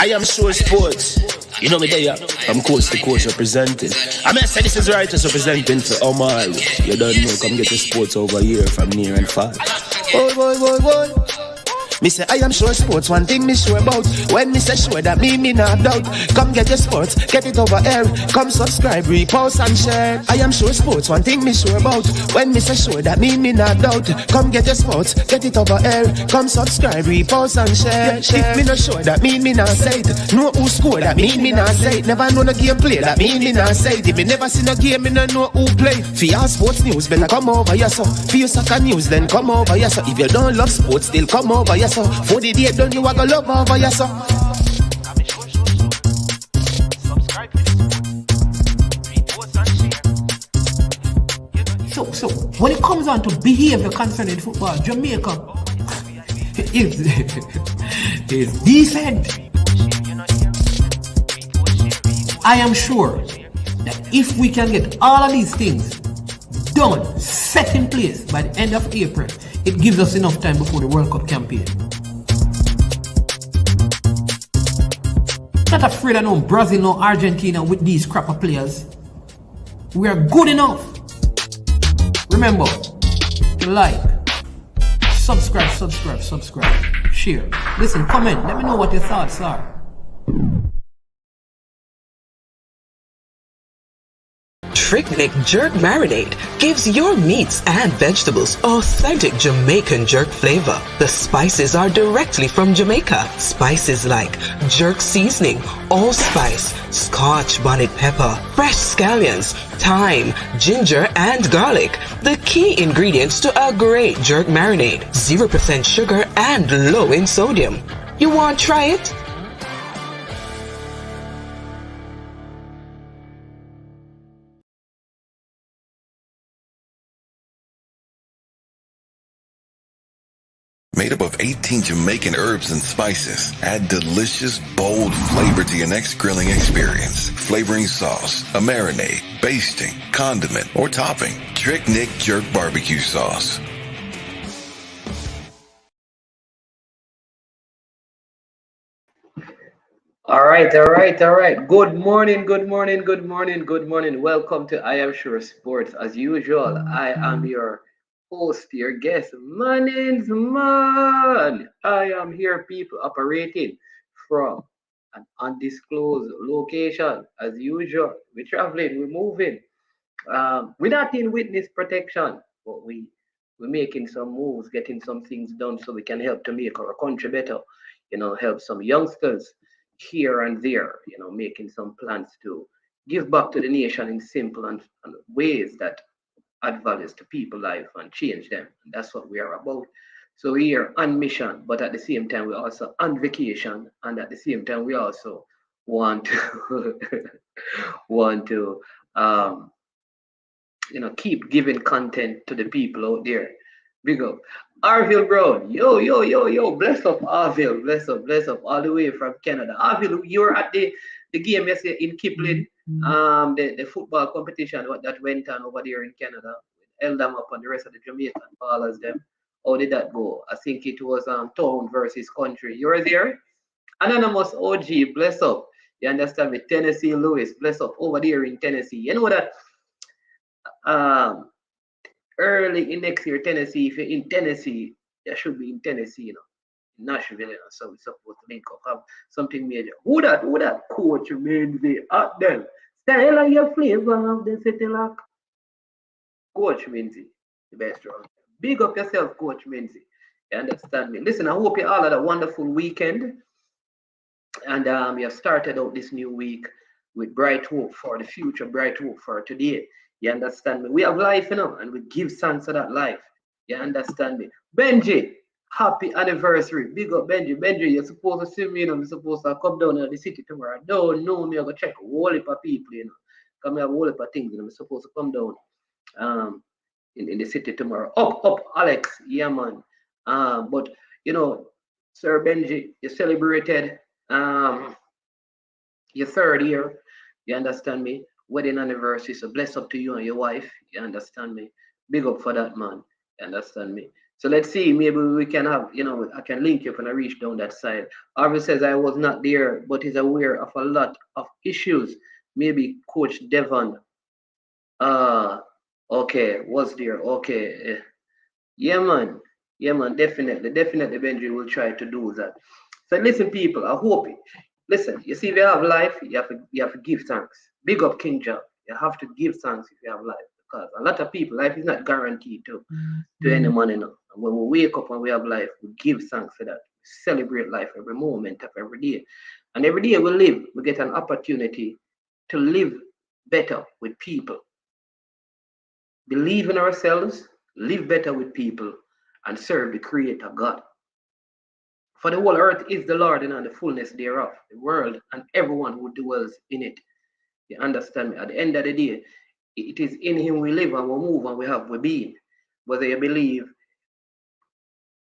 I am sure sports. You know me there, I'm coast to coast representing. I mean, I say this is righteous representing for Omar. You don't know, come get the sports over here from near and far. Boy. Me say I am sure sports, one thing me sure about. When me say sure, that me not doubt. Come get your sports, get it over here. Come subscribe, repost and share. I am sure sports, one thing me sure about. When me say sure, that me not doubt. Come get your sports, get it over here. Come subscribe, repost and share. If me not sure, that me not say it. Know who score, that me not say it. Never know the game play, that me not say it. If me never seen a game, me not know who play. For your sports news, better come over here so. For your soccer news, then come over here so. If you don't love sports, still come over here so. For the day done, you are gonna love over here so. So when it comes on to behavior concerning football, Jamaica is decent. I am sure that if we can get all of these things done, set in place by the end of April, it gives us enough time before the World Cup campaign. Not afraid of no Brazil, no Argentina with these crap of players. We are good enough. Remember to like, subscribe, share. Listen, comment. Let me know what your thoughts are. Trick Jerk Marinade gives your meats and vegetables authentic Jamaican jerk flavor. The spices are directly from Jamaica. Spices like jerk seasoning, allspice, Scotch bonnet pepper, fresh scallions, thyme, ginger, and garlic. The key ingredients to a great jerk marinade. 0% sugar and low in sodium. You want to try it? Made up of 18 Jamaican herbs and spices, add delicious, bold flavor to your next grilling experience. Flavoring sauce, a marinade, basting, condiment, or topping. Trick Nick Jerk Barbecue Sauce. All right. Good morning. Welcome to I Am Sure Sports. As usual, I am your host, your guest, Manins Man. I am here, people, operating from an undisclosed location. As usual, we're traveling, we're moving. We're not in witness protection, but we're making some moves, getting some things done so we can help to make our country better. Help some youngsters here and there, making some plans to give back to the nation in simple and ways that add values to people's life and change them. And that's what we are about. So we are on mission, but at the same time, we're also on vacation. And at the same time, we also want to keep giving content to the people out there. Big up. Arville Brown. Yo. Bless up, Arville. Bless up all the way from Canada. Arville, you were at the game yesterday in Kipling. The football competition that went on over there in Canada, held them up on the rest of the Jamaican ballers them. How did that go? I think it was town versus country. You were there? Anonymous OG, bless up. You understand me? Tennessee Lewis, bless up over there in Tennessee. You know that early in next year, Tennessee, if you're in Tennessee, you should be in Tennessee, Nashville, so we're supposed to link up, have something major. Who that coach Menzie at them? Style of your flavor of the city lock. Coach Menzie, the best round. Big up yourself, Coach Menzie. You understand me? Listen, I hope you all had a wonderful weekend. And you have started out this new week with bright hope for the future, bright hope for today. You understand me? We have life, and we give thanks to that life. You understand me? Benji, happy anniversary. Big up, Benji. Benji, you're supposed to see me, you're supposed to come down to the city tomorrow. Don't know me, I'm going to check a whole heap of people, Come here, a whole heap of things, I'm supposed to come down in the city tomorrow. Up, Alex. Yeah, man. But, Sir Benji, you celebrated your third year. You understand me? Wedding anniversary. So bless up to you and your wife. You understand me? Big up for that, man. You understand me? So let's see, maybe we can have, I can link you when I reach down that side. Harvey says I was not there, but is aware of a lot of issues. Maybe Coach Devon. Okay, was there. Okay. Yeah, man. Yeah, man, definitely. Definitely Benji will try to do that. So listen, people, I hope it. Listen, you see, if you have life, you have to give thanks. Big up King John. You have to give thanks if you have life. Because a lot of people, life is not guaranteed to anyone, And when we wake up and we have life, we give thanks for that. We celebrate life every moment of every day. And every day we live, we get an opportunity to live better with people. Believe in ourselves, live better with people, and serve the Creator God. For the whole earth is the Lord and the fullness thereof, the world and everyone who dwells in it. You understand me? At the end of the day, it is in Him we live and we move and we have we being. Whether you believe,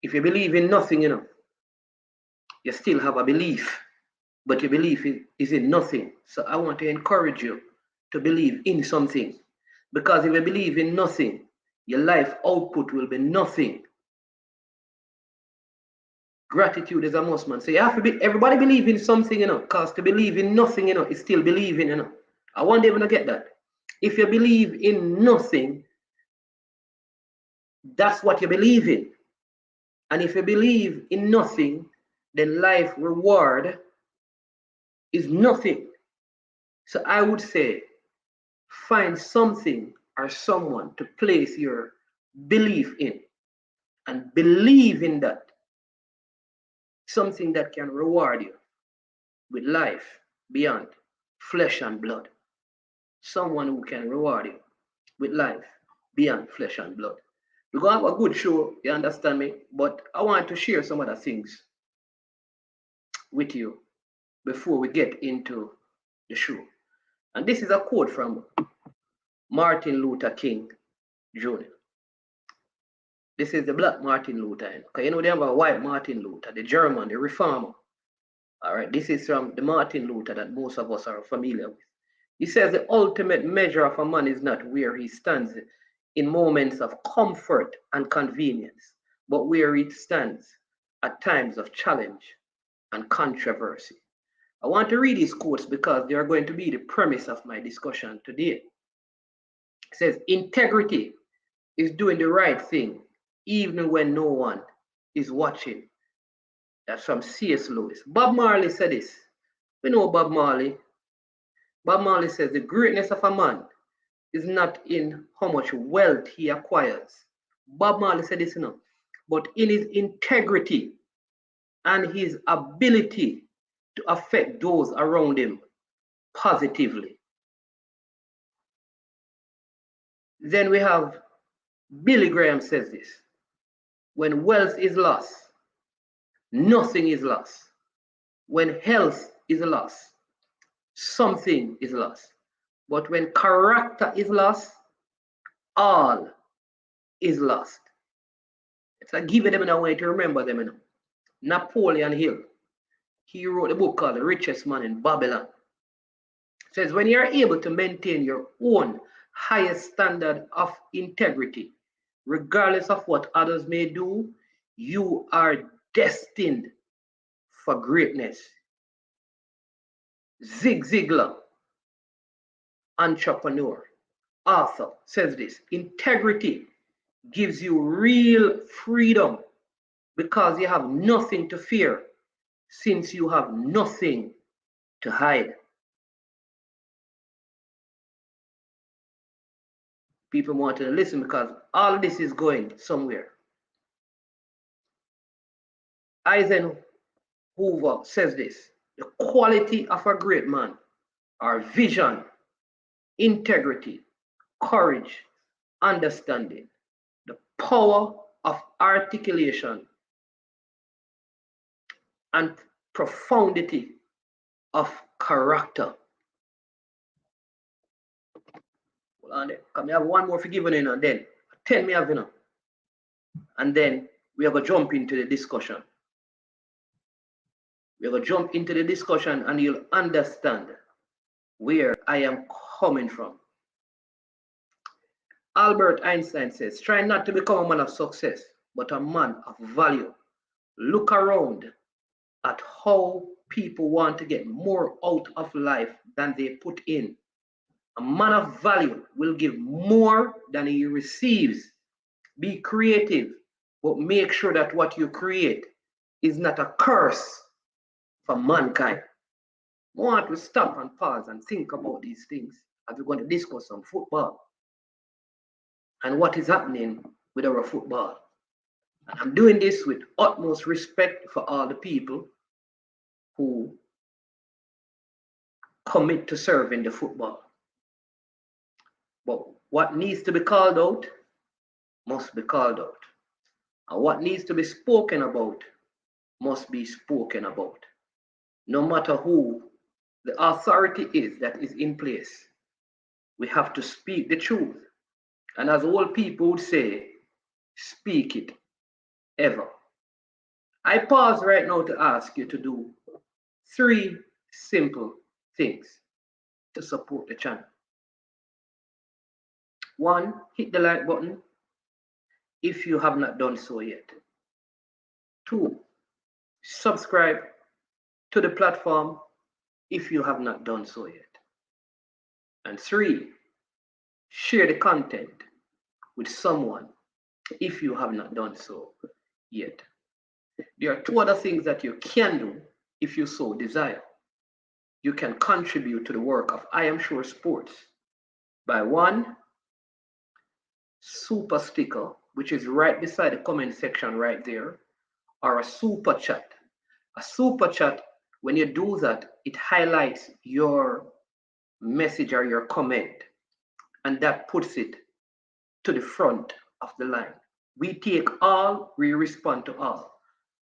if you believe in nothing, you still have a belief, but your belief is in nothing. So I want to encourage you to believe in something. Because if you believe in nothing, your life output will be nothing. Gratitude is a must, man. So you have to be, everybody believe in something, because to believe in nothing, is still believing, I want them to get that. If you believe in nothing, that's what you believe in. And if you believe in nothing, then life reward is nothing. So I would say, find something or someone to place your belief in and believe in that. Something that can reward you with life beyond flesh and blood. Someone who can reward you with life beyond flesh and blood. We're going to have a good show, you understand me? But I want to share some other things with you before we get into the show. And this is a quote from Martin Luther King Jr. This is the black Martin Luther. Because they have a white Martin Luther, the German, the reformer. All right, this is from the Martin Luther that most of us are familiar with. He says the ultimate measure of a man is not where he stands in moments of comfort and convenience, but where he stands at times of challenge and controversy. I want to read these quotes because they are going to be the premise of my discussion today. It says, integrity is doing the right thing even when no one is watching. That's from C.S. Lewis. Bob Marley said this. We know Bob Marley. Bob Marley says the greatness of a man is not in how much wealth he acquires. Bob Marley said this, but in his integrity and his ability to affect those around him positively. Then we have Billy Graham says this. When wealth is lost, nothing is lost. When health is lost, something is lost. But when character is lost, all is lost. It's like giving them a way to remember them. Napoleon Hill, he wrote a book called The Richest Man in Babylon. It says, when you are able to maintain your own highest standard of integrity, regardless of what others may do, you are destined for greatness. Zig Ziglar, entrepreneur, author, says this, integrity gives you real freedom because you have nothing to fear since you have nothing to hide. People want to listen because all this is going somewhere. Eisenhower says this, the quality of a great man are vision, integrity, courage, understanding, the power of articulation, and profundity of character. Hold on there. Come, we have one more forgiving and then 10 me have and then we are going to jump into the discussion. We're going to jump into the discussion and you'll understand where I am coming from. Albert Einstein says, try not to become a man of success, but a man of value. Look around at how people want to get more out of life than they put in. A man of value will give more than he receives. Be creative, but make sure that what you create is not a curse for mankind. I want to stop and pause and think about these things as we're going to discuss some football and what is happening with our football. And I'm doing this with utmost respect for all the people who commit to serving the football. But what needs to be called out must be called out. And what needs to be spoken about must be spoken about. No matter who the authority is that is in place, we have to speak the truth. And as old people would say, speak it ever. I pause right now to ask you to do 3 simple things to support the channel. 1, hit the like button if you have not done so yet. 2, subscribe to the platform if you have not done so yet. And 3, share the content with someone if you have not done so yet. There are 2 other things that you can do if you so desire. You can contribute to the work of I Am Sure Sports by 1, super sticker, which is right beside the comment section right there, or a super chat. A super chat, when you do that, it highlights your message or your comment, and that puts it to the front of the line. We take all, we respond to all.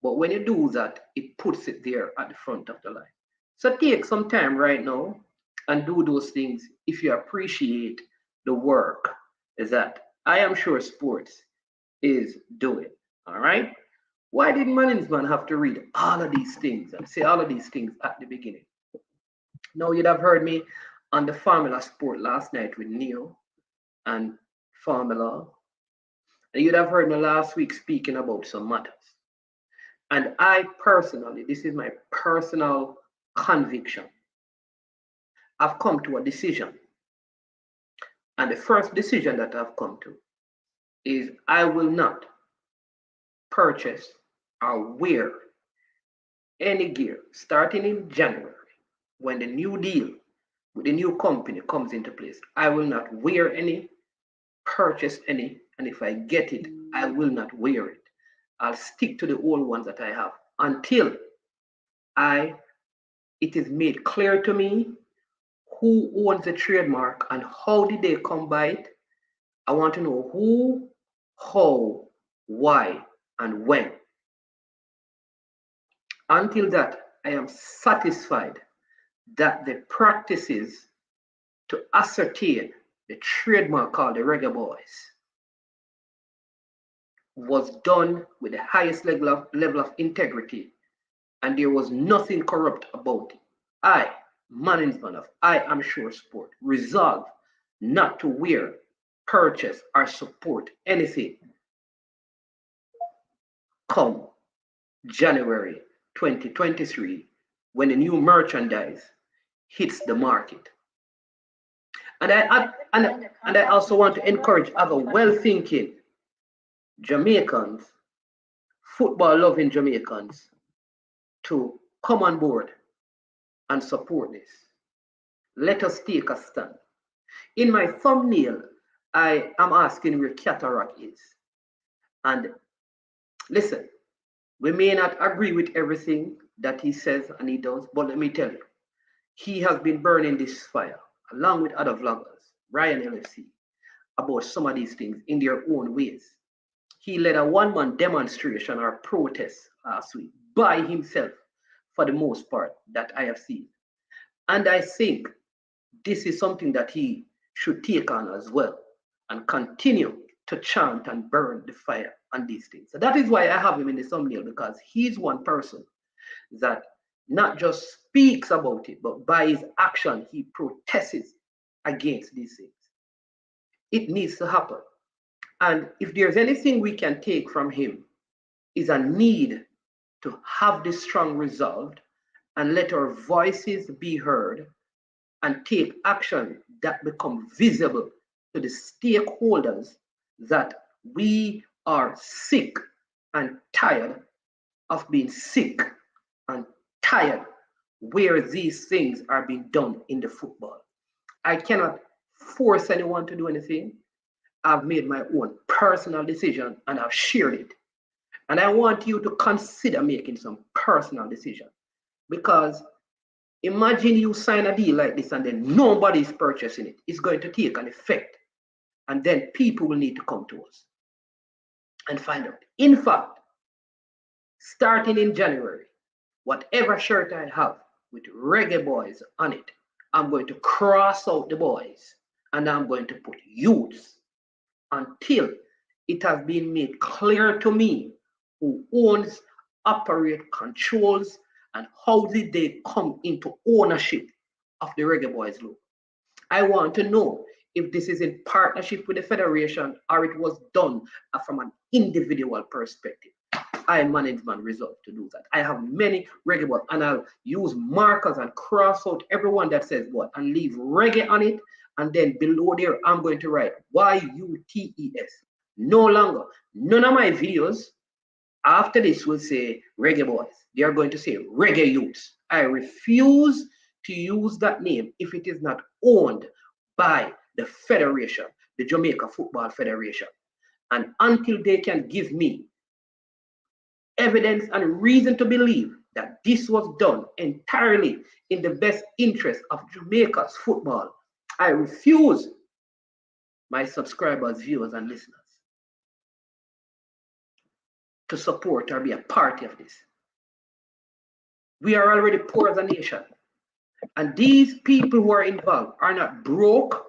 But when you do that, it puts it there at the front of the line. So take some time right now and do those things if you appreciate the work that I Am Sure Sports is doing. All right? Why did Management have to read all of these things and say all of these things at the beginning? Now, you'd have heard me on the Formula Sport last night with Neo and Formula. And you'd have heard me last week speaking about some matters. And I personally, this is my personal conviction, I've come to a decision. And the first decision that I've come to is I will not purchase or wear any gear starting in January when the new deal with the new company comes into place. I will not wear any, purchase any, and if I get it, I will not wear it. I'll stick to the old ones that I have until it is made clear to me who owns the trademark and how did they come by it. I want to know who, how, why, and when. Until that, I am satisfied that the practices to ascertain the trademark called the Reggae Boyz was done with the highest level of integrity, and there was nothing corrupt about it. I, management of I Am Sure Sport, resolve not to wear, purchase, or support anything come January 2023 when the new merchandise hits the market. And I also want to encourage other well-thinking Jamaicans, football-loving Jamaicans, to come on board and support this. Let us take a stand. In my thumbnail, I am asking where KATAROCK is. And listen, we may not agree with everything that he says and he does, but let me tell you, he has been burning this fire along with other vloggers, Ryan LFC, about some of these things in their own ways. He led a one-man demonstration or protest last week by himself for the most part that I have seen. And I think this is something that he should take on as well and continue to chant and burn the fire on these things. So that is why I have him in the thumbnail, because he's one person that not just speaks about it, but by his action, he protests against these things. It needs to happen. And if there's anything we can take from him, is a need to have this strong resolve and let our voices be heard and take action that become visible to the stakeholders that we are sick and tired of being sick and tired where these things are being done in the football. I cannot force anyone to do anything. I've made my own personal decision and I've shared it. And I want you to consider making some personal decision, because imagine you sign a deal like this and then nobody's purchasing it. It's going to take an effect. And then people will need to come to us and find out. In fact, starting in January, whatever shirt I have with Reggae Boyz on it, I'm going to cross out the boys and I'm going to put youths until it has been made clear to me who owns, operate, controls, and how did they come into ownership of the Reggae Boyz logo. I want to know if this is in partnership with the federation or it was done from an individual perspective. I management resolved to do that. I have many Reggae Boyz and I'll use markers and cross out everyone that says what and leave reggae on it, and then below there I'm going to write YUTES. No longer, none of my videos after this will say Reggae Boyz. They are going to say Reggae Youths. I refuse to use that name if it is not owned by the federation, the Jamaica Football Federation. And until they can give me evidence and reason to believe that this was done entirely in the best interest of Jamaica's football, I refuse my subscribers, viewers, and listeners to support or be a part of this. We are already poor as a nation. And these people who are involved are not broke.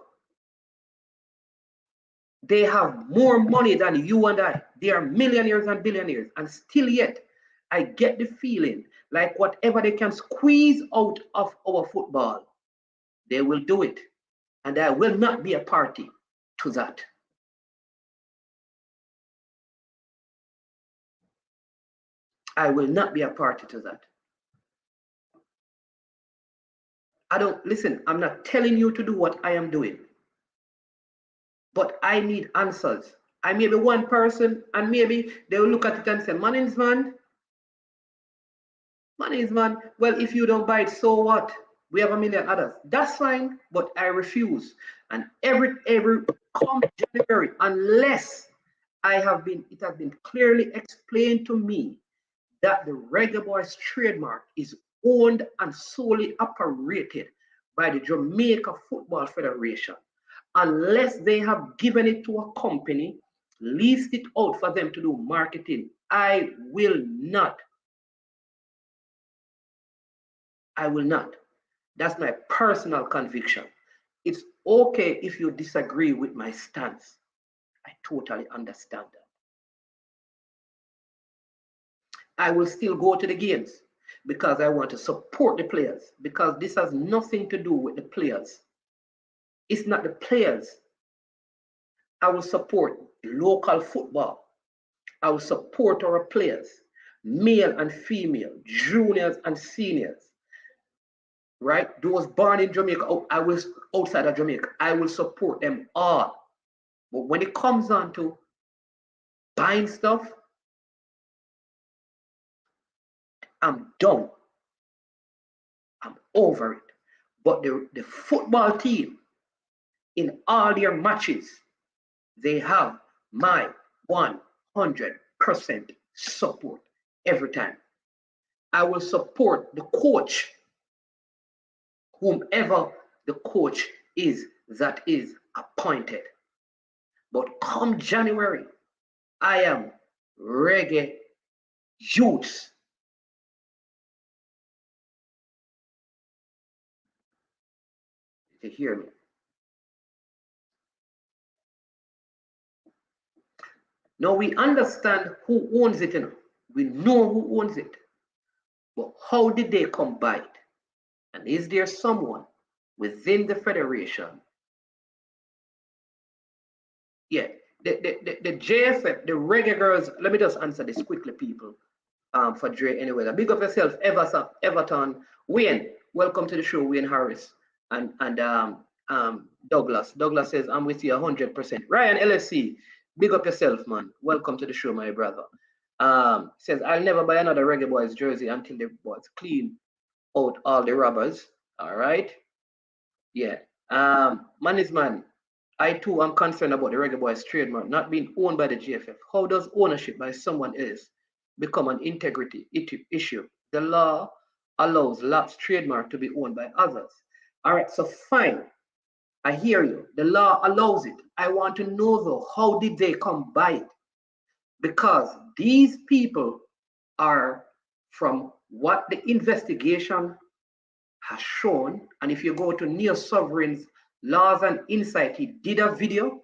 They have more money than you and I. They are millionaires and billionaires. And still yet, I get the feeling like whatever they can squeeze out of our football, they will do it. And I will not be a party to that. I will not be a party to that. Listen, I'm not telling you to do what I am doing, but I need answers. I may be one person and maybe they will look at it and say, management, well, if you don't buy it, so what? We have a million others. That's fine, but I refuse. And every come January, unless it has been clearly explained to me that the Reggae Boyz trademark is owned and solely operated by the Jamaica Football Federation, unless they have given it to a company, leased it out for them to do marketing, I will not. I will not. That's my personal conviction. It's okay if you disagree with my stance. I totally understand that. I will still go to the games because I want to support the players, because this has nothing to do with the players. It's not the players. I will support local football. I will support our players, male and female, juniors and seniors, right? Those born in Jamaica, I will outside of Jamaica, I will support them all. But when it comes on to buying stuff, I'm done. I'm over it. But the football team, in all their matches, they have my 100% support every time. I will support the coach, whomever the coach is that is appointed. But come January, I am Reggae Youths. Did you hear me? Now we understand who owns it, we know who owns it. But how did they come by it? And is there someone within the federation? Yeah, the JFF, the Reggae Girls, let me just answer this quickly, people. For Dre anyway. Big up yourself, Everton. Wayne, welcome to the show, Wayne Harris. And Douglas. Douglas says, I'm with you 100%. Ryan LFC, big up yourself, man. Welcome to the show, my brother. Says, I'll never buy another Reggae Boyz jersey until the boys clean out all the rubbers. All right. Yeah. Man is man. I too am concerned about the Reggae Boyz trademark not being owned by the GFF. How does ownership by someone else become an integrity issue? The law allows lapsed trademark to be owned by others. All right, so fine. I hear you. The law allows it. I want to know though, how did they come by it? Because these people are from what the investigation has shown. And if you go to Neo Sovereign's Laws and Insight, he did a video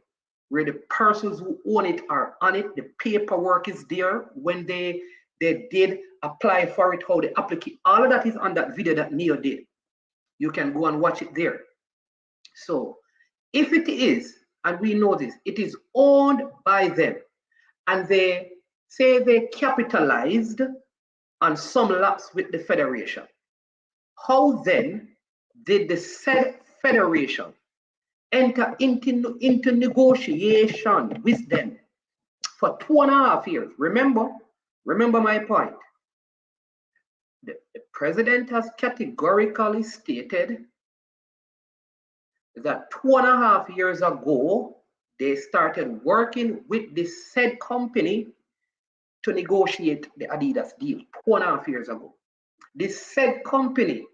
where the persons who own it are on it. The paperwork is there when they did apply for it, how they apply. All of that is on that video that Neo did. You can go and watch it there. So if it is, and we know this, it is owned by them, and they say they capitalized on some lapse with the federation, how then did the said federation enter into negotiation with them for 2.5 years? Remember my point. The president has categorically stated that 2.5 years ago, they started working with this said company to negotiate the Adidas deal 2.5 years ago. This said company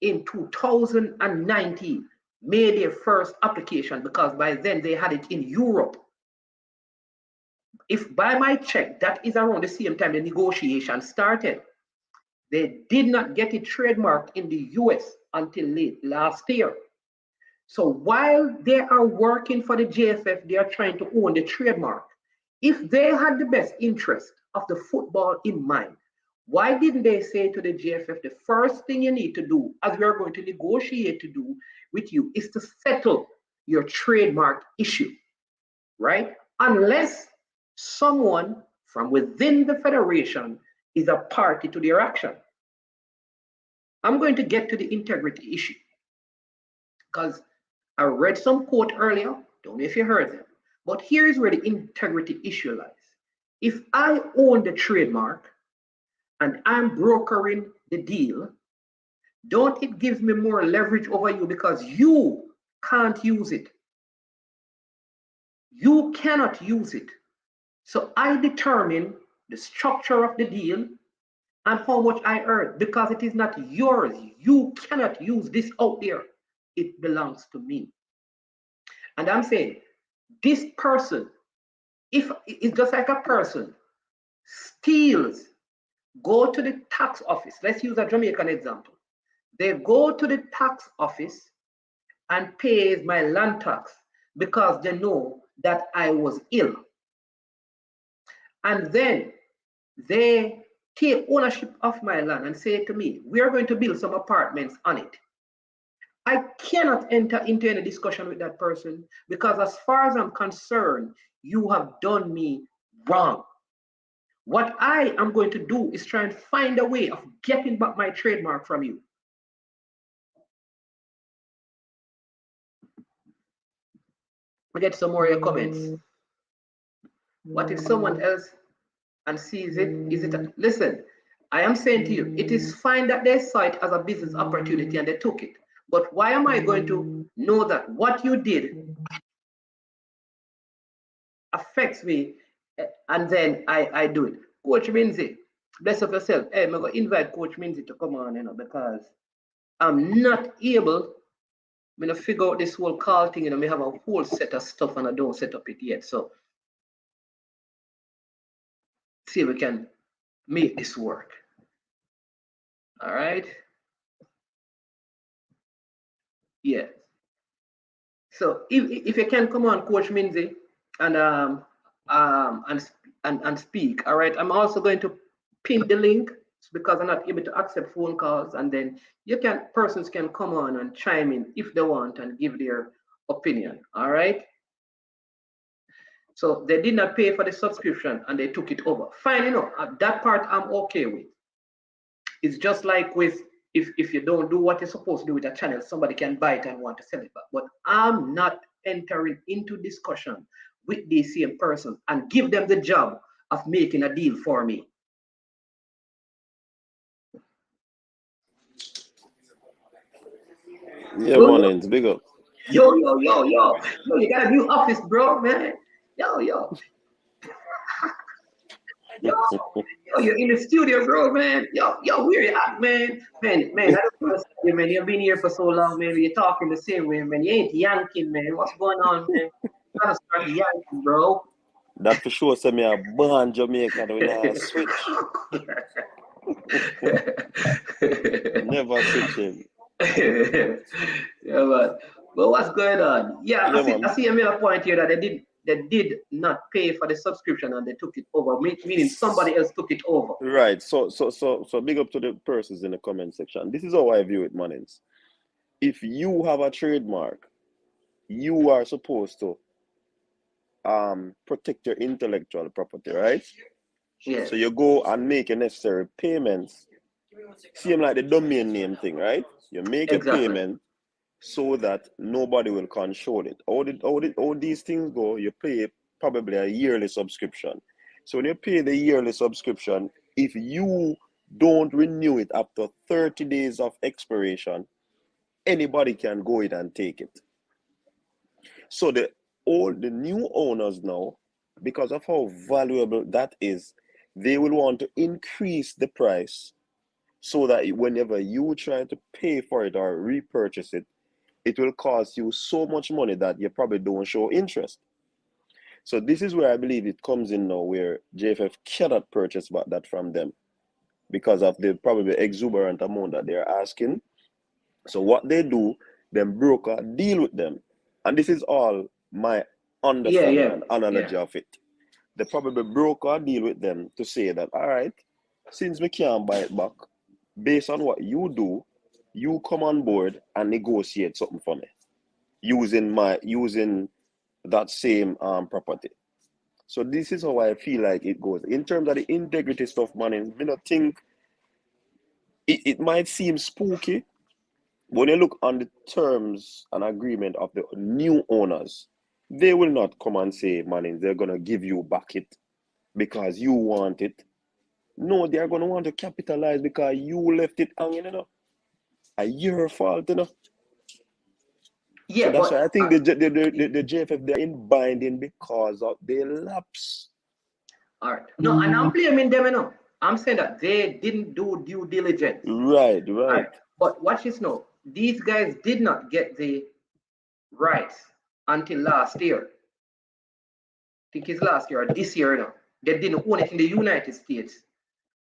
in 2019 made their first application, because by then they had it in Europe. If by my check, that is around the same time the negotiation started. They did not get it trademarked in the US until late last year. So while they are working for the JFF, they are trying to own the trademark. If they had the best interest of the football in mind, why didn't they say to the JFF, the first thing you need to do, as we are going to negotiate to do with you, is to settle your trademark issue, right? Unless someone from within the federation is a party to their action. I'm going to get to the integrity issue, because I read some quote earlier, don't know if you heard them, but here's where the integrity issue lies. If I own the trademark and I'm brokering the deal, don't it give me more leverage over you, because you can't use it. You cannot use it. So I determine the structure of the deal and how much I earn, because it is not yours. You cannot use this out there. It belongs to me. And I'm saying, this person, if it's just like a person steals, go to the tax office. Let's use a Jamaican example. They go to the tax office and pays my land tax because they know that I was ill. And then they take ownership of my land and say to me, we are going to build some apartments on it. I cannot enter into any discussion with that person, because as far as I'm concerned, you have done me wrong. What I am going to do is try and find a way of getting back my trademark from you. We get some more of your comments. What if someone else and sees it? Is it listen, I am saying to you, it is fine that they saw it as a business opportunity and they took it. But why am I going to know that what you did affects me and then I do it? Coach Minzy, bless up yourself. Hey, I'm going to invite Coach Minzy to come on, because I'm not able to figure out this whole call thing. I have a whole set of stuff and I don't set up it yet. So, see if we can make this work. All right. Yeah. So if you can come on, Coach Minzy, and speak. All right. I'm also going to pin the link because I'm not able to accept phone calls, and then persons can come on and chime in if they want and give their opinion. All right. So they did not pay for the subscription and they took it over. Fine, you know, that part I'm okay with. It's just like with if you don't do what you're supposed to do with a channel, somebody can buy it and want to sell it back. But I'm not entering into discussion with these same person and give them the job of making a deal for me. Yeah, man, it's big up. Yo, you got a new office, bro, man. Yo, you're in the studio, bro, man. Yo, where you at, man? Man, I don't want to say you, man. You've been here for so long, man. You're talking the same way, man. You ain't yanking, man. What's going on, man? You gotta start yanking, bro. That for sure send me a born Jamaican when I switch. Never switching. Yeah, but what's going on? Yeah, I see a middle point here that they did not pay for the subscription and they took it over, meaning somebody else took it over. Right. So big up to the persons in the comment section. This is how I view it, Manins. If you have a trademark, you are supposed to protect your intellectual property, right? Yeah. So you go and make your necessary payments. Same like the domain name thing, right? You make a payment so that nobody will control it. All these things go, you pay probably a yearly subscription. So when you pay the yearly subscription, if you don't renew it after 30 days of expiration, anybody can go in and take it. So the new owners now, because of how valuable that is, they will want to increase the price so that whenever you try to pay for it or repurchase it, it will cost you so much money that you probably don't show interest. So this is where I believe it comes in now, where JFF cannot purchase back that from them because of the probably exuberant amount that they're asking. So what they do, them broker deal with them. And this is all my understanding and analogy of it. They probably broker deal with them to say that, all right, since we can't buy it back, based on what you do, you come on board and negotiate something for me using that same property. So this is how I feel like it goes. In terms of the integrity stuff, man, I don't think it might seem spooky. When you look on the terms and agreement of the new owners, they will not come and say, man, they're gonna give you back it because you want it. No, they're gonna want to capitalize because you left it hanging, you know. Your fault, you know. Yeah, so that's why I think the JFF, they're in binding because of their lapse. All right. No, and I'm blaming them, you know. I'm saying that they didn't do due diligence. Right. But watch this now. These guys did not get the rights until last year. I think it's last year or this year, you know. They didn't own it in the United States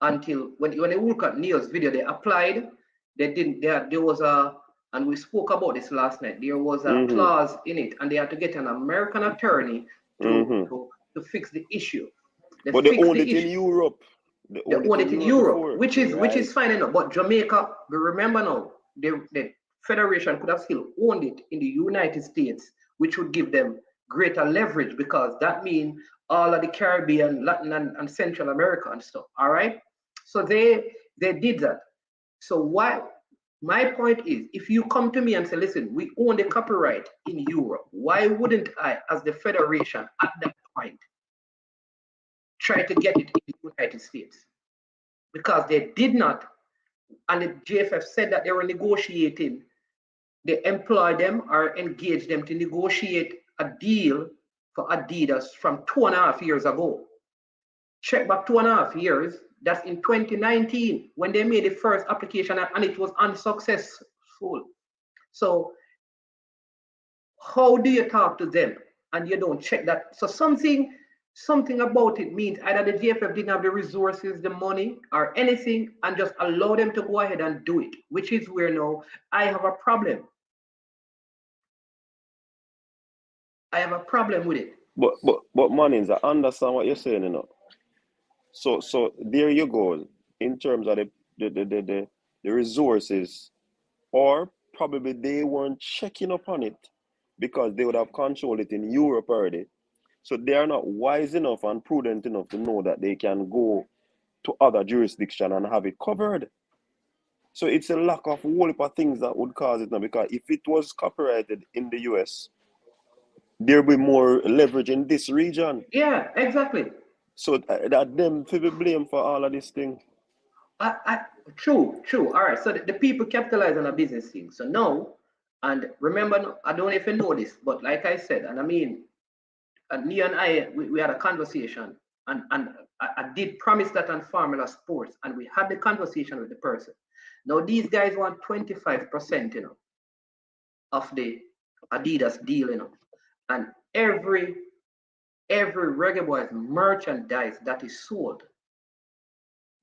until when you look at Neil's video, they applied. They didn't. There was a, and we spoke about this last night. There was a clause in it, and they had to get an American attorney to fix the issue. But they owned it in Europe. They owned it in Europe, which is fine enough. But Jamaica, we remember now, the Federation could have still owned it in the United States, which would give them greater leverage because that means all of the Caribbean, Latin, and Central America and stuff. All right. So they did that. So why? My point is, if you come to me and say, listen, we own the copyright in Europe, why wouldn't I, as the Federation at that point, try to get it in the United States? Because they did not, and the JFF said that they were negotiating, they employed them or engaged them to negotiate a deal for Adidas from 2.5 years ago. Check back 2.5 years. That's in 2019 when they made the first application and it was unsuccessful. So how do you talk to them and you don't check that? So something about it means either the JFF didn't have the resources, the money, or anything, and just allow them to go ahead and do it, which is where now I have a problem. I have a problem with it. But Manins, I understand what you're saying, you know. So there you go. In terms of the resources, or probably they weren't checking up on it because they would have controlled it in Europe already. So they are not wise enough and prudent enough to know that they can go to other jurisdiction and have it covered. So it's a lack of whole heap of things that would cause it now, because if it was copyrighted in the US, there will be more leverage in this region. Yeah, exactly. So that them to be blamed for all of this thing. True. All right. So the people capitalize on a business thing. So now, and remember, I don't know if you know this, but like I said, and I mean, me and I, we had a conversation, and I did promise that on Formula Sports, and we had the conversation with the person. Now these guys want 25%, you know, of the Adidas deal, you know, and every Reggae Boyz merchandise that is sold,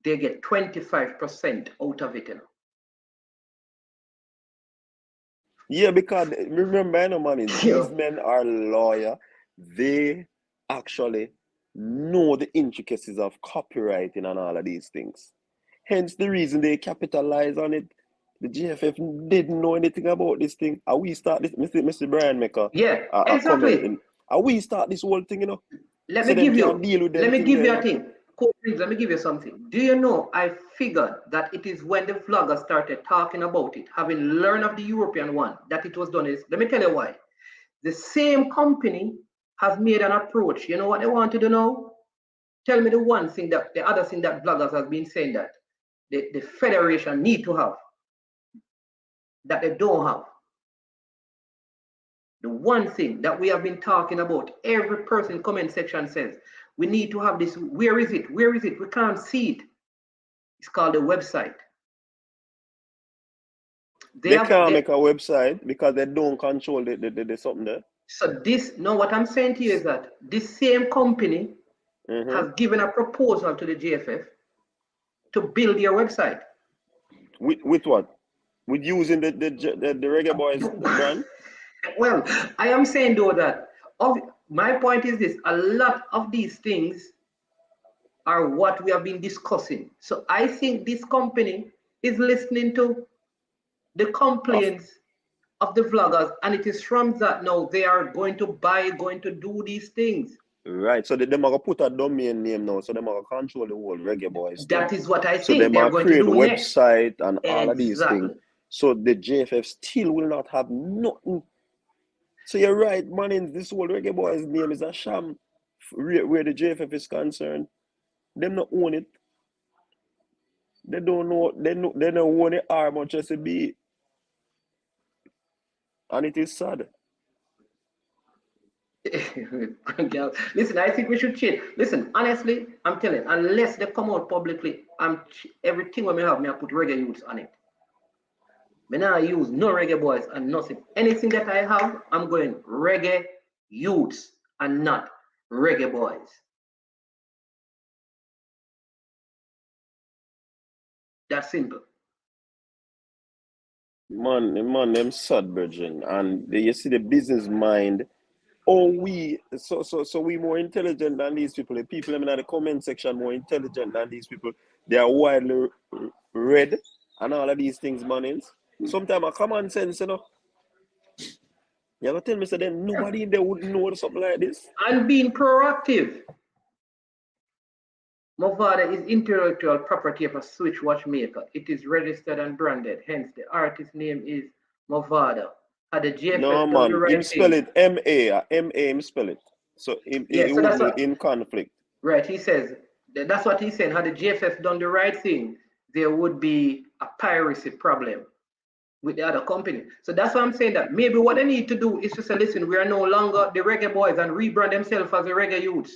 they get 25% out of it, you know. Yeah, because remember, you know, man, these men are lawyer. They actually know the intricacies of copywriting and all of these things. Hence the reason they capitalize on it. The GFF didn't know anything about this thing. How we start this, Mr. Brian Maker? Yeah, A exactly. comment in. How we start this whole thing, you know? Let so me give you. deal with them let me give you a there. thing. Let me give you something. Do you know, I figured that it is when the vloggers started talking about it, having learned of the European one, that it was done. Is, let me tell you why. The same company has made an approach. You know what they want to do now? Tell me the one thing that, the other thing that bloggers have been saying that the federation need to have, that they don't have. The one thing that we have been talking about, every person in comment section says, we need to have this. Where is it? Where is it? We can't see it. It's called a website. They can't make a website because they don't control the something there. So this, no, what I'm saying to you is that this same company has given a proposal to the GFF to build their website. With what? With using the Reggae Boyz brand? Well, I am saying though that my point is this: a lot of these things are what we have been discussing. So I think this company is listening to the complaints of the vloggers, and it is from that now they are going to do these things. Right. So them are gonna put a domain name now, so them are gonna control the whole Reggae Boyz. That is what I think. So them are going create to do website next. and all of these things. So the JFF still will not have nothing. So you're right, man. This whole Reggae Boyz name is a sham. Where the JFF is concerned, them not own it. They don't know. They don't own it or much as it be, and it is sad. Listen, I think we should change. Listen, honestly, I'm telling you, unless they come out publicly, everything we may have, I put Reggae Youths on it. Me now use no Reggae Boyz and nothing. Anything that I have, I'm going Reggae Youths and not Reggae Boyz. That's simple. Man, them sad, virgin, and you see the business mind. Oh, so we more intelligent than these people. The people in the comment section more intelligent than these people. They are widely read and all of these things, manins. Sometimes a common sense, you know. You ever tell me so then nobody in there would know something like this? And being proactive. Movada is intellectual property of a Switch watchmaker. It is registered and branded. Hence, the artist name is Movada. Had the GFF no, man. The right him spell thing. It M-A. M-A him spell it. So him, yeah, so that's what, in conflict. Right, he says, that's what he's saying. Had the GFF done the right thing, there would be a piracy problem with the other company. So that's why I'm saying that maybe what they need to do is to say, listen, we are no longer the Reggae Boyz and rebrand themselves as the Reggae Youths.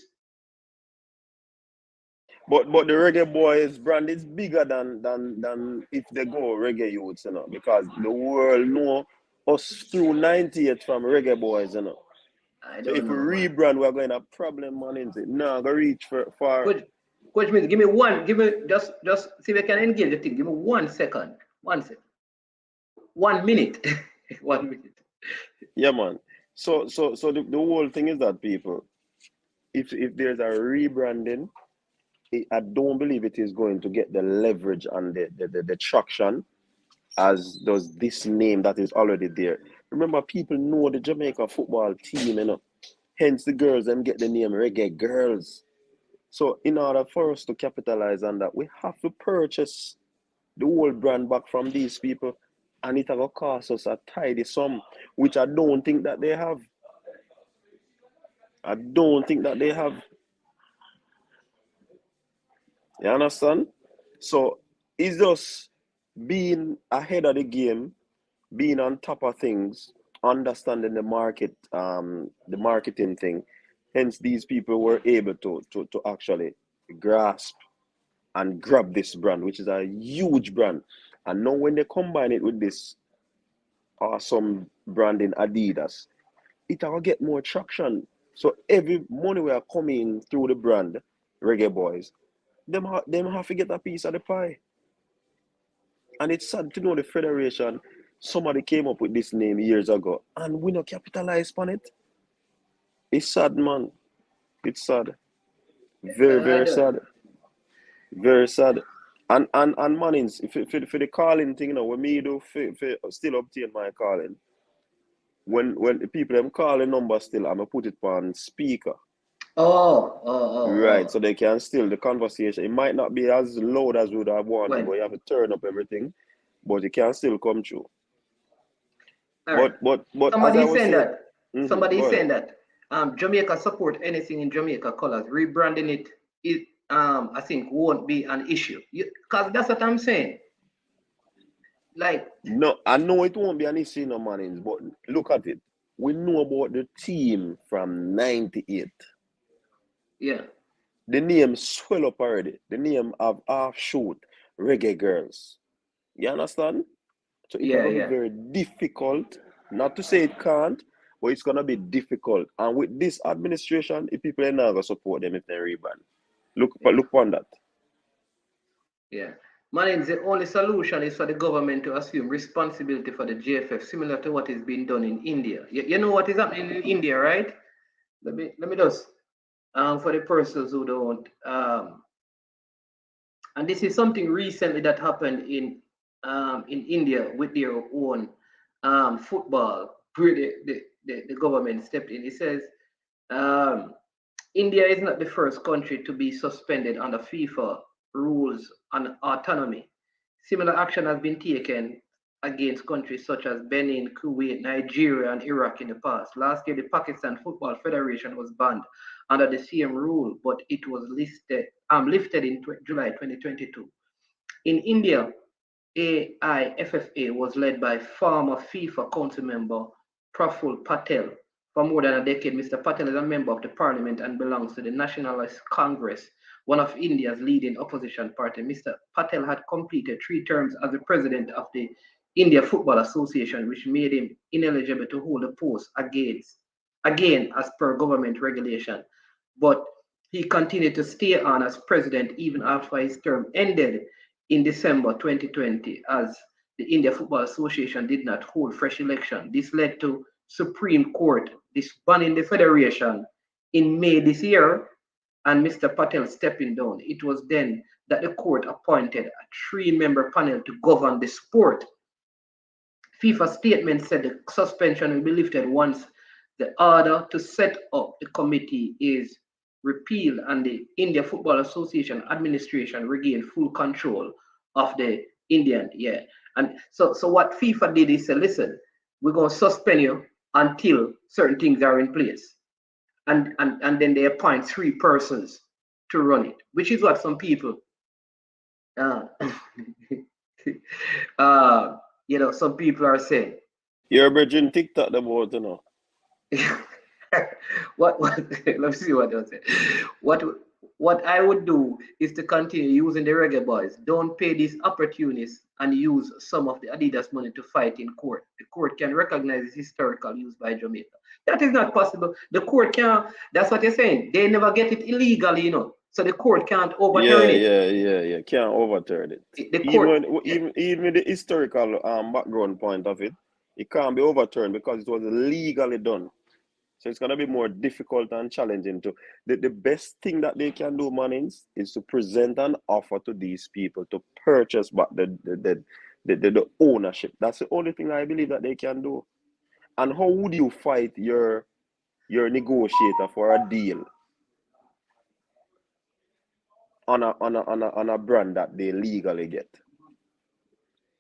But the Reggae Boyz brand is bigger than if they go Reggae Youths, you know, because the world know us through 98 from Reggae Boyz, you know. So if we rebrand, we're going to have problem, man, isn't it? No, go reach for Coach, give me just see if I can engage the thing. Give me 1 second. 1 second. 1 minute. 1 minute. Yeah, man. So the whole thing is that, people, if there's a rebranding, I don't believe it is going to get the leverage and the traction as does this name that is already there. Remember, people know the Jamaica football team, you know. Hence the girls them get the name Reggae Girls. So in order for us to capitalize on that, we have to purchase the whole brand back from these people, and it will cost us a tidy sum, which I don't think that they have. I don't think that they have. You understand? So it's just being ahead of the game, being on top of things, understanding the market, the marketing thing. Hence, these people were able to actually grasp and grab this brand, which is a huge brand. And now when they combine it with this awesome brand in Adidas, it will get more traction. So every money we are coming through the brand, Reggae Boyz, them have to get a piece of the pie. And it's sad to know the federation, somebody came up with this name years ago and we not capitalize on it. It's sad, man. It's sad. Very, very sad. Very sad. And Mannings, for the calling thing, you know, when me do for still obtain my calling, when the people them call the number still, I'm gonna put it on speaker. Right, so they can still the conversation. It might not be as loud as we would have wanted, but you have to turn up everything, but it can still come true. Right. But somebody as I was saying saying, that somebody saying that Jamaica support anything in Jamaica colors. Rebranding it I think won't be an issue. Because that's what I'm saying. Like, no, I know it won't be an issue, no Mannings, but look at it. We know about the team from '98. yeah. The name swell up already. The name of half shoot Reggae Girls. You understand? So it's gonna be very difficult. Not to say it can't, but it's gonna be difficult. And with this administration, the people are not gonna support them if they rebrand. Look on that. Yeah. Mannings, the only solution is for the government to assume responsibility for the GFF, similar to what is being done in India. You know what is happening in India, right? Let me just for the persons who don't and this is something recently that happened in India with their own football, where the government stepped in. It says India is not the first country to be suspended under FIFA rules on autonomy. Similar action has been taken against countries such as Benin, Kuwait, Nigeria, and Iraq in the past. Last year, the Pakistan Football Federation was banned under the same rule, but it was lifted in July 2022. In India, AIFFA was led by former FIFA council member Praful Patel. For more than a decade, Mr. Patel is a member of the parliament and belongs to the Nationalist Congress, one of India's leading opposition party. Mr. Patel had completed 3 terms as the president of the India Football Association, which made him ineligible to hold the post again as per government regulation. But he continued to stay on as president even after his term ended in December 2020, as the India Football Association did not hold fresh election. This led to Supreme Court disbanding the federation in May this year and Mr. Patel stepping down. It was then that the court appointed a 3-member panel to govern the sport. FIFA statement said the suspension will be lifted once the order to set up the committee is repealed and the India Football Association administration regain full control of the Indian. Yeah. And so what FIFA did is say, listen, we're going to suspend you until certain things are in place. And then they appoint 3 persons to run it, which is what some people, some people are saying. You're bridging TikTok about, you know. What let me see what I say. What I would do is to continue using the Reggae Boyz. Don't pay these opportunists and use some of the Adidas money to fight in court. The court can recognize this historical use by Jamaica. That is not possible. The court can't, that's what you're saying. They never get it illegally, you know. So the court can't overturn it. Yeah. Can't overturn it. The court, even the historical background point of it, it can't be overturned because it was legally done. So it's gonna be more difficult and challenging to. The best thing that they can do, Mannings, is to present an offer to these people to purchase back the ownership. That's the only thing I believe that they can do. And how would you fight your you're a negotiator for a deal on a brand that they legally get.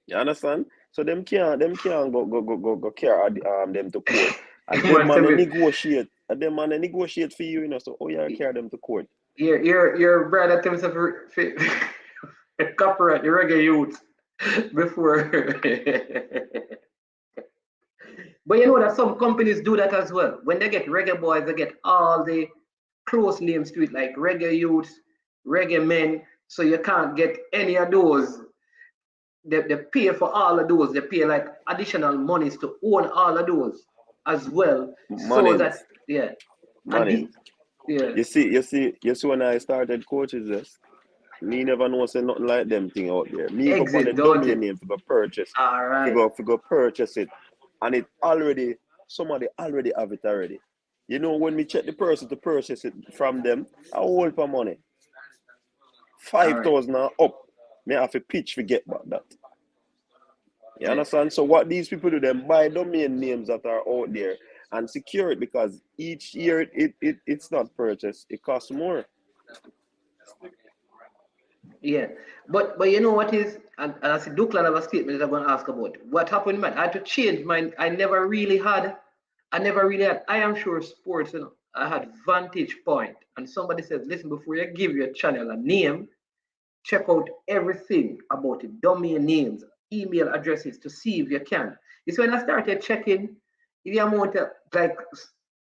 You understand? So them can't go carry them to court. And them man negotiate. And them man negotiate for you, you know. So you carry them to court. Your brother tells himself copyright the reggae youth before. But you know that some companies do that as well. When they get Reggae Boyz, they get all the close names to it, like Reggae Youth, Reggae Men. So you can't get any of those. They pay for all of those. They pay like additional monies to own all of those as well. Money. So that money. Yeah. You see when I started coaches this, me never know say nothing like them thing out there. Me go for the domain name to go purchase. All right. To go purchase it. And it already, somebody already have it already. You know, when we check the person to purchase it from them, I hold for money. 5,000 and up. Me have to pitch to get back that. You understand? So what these people do, them buy domain names that are out there and secure it, because each year it's not purchased. It costs more. Yeah, but you know what is, and I see Duklan have a statement that I'm going to ask about. What happened, man? I had to change mine. I never really had. I am sure sports, you know, I had Vantage Point, and somebody says, listen, before you give your channel a name, check out everything about it, domain names, email addresses, to see if you can. It's when I started checking the amount of, like,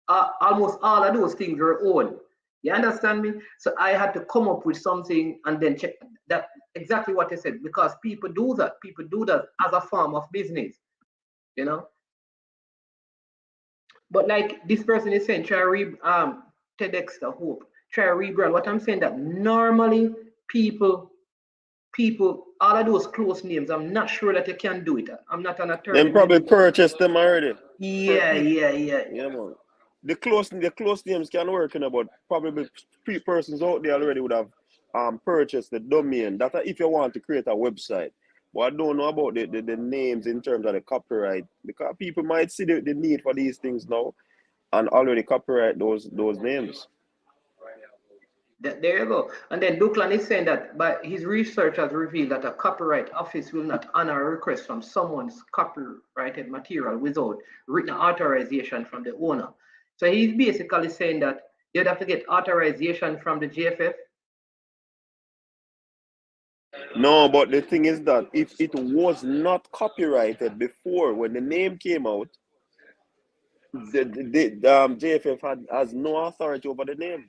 almost all of those things were owned. You understand me? So I had to come up with something and then check that, exactly what I said, because people do that. People do that as a form of business, you know. But like this person is saying, try TEDx the Hope, try rebrand. What I'm saying, that normally people, all of those close names, I'm not sure that you can do it. I'm not an attorney. Them probably purchased them already. Yeah, man. The close names can work in about probably 3 persons out there already would have purchased the domain. That's if you want to create a website. But I don't know about the names in terms of the copyright, because people might see the need for these things now and already copyright those names. There you go. And then Duklan is saying that, but his research has revealed that a copyright office will not honor a request from someone's copyrighted material without written authorization from the owner. So he's basically saying that you'd have to get authorization from the GFF. No, but the thing is that if it was not copyrighted before, when the name came out, the JFF has no authority over the name.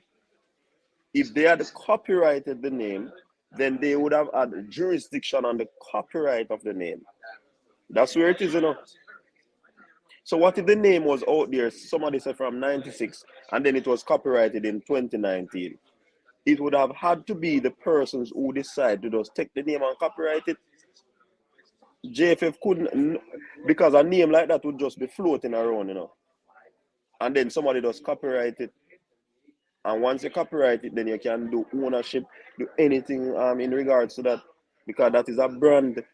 If they had copyrighted the name, then they would have had jurisdiction on the copyright of the name. That's where it is, you know. So what if the name was out there, somebody said from 96, and then it was copyrighted in 2019? It would have had to be the persons who decide to just take the name and copyright it. JFF couldn't, because a name like that would just be floating around, you know. And then somebody just copyright it. And once you copyright it, then you can do ownership, do anything in regards to that, because that is a brand.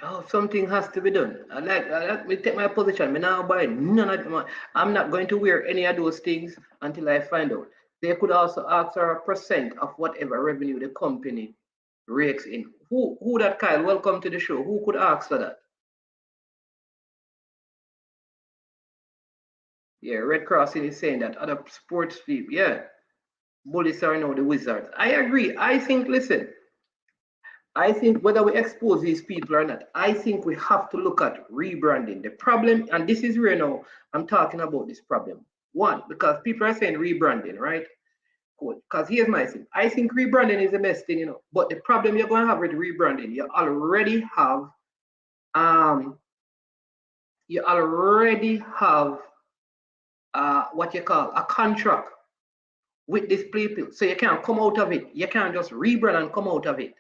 Oh, something has to be done. I like me take my position. Me now buy none of them. I'm not going to wear any of those things until I find out. They could also ask for a percent of whatever revenue the company rakes in. Who that, Kyle? Welcome to the show. Who could ask for that? Yeah, Red Crossing is saying that other sports people, yeah, bullies are now the wizards. I agree. I think, listen, I think whether we expose these people or not, I think we have to look at rebranding. The problem, and this is where now I'm talking about this problem. One, because people are saying rebranding, right? Cool. Because here's my thing. I think rebranding is the best thing, you know. But the problem you're going to have with rebranding, you already have what you call a contract with these people. So you can't come out of it. You can't just rebrand and come out of it.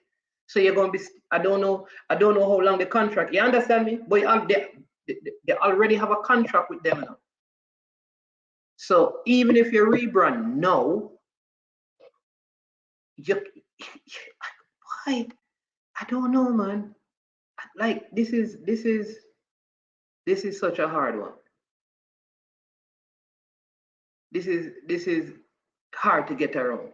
So you're going to be, I don't know how long the contract, you understand me? But they already have a contract with them now. So even if you rebrand now, why? I don't know, man. Like this is such a hard one. this is hard to get around.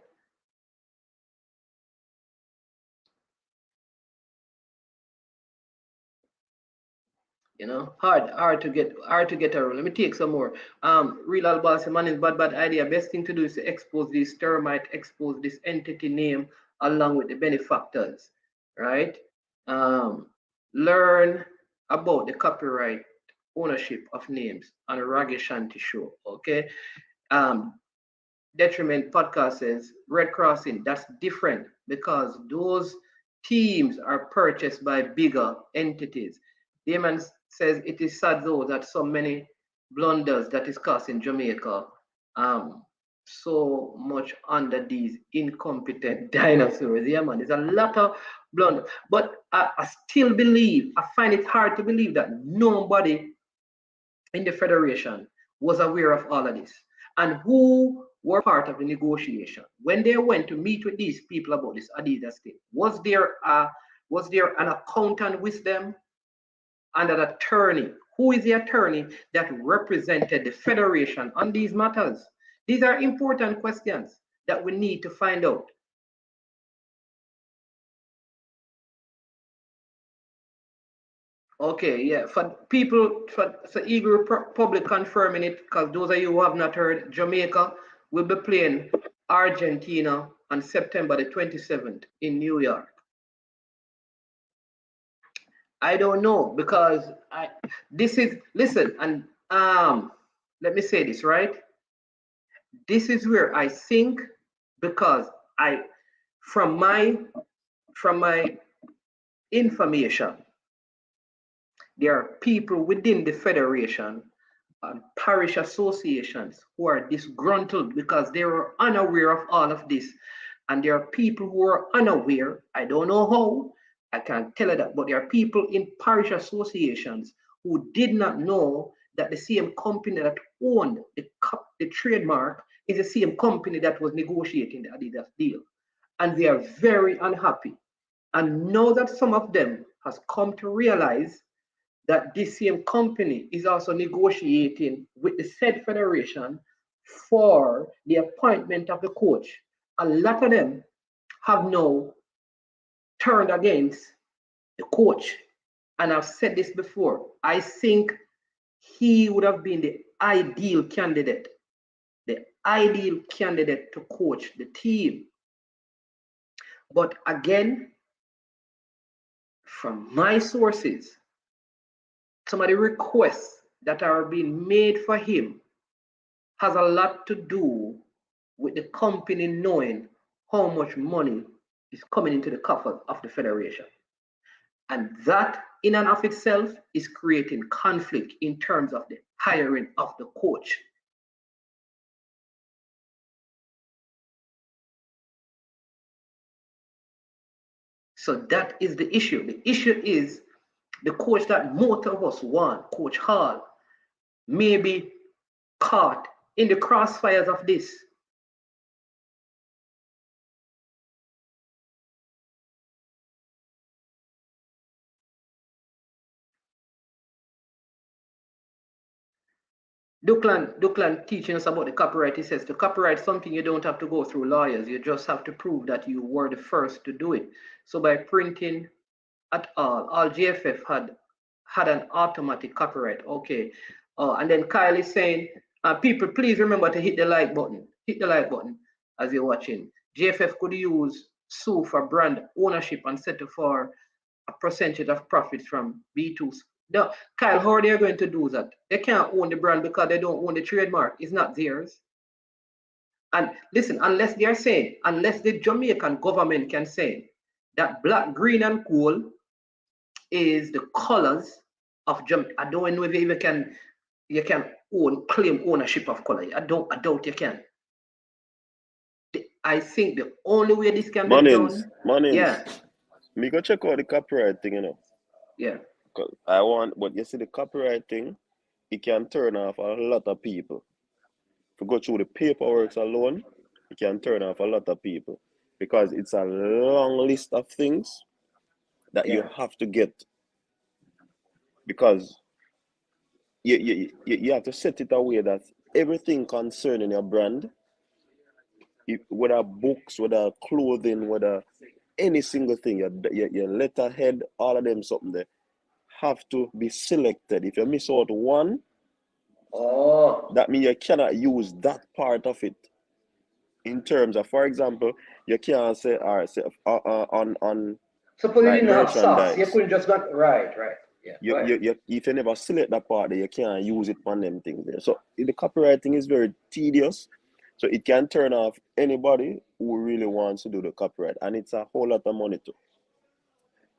You know, hard to get around. Let me take some more. Real Albasi, man, is bad idea. Best thing to do is to expose this termite, expose this entity name along with the benefactors, right? Learn about the copyright ownership of names on a Reggae Shanty show. Okay. Detriment podcast says Red Crossing, that's different because those teams are purchased by bigger entities. Damon says it is sad though that so many blunders that is costing Jamaica so much under these incompetent dinosaurs. Yeah, man, there's a lot of blunder. But I still believe, I find it hard to believe that nobody in the Federation was aware of all of this. And who were part of the negotiation when they went to meet with these people about this Adidas thing? Was there an accountant with them and an attorney? Who is the attorney that represented the Federation on these matters? These are important questions that we need to find out. Okay, yeah, for people, for Eagle Republic confirming it, because those of you who have not heard, Jamaica will be playing Argentina on September the 27th in New York. I don't know, because listen, and let me say this, right? This is where I think, because from my information, there are people within the Federation and parish associations who are disgruntled because they were unaware of all of this. And there are people who are unaware. I don't know how, I can't tell you that, but there are people in parish associations who did not know that the same company that owned the trademark is the same company that was negotiating the Adidas deal. And they are very unhappy. And now that some of them has come to realize that this same company is also negotiating with the said federation for the appointment of the coach, a lot of them have now turned against the coach. And I've said this before, I think he would have been the ideal candidate to coach the team. But again, from my sources, some of the requests that are being made for him has a lot to do with the company knowing how much money is coming into the coffers of the federation. And that in and of itself is creating conflict in terms of the hiring of the coach. So that is the issue. The issue is the coach that most of us want, Coach Hall, may be caught in the crossfires of this. Duklan teaching us about the copyright. He says to copyright something, you don't have to go through lawyers. You just have to prove that you were the first to do it. So by printing at all GFF had an automatic copyright. Okay. And then Kyle is saying, people, please remember to hit the like button. Hit the like button as you're watching. GFF could use sue for brand ownership and settle for a percentage of profits from B2s. No, Kyle, how are they going to do that? They can't own the brand because they don't own the trademark. It's not theirs. And listen, unless they are saying, unless the Jamaican government can say that black, green, and gold is the colors of Jamaica, I don't know if you can claim ownership of color. I doubt you can. I think the only way this can be done. Yeah. Me go check out the copyright thing, you know. Yeah. But you see the copyright thing, it can turn off a lot of people. If you go through the paperwork alone, it can turn off a lot of people because it's a long list of things that you have to get, because you have to set it away that everything concerning your brand, whether books, whether clothing, whether any single thing, your letterhead, all of them something there, have to be selected. If you miss out one, that means you cannot use that part of it. In terms of, for example, you can't say, all right, say on suppose you like didn't have socks, you merchandise. couldn't just got right. Yeah. If you never select that part, you can't use it on them things there. So the copywriting is very tedious. So it can turn off anybody who really wants to do the copyright, and it's a whole lot of money too.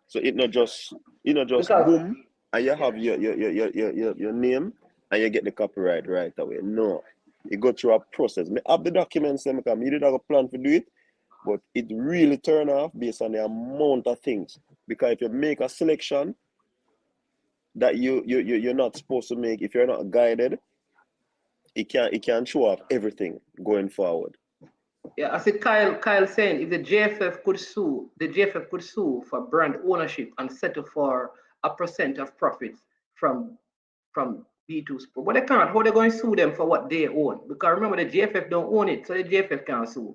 So it not just Because boom and you have your name and you get the copyright right away. No, you go through a process. Me have the documents them come. You did have a plan to do it, but it really turn off based on the amount of things. Because if you make a selection that you're not supposed to make, if you're not guided, it can show off everything going forward. yeah, I said Kyle saying if the JFF could sue for brand ownership and settle for a percent of profits from B2 Sport. But they can't. How they going to sue them for what they own? Because remember the JFF don't own it, so the JFF can't sue.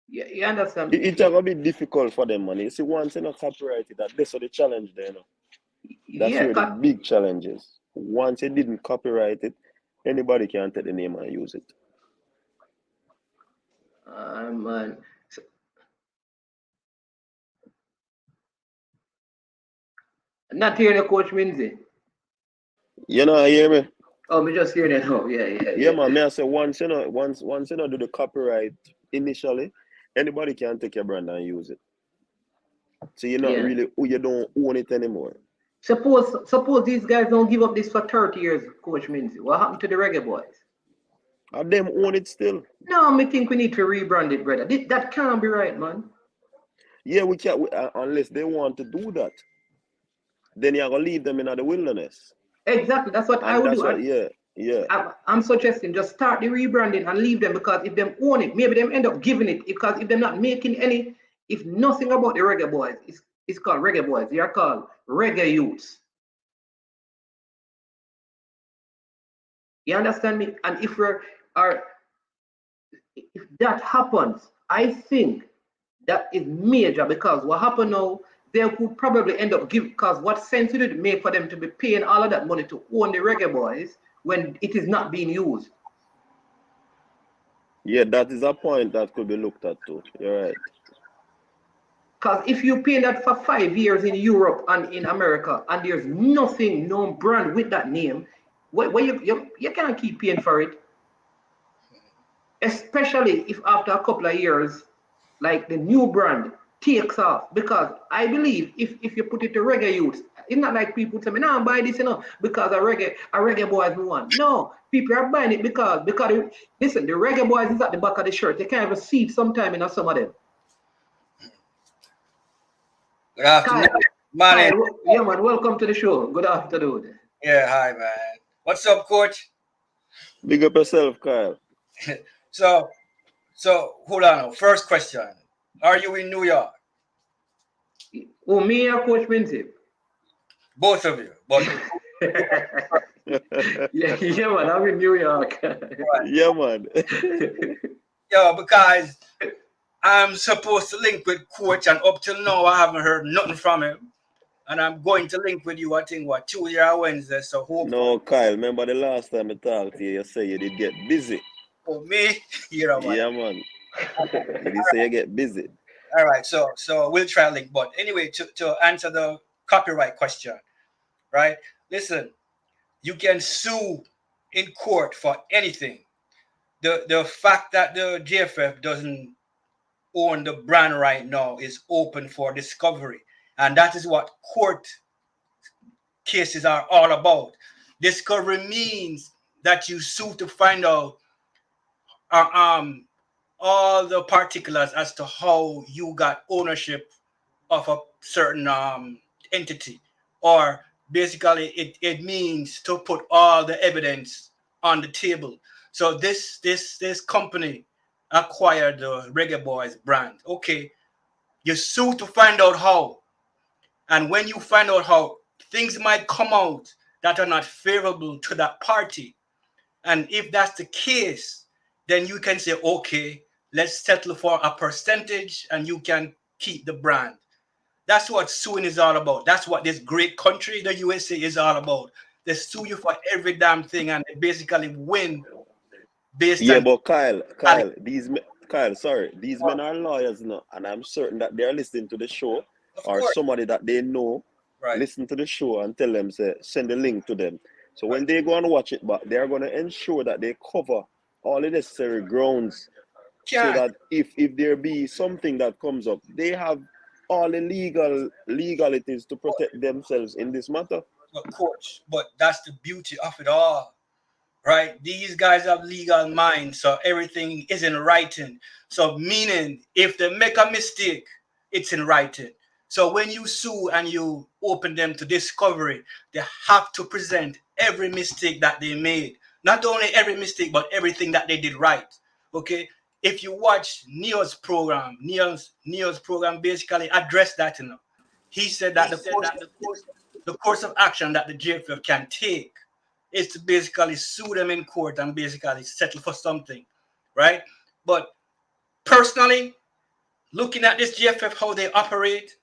Yeah, you understand? It's gonna be difficult for them, man. You see, once you not copyright it, that's the challenge there, you know. That's where the big challenge is. Once you didn't copyright it, anybody can take the name and use it. Man. Not hearing the Coach Minzy. You know, hear me? Oh, me just hearing it now. Yeah, man. Me I say once you know do the copyright initially, anybody can take your brand and use it. So you're not really, you don't own it anymore. Suppose these guys don't give up this for 30 years, Coach Minzy. What happened to the Reggae Boyz? And them own it still. No, I think we need to rebrand it, brother. That can't be right, man. Yeah, we can't, unless they want to do that. Then you're going to leave them in the wilderness. Exactly, that's what I would do. I'm suggesting just start the rebranding and leave them, because if them own it, maybe them end up giving it, because if they're not making any, if nothing about the Reggae Boyz, it's called Reggae Boyz, they are called Reggae Youths. You understand me? And if that happens, I think that is major, because what happened now, they could probably end up giving, because what sense would it make for them to be paying all of that money to own the Reggae Boyz when it is not being used? Yeah, that is a point that could be looked at too. You're right. Because if you pay that for 5 years in Europe and in America, and there's nothing, no brand with that name, you can't keep paying for it. Especially if after a couple of years, like the new brand takes off. Because I believe if you put it to Reggae Youths, it's not like people say, "No, I'm buying this, because a Reggae Boyz we want." No, people are buying it because listen, the Reggae Boyz is at the back of the shirt. They can't even see it sometime in some of them. Good afternoon, Kyle, yeah, man, welcome to the show. Good afternoon. Yeah, hi, man. What's up, Coach? Big up yourself, Kyle. So hold on. First question: are you in New York? Oh, me or Coach Minzy? Both of you. Both. yeah, man. I'm in New York. Yeah, man. Yeah, because I'm supposed to link with Coach, and up till now I haven't heard nothing from him. And I'm going to link with you, I think, Tuesday or Wednesday. So hope. No, Kyle, remember the last time I talked to you, you said you did get busy. For me, you know what? Yeah, man. You did say you get busy. All right, so we'll try to link. But anyway, to answer the copyright question, right? Listen, you can sue in court for anything. The fact that the JFF doesn't own the brand right now is open for discovery. And that is what court cases are all about. Discovery means that you sue to find out all the particulars as to how you got ownership of a certain entity. Or basically it means to put all the evidence on the table. So this company acquired the Reggae Boyz brand. Okay, you sue to find out how. And when you find out how, things might come out that are not favorable to that party. And if that's the case, then you can say, okay, let's settle for a percentage and you can keep the brand. That's what suing is all about. That's what this great country, the USA, is all about. They sue you for every damn thing and they basically win based on... But these men are lawyers now, and I'm certain that they're listening to the show, or somebody that they know listen to the show and tell them, say, send the link to them. So when they go and watch it, but they're going to ensure that they cover all the necessary grounds so that if there be something that comes up, they have all the legalities to protect themselves in this matter. Of course, but that's the beauty of it all, right? These guys have legal minds, so everything is in writing. So meaning, if they make a mistake, it's in writing. So when you sue and you open them to discovery, they have to present every mistake that they made. Not only every mistake, but everything that they did right. Okay? If you watch Neo's program, Neo's program basically addressed that, you know. He said that the course of action that the JFF can take is to basically sue them in court and basically settle for something, right? But personally, looking at this JFF, how they operate,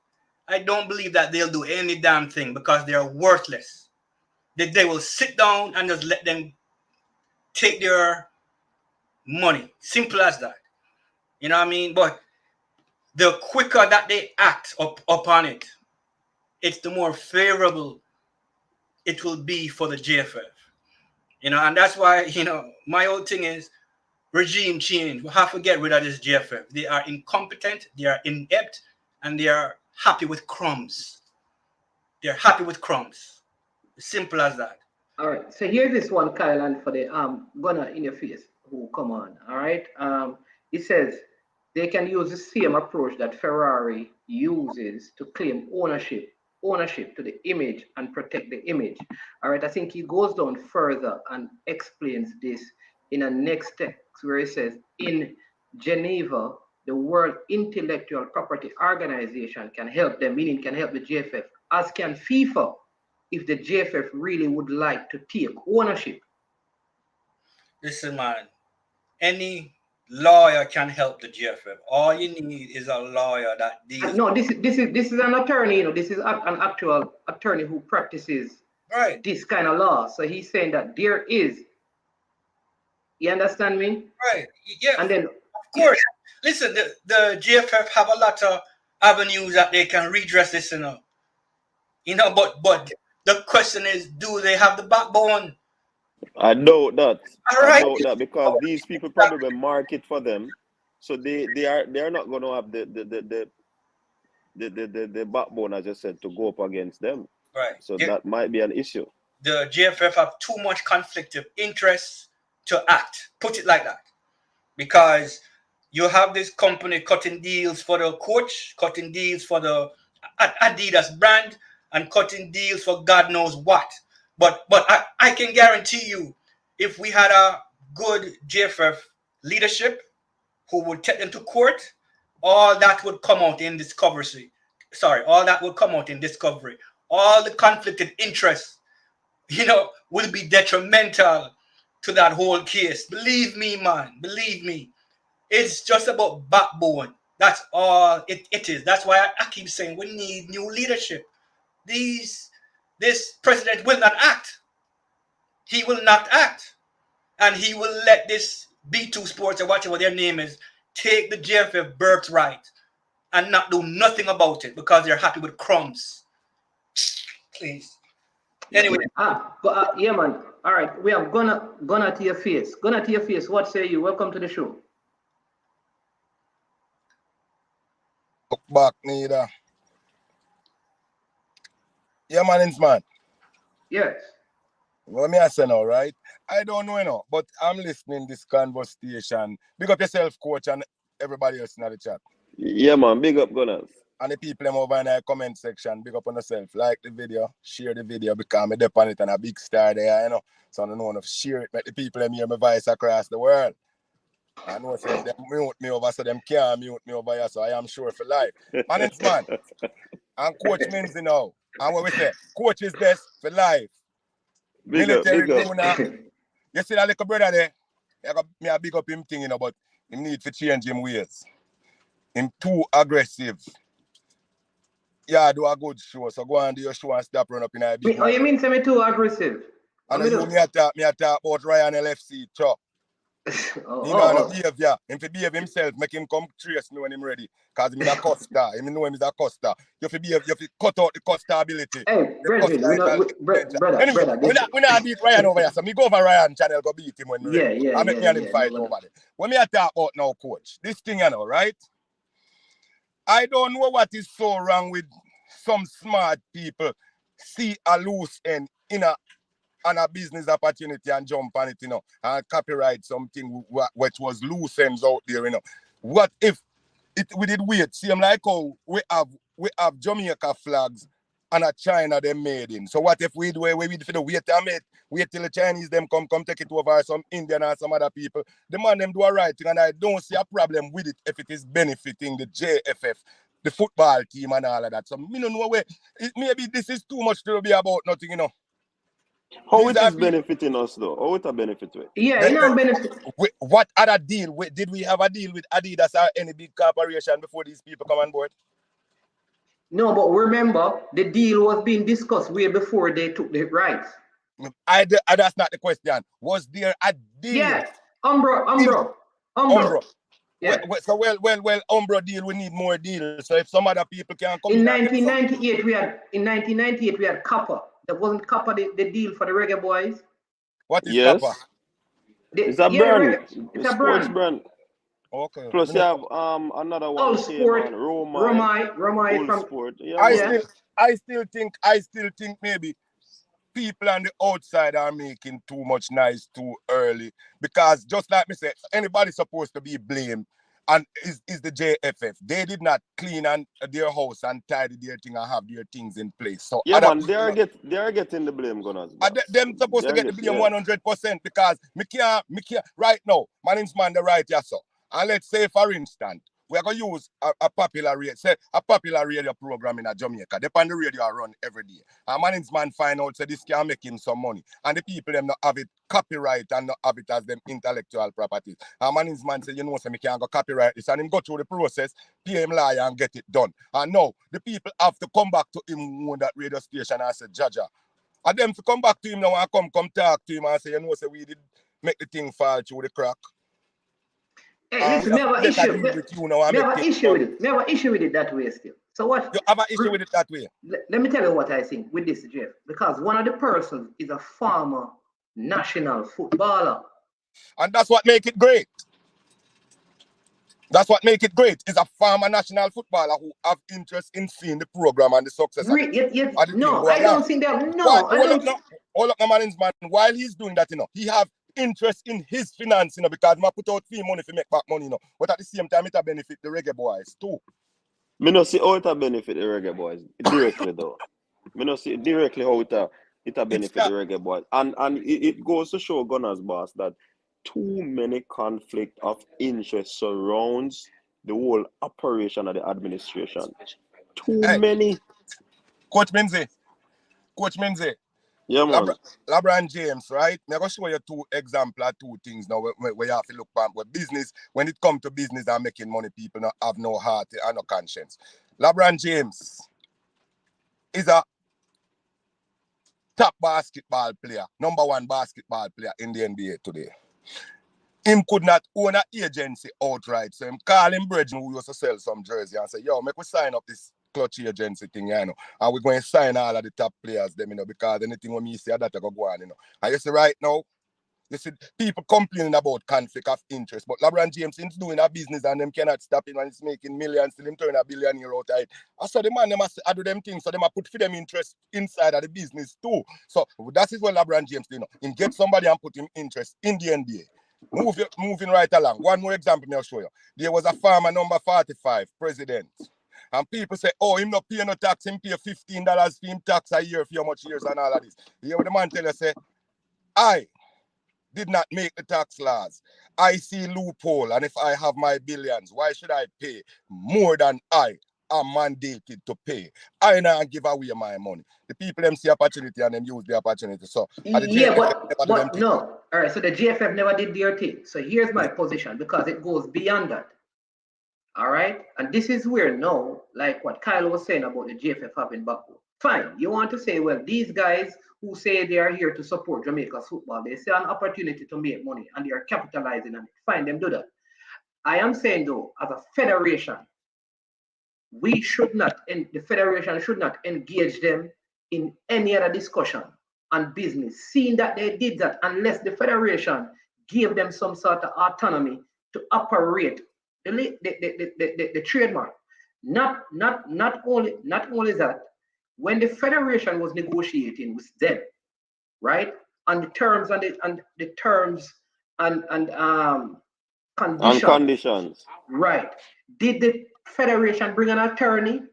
I don't believe that they'll do any damn thing because they are worthless. They will sit down and just let them take their money. Simple as that. You know what I mean? But the quicker that they act upon it, it's the more favorable it will be for the JFF. You know, and that's why, you know, my whole thing is regime change. We have to get rid of this JFF. They are incompetent, they are inept, and they are happy with crumbs. They're happy with crumbs. Simple as that. All right. So here's this one, Kyle, and for the gunner in your face who come on. All right. It says they can use the same approach that Ferrari uses to claim ownership to the image and protect the image. All right. I think he goes down further and explains this in a next text where he says, in Geneva, the World Intellectual Property Organization can help them, meaning can help the JFF, as can FIFA, if the JFF really would like to take ownership. Listen, man, any lawyer can help the JFF. All you need is a lawyer that deals. No, this is an attorney. You know, this is an actual attorney who practices this kind of law. So he's saying that there is. You understand me? Right. Yeah. And then, of course, listen, the JFF have a lot of avenues that they can redress this, you know. You know, but the question is, do they have the backbone? I know that. All right. I know that because these people probably market for them, so they are not going to have the backbone, as I said, to go up against them. Right. So that might be an issue. The JFF have too much conflict of interests to act. Put it like that, because you have this company cutting deals for the coach, cutting deals for the Adidas brand, and cutting deals for God knows what. But I can guarantee you, if we had a good JFF leadership who would take them to court, all that would come out in discovery. All that would come out in discovery. All the conflicted interests, you know, will be detrimental to that whole case. Believe me, man. Believe me. It's just about backbone. That's all it is. That's why I keep saying we need new leadership. This president will not act. He will not act. And he will let this B2 Sports or whatever their name is take the JFF birthright and not do nothing about it because they're happy with crumbs. Please. Anyway. Yeah, man. All right. We have Gunner to your face. Gunner to your face. What say you? Welcome to the show. Look back, neither. Yeah, man, man. Yes. What me I say now, right? I don't know, you know, but I'm listening this conversation. Big up yourself, coach, and everybody else in the chat. Yeah, man. Big up, Gunners. And the people them over in the comment section, big up on yourself. Like the video, share the video, because I'm up on it and a big star there, you know. So I don't know enough share it, make the people them hear my voice across the world. I know if them mute me over, so them can't mute me over here, so I am sure for life. Man. And coach means, you know. And what we say, coach is best for life. Big Bruna. You see that little brother there? Me a big up him thing, but he need to change him ways. Him too aggressive. Yeah, do a good show. So go and do your show and stop run up in a big Oh, you mean say me too aggressive? And you me talk about Ryan LFC, chop. He know behavior. Him to behave himself, make him come trace me when him ready. Cause him is a Costa. Him know him is a Costa. You have to behave, you have to cut out the Costa ability. Hey, brother, anyway, we not beat Ryan over here. So me go over Ryan channel, go beat him when we ready. I make me and him fight over there. When me talk about now, coach, this thing you know, right? I don't know what is so wrong with some smart people see a loose end in a business opportunity and jump on it, and copyright something which was loose ends out there, What if we did wait? See, I'm like, oh, we have Jamaica flags and a China them made in. So what if we do we for the wait till the Chinese them come take it over, some Indian or some other people. The man them do a right thing, and I don't see a problem with it if it is benefiting the JFF, the football team and all of that. So me don't know where maybe this is too much to be about nothing, How it is benefiting us though? How it a benefit with? Yeah, benefit. What other deal? Did we have a deal with Adidas or any big corporation before these people come on board? No, but remember, the deal was being discussed way before they took the rights. That's not the question. Was there a deal? Yeah, Umbro. Yeah. So Umbro deal, we need more deals. So if some other people can come in 1998, we had Copper. That wasn't Copper the deal for the Reggae Boyz. What is Copper? It's a brand. It's a brand. Okay. Plus you have another one. All Sport. Romai from Sport. Yeah, I still think maybe people on the outside are making too much noise too early, because just like me said, anybody's supposed to be blamed, and is the JFF. They did not clean their house and tidy their thing and have their things in place. So yeah, man, they are getting the blame, Gunners. Them supposed to get the blame 100%, because me can't right now. My name's man the right here, so. And let's say, for instance, we're going to use a popular radio program in Jamaica. They on the radio run every day. And man find out, say this can make him some money. And the people them not have it copyright and not have it as them intellectual property. And man say, say me can't go copyright this. And him go through the process, pay him lawyer and get it done. And now, the people have to come back to him on that radio station and say, Jaja. And them to come back to him now and come talk to him and say, say we did make the thing fall through the crack. Hey, listen, never issue with it that way still. So what? You have an issue with it that way? Let me tell you what I think with this, Jeff. Because one of the persons is a former national footballer. And that's what make it great. That's what make it great. Is a former national footballer who have interest in seeing the program and the success. No, I don't think that. All up, man, while he's doing that, he have interest in his finance, because I put out fee money to make back money, but at the same time, it will benefit the Reggae Boyz too. Me no see how it will benefit the Reggae Boyz directly though. Me no see directly how it will benefit the Reggae Boyz, and it goes to show Gunners boss that too many conflict of interest surrounds the whole operation of the administration. Too many. Coach Minzy. Yeah, man. LeBron James, right? I'm going to show you two examples, two things now where you have to look back. Where business, when it comes to business and making money, people not have no heart and no conscience. LeBron James is a top basketball player, number one basketball player in the NBA today. Him could not own an agency outright, so him call him brethren who used to sell some jersey and say, yo, make we sign up this clutch agency thing, and we're going to sign all of the top players, them, because anything when me say that I go on, And you see right now, you see people complaining about conflict of interest, but LeBron James is doing a business and them cannot stop him, and he's making millions till him turn $1 billion out of it. I saw the man, them must do them things, so they must put for them interest inside of the business too. So that is what LeBron James do, He get somebody and put him interest in the NBA. Moving right along. One more example I'll show you. There was a farmer number 45, president. And people say, oh, him not pay no tax, him pay $15 for him tax a year for how much years and all of this. You hear what the man tell you, say, I did not make the tax laws. I see loophole, and if I have my billions, why should I pay more than I are mandated to pay. I not give away my money. The people them see opportunity and them use the opportunity. So at the Yeah, JFF, but no. All right, so the GFF never did their thing. So here's my position because it goes beyond that. All right, and this is where now, like what Kyle was saying about the GFF having backbone. Fine, you want to say, well, these guys who say they are here to support Jamaica's football, they see an opportunity to make money and they are capitalizing on it. Fine, them do that. I am saying though, as a federation, we should not, and the federation should not engage them in any other discussion on business, seeing that they did that, unless the federation gave them some sort of autonomy to operate the trademark. Not only that, when the federation was negotiating with them, right, on the terms and the terms and conditions, right? Did the federation bring an attorney?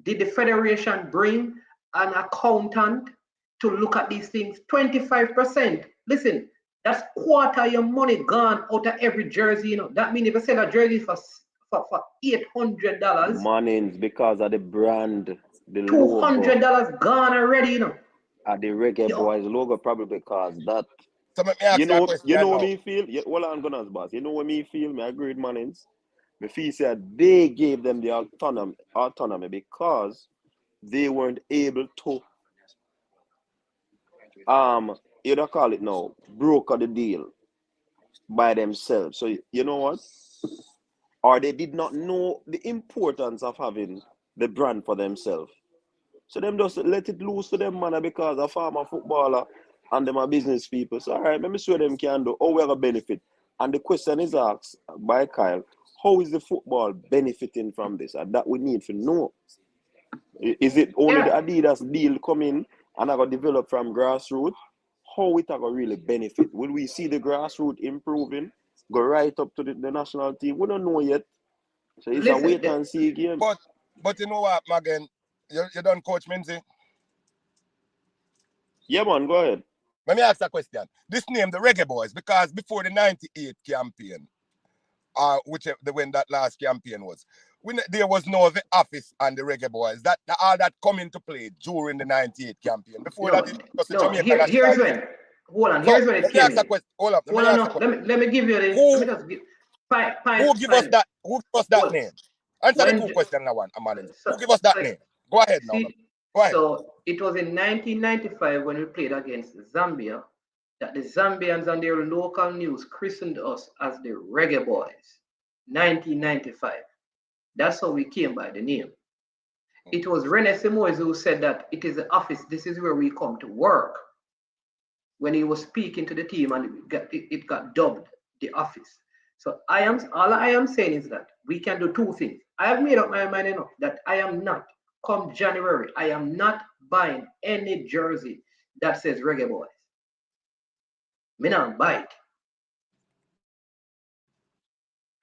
Did the federation bring an accountant to look at these things? 25%. Listen, that's quarter of your money gone out of every jersey. You know that means if you sell a jersey for $800, money because of the brand, the $200 gone already. You know, at the Reggae Boyz logo, probably because that. So let me ask you know now. Me feel. Hold on, Gunners boss. You know what me feel? Me agree with Mannings. Me feel said they gave them the autonomy because they weren't able to you don't call it now, broker the deal by themselves. So you know what? Or they did not know the importance of having the brand for themselves. So them just let it loose to them, man, because a farmer footballer and them are business people. So all right, let me show them can do how we have a benefit. And the question is asked by Kyle, how is the football benefiting from this? And that we need to know. Is it only the Adidas deal coming and I got developed from grassroots? How it will really benefit? Will we see the grassroots improving? Go right up to the national team? We don't know yet. So it's a wait and see game. But you know what, Magen? You done, Coach Minzy? Yeah, man, go ahead. Let me ask a question. This name, the Reggae Boyz, because before the 98 campaign, when that last campaign was, there was no the office and the Reggae Boyz. That all that come into play during the 98 campaign. Before that, it was the Jamaican. Here's when. Hold on. Here's when it came in. Hold up. Let me give you this. Who give us that? Who give us that name? Answer the two questions now, one. Who give us that name? Go ahead now. Go ahead. So it was in 1995 when we played against Zambia that the Zambians on their local news christened us as the Reggae Boyz. 1995. That's how we came by the name. It was Rene Simoes who said that it is the office, this is where we come to work. When he was speaking to the team and it got dubbed the office. So all I am saying is that we can do two things. I have made up my mind enough that I am not, come January, I am not buying any jersey that says Reggae Boyz. Me not buy it.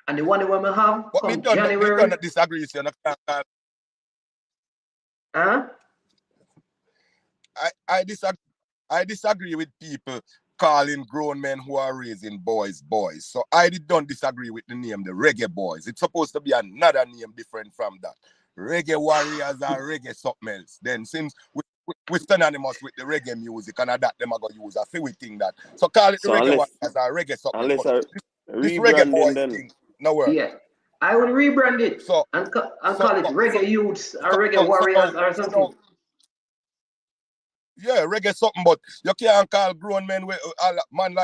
And the one that we have come January. We don't disagree with you. Huh? I disagree with people calling grown men who are raising boys. So I don't disagree with the name, the Reggae Boyz. It's supposed to be another name different from that. Reggae Warriors or Reggae something else. Then since we synonymous with the reggae music and that them are going to use a few thing that. So call it the Reggae Warriors or Reggae something. This Reggae Boyz thing, no word. Yeah. I would rebrand it and call it Reggae Youths or Reggae Warriors or something. Yeah, reggae something, but you can't call grown men man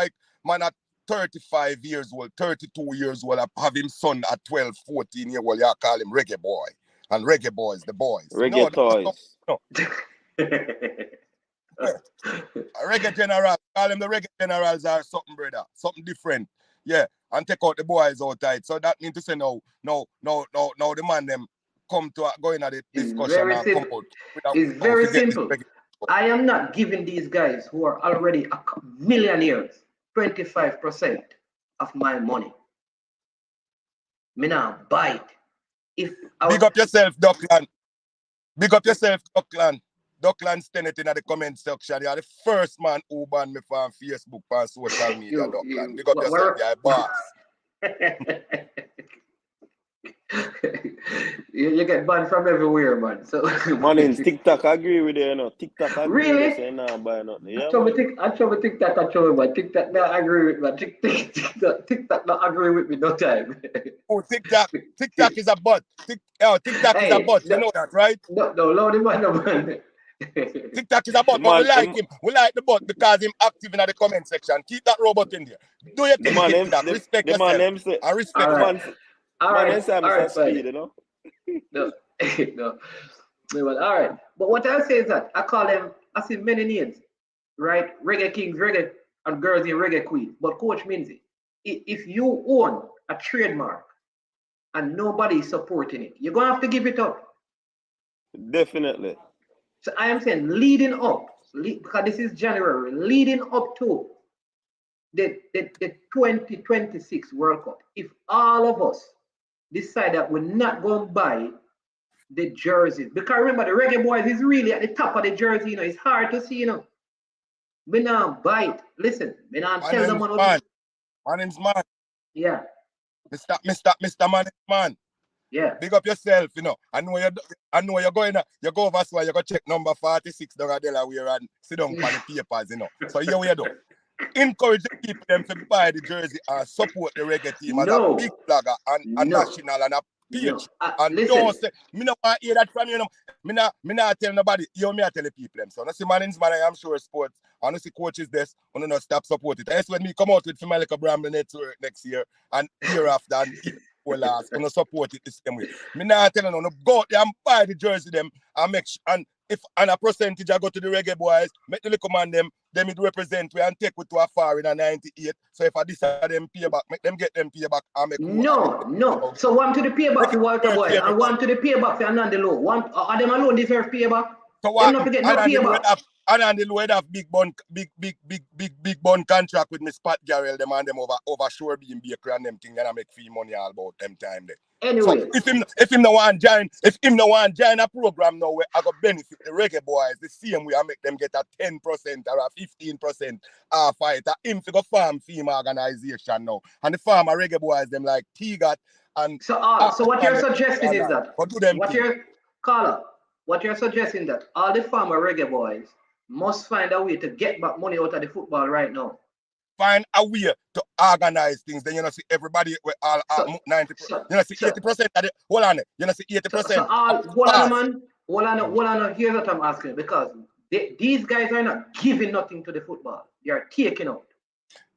at 35 years old, 32 years old, have him son at 12, 14 years old, you call him Reggae Boy. And Reggae Boyz, the boys. Reggae toys. No. Reggae General, call him the Reggae Generals or something, brother. Something different. Yeah, and take out the boys outside. So that means to say no, the man them come to go in at the discussion and come out. It's very simple. I am not giving these guys who are already millionaires 25% of my money. Me now buy it. Big up yourself, Duckland. Big up yourself, Duckland. Duckland stand it in the comment section. You are the first man who banned me from Facebook and social media, Duckland. Big up yourself, you're a boss. you get banned from everywhere, man. So Man, in TikTok, I agree with you, you know. TikTok, I agree really? with you, say, nah, buy nothing. Yeah, I try to TikTok, but TikTok not agree with me. TikTok not agree with me no time. Oh, TikTok is a bot. TikTok is a bot. You know that, right? No, Lord, man. TikTok is a bot, but we like him. We like the bot because him active in the comment section. Keep that robot in there. Do your thing, TikTok. Respect yourself. I respect all right. All right. All right, speed, you know. No, no. Well, all right. But what I say is that I call them, I see many names, right? Reggae Kings, Reggae and Girls in Reggae Queens. But Coach Minzy, if you own a trademark and nobody is supporting it, you're going to have to give it up. Definitely. So I am saying leading up, because this is January, leading up to the 2026 World Cup, if all of us decide that we're not going to buy the jerseys, because remember the Reggae Boyz is really at the top of the jersey, you know, it's hard to see, you know. Me not buy it. Listen, me not tell them on man. My name's man. Yeah. Mr. Man. Yeah. Big up yourself, you know. I know you're going you go over so you go check number 46 down Delaware and sit down on the papers, you know. So here we do. Encourage the people them to buy the jersey and support the reggae team as a big blogger and a national and a page. And listen. Don't say, me not want to hear that from you. Me not tell nobody. You me I tell the people them. So I see man's man, I am sure sports. I see coaches this. I don't stop support it. That's when me come out with Femalica Bramble Network next year and year after and last. I support it the same way. Me not tell no go out there and buy the jersey them and make sure, and if and a percentage I go to the Reggae Boyz, make the little man them it represent we and take it to a far in a 98. So if I decide them pay back, make them get them pay back and make no. So one to the payback for Walter Boy and one to the payback for Ananda Low. One are them alone deserve payback? So what? Not get no payback. And the Lloyd have big bun contract with Miss Pat Garrell, them and them over Shore Beam Baker and them thing, and I make free money all about them time there. Anyway, so if him no want join a program now where I got benefit the Reggae Boyz the same way I make them get a 10% or a 15% fight. Him to go farm theme organization now. And the farmer Reggae Boyz them like T-Got and so what you're suggesting is that what you're suggesting that all the farmer Reggae Boyz must find a way to get back money out of the football right now. Find a way to organize things. Then you know see everybody with all 90%. You know see 80% of the hold on. You know see 80%. So hold on, man. Hold on. Here's what I'm asking because these guys are not giving nothing to the football. They are taking out.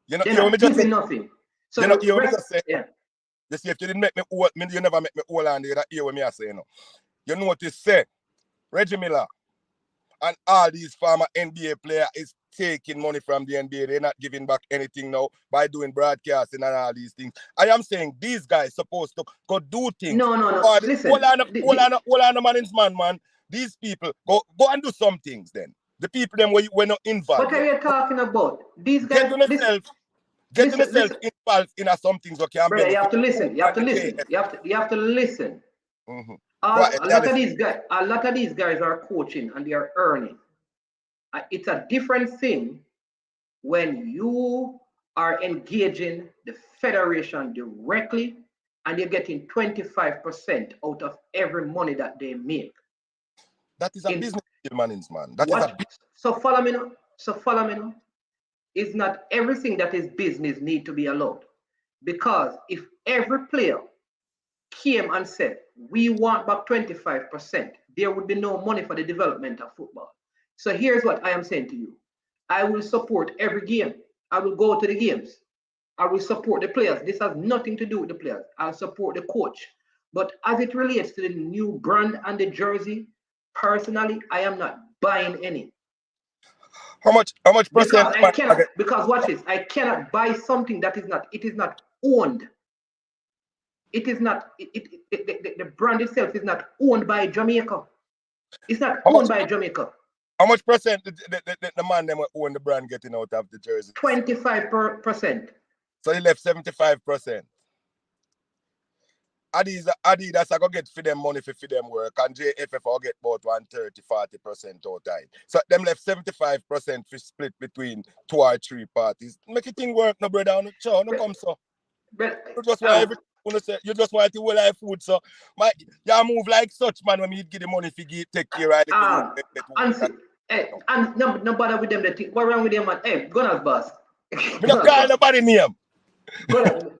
You know, they're not giving nothing. So you know, just say, yeah. You see, if you didn't make me old, you never make me old and you hear what me I say, you know. You notice say Reggie Miller and all these former NBA players is taking money from the NBA. They're not giving back anything now by doing broadcasting and all these things. I am saying these guys supposed to go do things. No. Listen. Hold on, man. These people go and do some things then. The people them were not involved. What are you talking about? These guys get yourself involved in some things. Okay, brother, you have to listen. You have to listen. Mm-hmm. A lot of these guys are coaching and they are earning. It's a different thing when you are engaging the federation directly and you're getting 25% out of every money that they make. That is a business deal, man. So follow me now. It's not everything that is business need to be allowed. Because if every player came and said, we want back 25%, there would be no money for the development of football. So here's what I am saying to you. I will support every game. I will go to the games. I will support the players. This has nothing to do with the players. I'll support the coach. But as it relates to the new brand and the jersey, personally, I am not buying any. How much percent? Because watch this. I cannot buy something that is not owned. It is not, the brand itself is not owned by Jamaica. It's not owned by Jamaica. How much percent the man them own the brand getting out of the jersey? 25%. So he left 75%. Adidas I go get for them money for them work and JFF I get about 130-40% out of it. So them left 75% for split between 2 or 3 parties. Make it thing work, no brother. No come so. But, just why you just want to life food, so you move like such, man, when you give the money if you take care of the and no bother with them. What wrong with them, man? Hey, Gunners boss. Me don't call nobody name. Gunners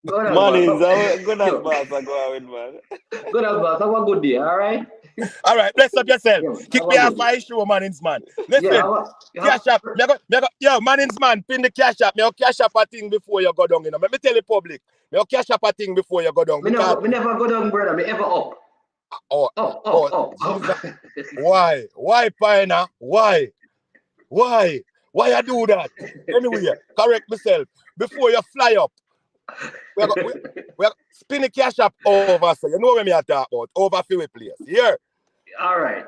Manins, boss. Gunners boss I go out with, man. Gunners boss, have a good day, alright? Alright, bless up yourself. Yeah, Kick me off my show, Manins, man. Listen, cash up. Yo, Manins, man, pin the cash up. Me cash up a thing before you go down, you know. Let me tell the public. Me cash up a thing before you go down. Me never go down, brother. Me ever up. Why? Why, Pioneer? Why? Why you do that? Anyway, correct myself. Before you fly up, we spin the cash up over, so you know what me I talk about, over few place. Here. All right.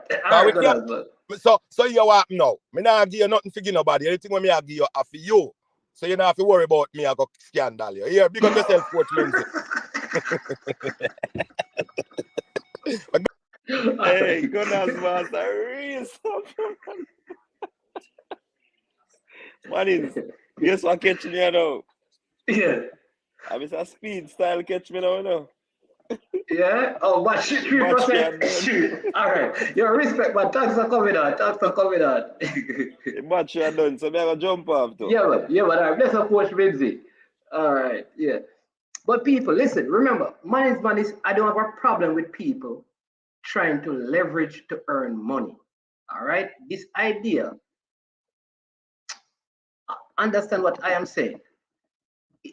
So you what now? Me not give you nothing for nobody. Anything when me I give you are for you. So you don't have to worry about me. I go scandal you. Here, big up yourself, Coach Lindsay. Hey, Gunners boss, I real stuff. Manins, guess what catch me now? Yeah. I miss a speed style catch me now, you know. Yeah? Oh, but 3%. All right. Your respect, but tax are coming out. The match you are done, so I'm going to jump off too. Yeah, but all right. Let's Coach Lindsay. All right, yeah. But people, listen, remember, money is, I don't have a problem with people trying to leverage to earn money. All right? This idea, understand what I am saying.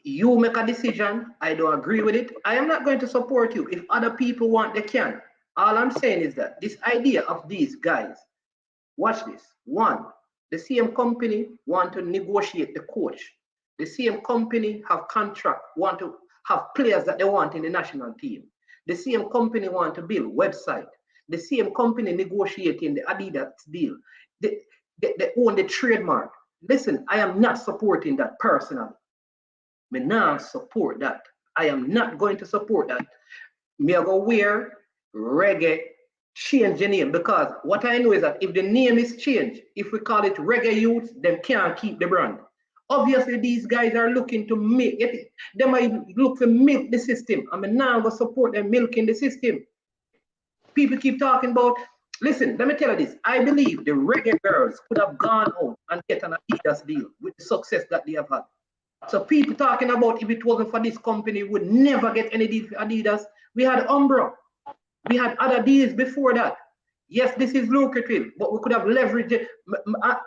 You make a decision, I don't agree with it. I am not going to support you. If other people want, they can. All I'm saying is that this idea of these guys, watch this. One, the same company want to negotiate the coach. The same company have contract, want to have players that they want in the national team. The same company want to build website. The same company negotiating the Adidas deal. They own the trademark. Listen, I am not supporting that personally. Me not support that. I am not going to support that. Me go wear reggae, change the name, because what I know is that if the name is changed, if we call it Reggae Youth, them can't keep the brand. Obviously, these guys are looking to milk it. They might look to milk the system. I mean, now I'm going to support them milking the system. People keep talking about, listen, let me tell you this. I believe the reggae girls could have gone out and get an Adidas deal with the success that they have had. So people talking about if it wasn't for this company, we would never get any deal for Adidas. We had Umbro. We had other deals before that. Yes, this is lucrative, but we could have leveraged it.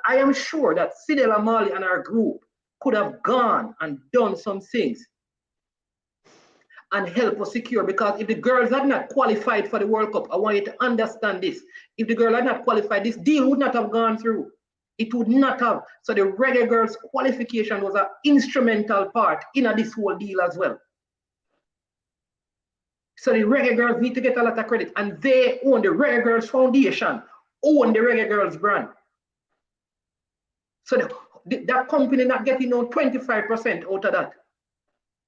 I am sure that Sidel Amali and our group could have gone and done some things and help us secure, because if the girls had not qualified for the World Cup, I want you to understand this. If the girl had not qualified, this deal would not have gone through. It would not have. So the Reggae Girls qualification was an instrumental part in this whole deal as well. So the Reggae Girls need to get a lot of credit, and they own the Reggae Girls Foundation, own the Reggae Girls brand. So that company not getting on 25% out of that.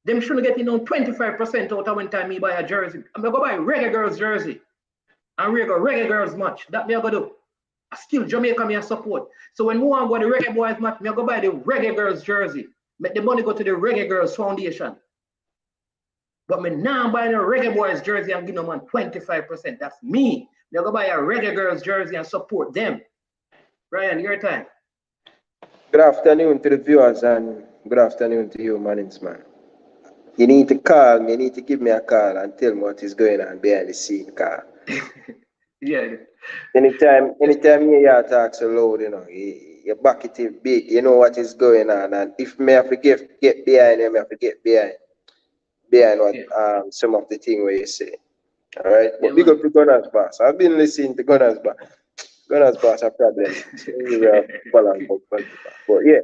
Them shouldn't get on 25% out of when time me buy a jersey. I'm gonna go buy Reggae Girls jersey and Reggae Girls match. That me I go do. Still Jamaica me a support. So when we want to go to the Reggae Boyz match, me I go buy the Reggae Girls jersey. Make the money go to the Reggae Girls Foundation. But me now buying a Reggae Boyz jersey and give them on 25%. That's me. Me I go buy a Reggae Girls jersey and support them. Ryan, your time. Good afternoon to the viewers and good afternoon to you, Manins, man. You need to call me, you need to give me a call and tell me what is going on behind the scene, car. Yeah. Anytime you talk so loud, you know, your back it is big, you know what is going on. And if me have to get behind you, me have to get behind what some of the things where you say. All right? But big up to Gunners boss. I've been listening to Gunners boss. Gunners boss a problem. But yeah.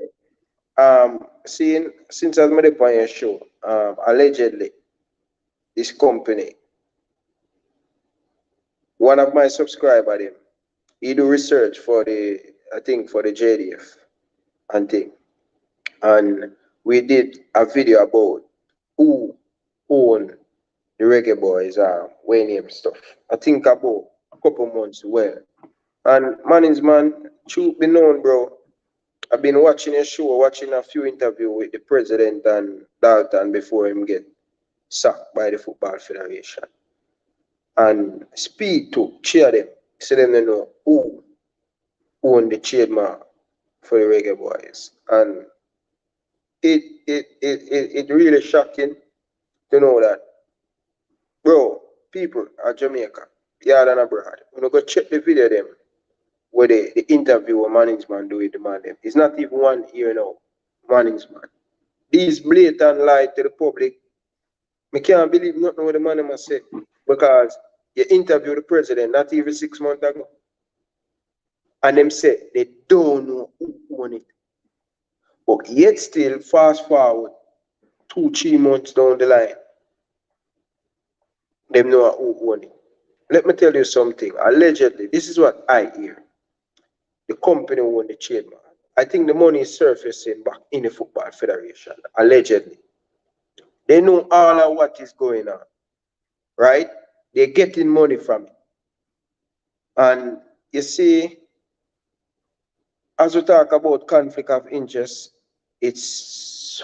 Since I've made it on your show, allegedly, this company, one of my subscribers, he do research for the JDF and thing. And we did a video about who own the Reggae Boyz, Wayne name stuff. I think about a couple months well. And Manins, man, truth be known, bro, I've been watching a show, watching a few interviews with the president and Dalton before him get sacked by the Football Federation. And Speed took cheer them, so them they know who owned the trademark for the Reggae Boyz. And it really shocking to know that, bro, people at Jamaica, yard and abroad, when you go check the video them, where the interview with Manningsman do with the man them. It's not even 1 year now, Manningsman. These blatant lie to the public. I can't believe nothing what the man them say. Because you interview the president not even 6 months ago. And them say they don't know who own it. But yet still, fast forward 2-3 months down the line, them know who own it. Let me tell you something. Allegedly, this is what I hear. The company won the trademark. I think the money is surfacing back in the Football Federation, allegedly. They know all of what is going on, right? They're getting money from it. And you see, as we talk about conflict of interest, it's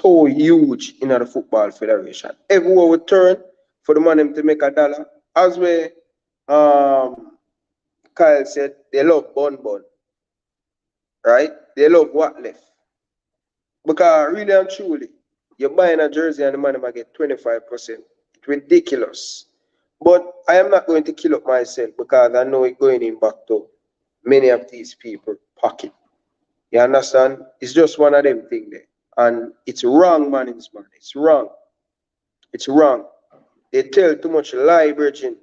so huge in the Football Federation. Everywhere we turn for the money to make $1, as we Kyle said, they love bun. Right? They love what left. Because really and truly, you're buying a jersey and the money might get 25%. It's ridiculous. But I am not going to kill up myself because I know it's going in back to many of these people pocket. You understand? It's just one of them things there. And it's wrong, man. It's wrong. It's wrong. They tell too much lie, Virgin.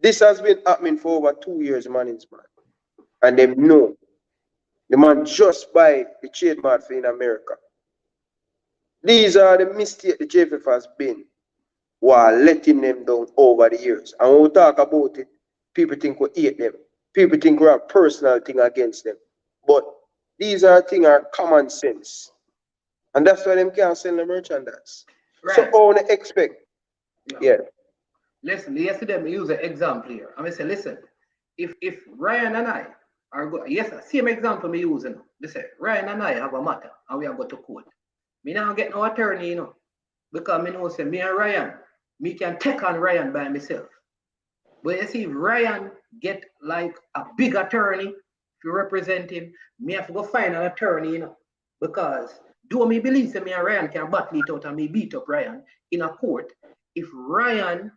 This has been happening for over 2 years, man. And they know. The man just buy the trademark for in America. These are the mistakes the JFF has been while letting them down over the years. And when we talk about it, people think we hate them. People think we have a personal thing against them. But these are things are common sense. And that's why them can't sell the merchandise. Right. So how they expect? Yeah. Listen, yesterday I use an example here. I say, listen, if Ryan and I are go, yes, same example me using. They say Ryan and I have a matter and we are going to court. Me now get no attorney, you know, because me know say me and Ryan, me can take on Ryan by myself. But you see, if Ryan get like a big attorney to represent him, me have to go find an attorney, you know, because do me believe that me and Ryan can battle it out and me beat up Ryan in a court. If Ryan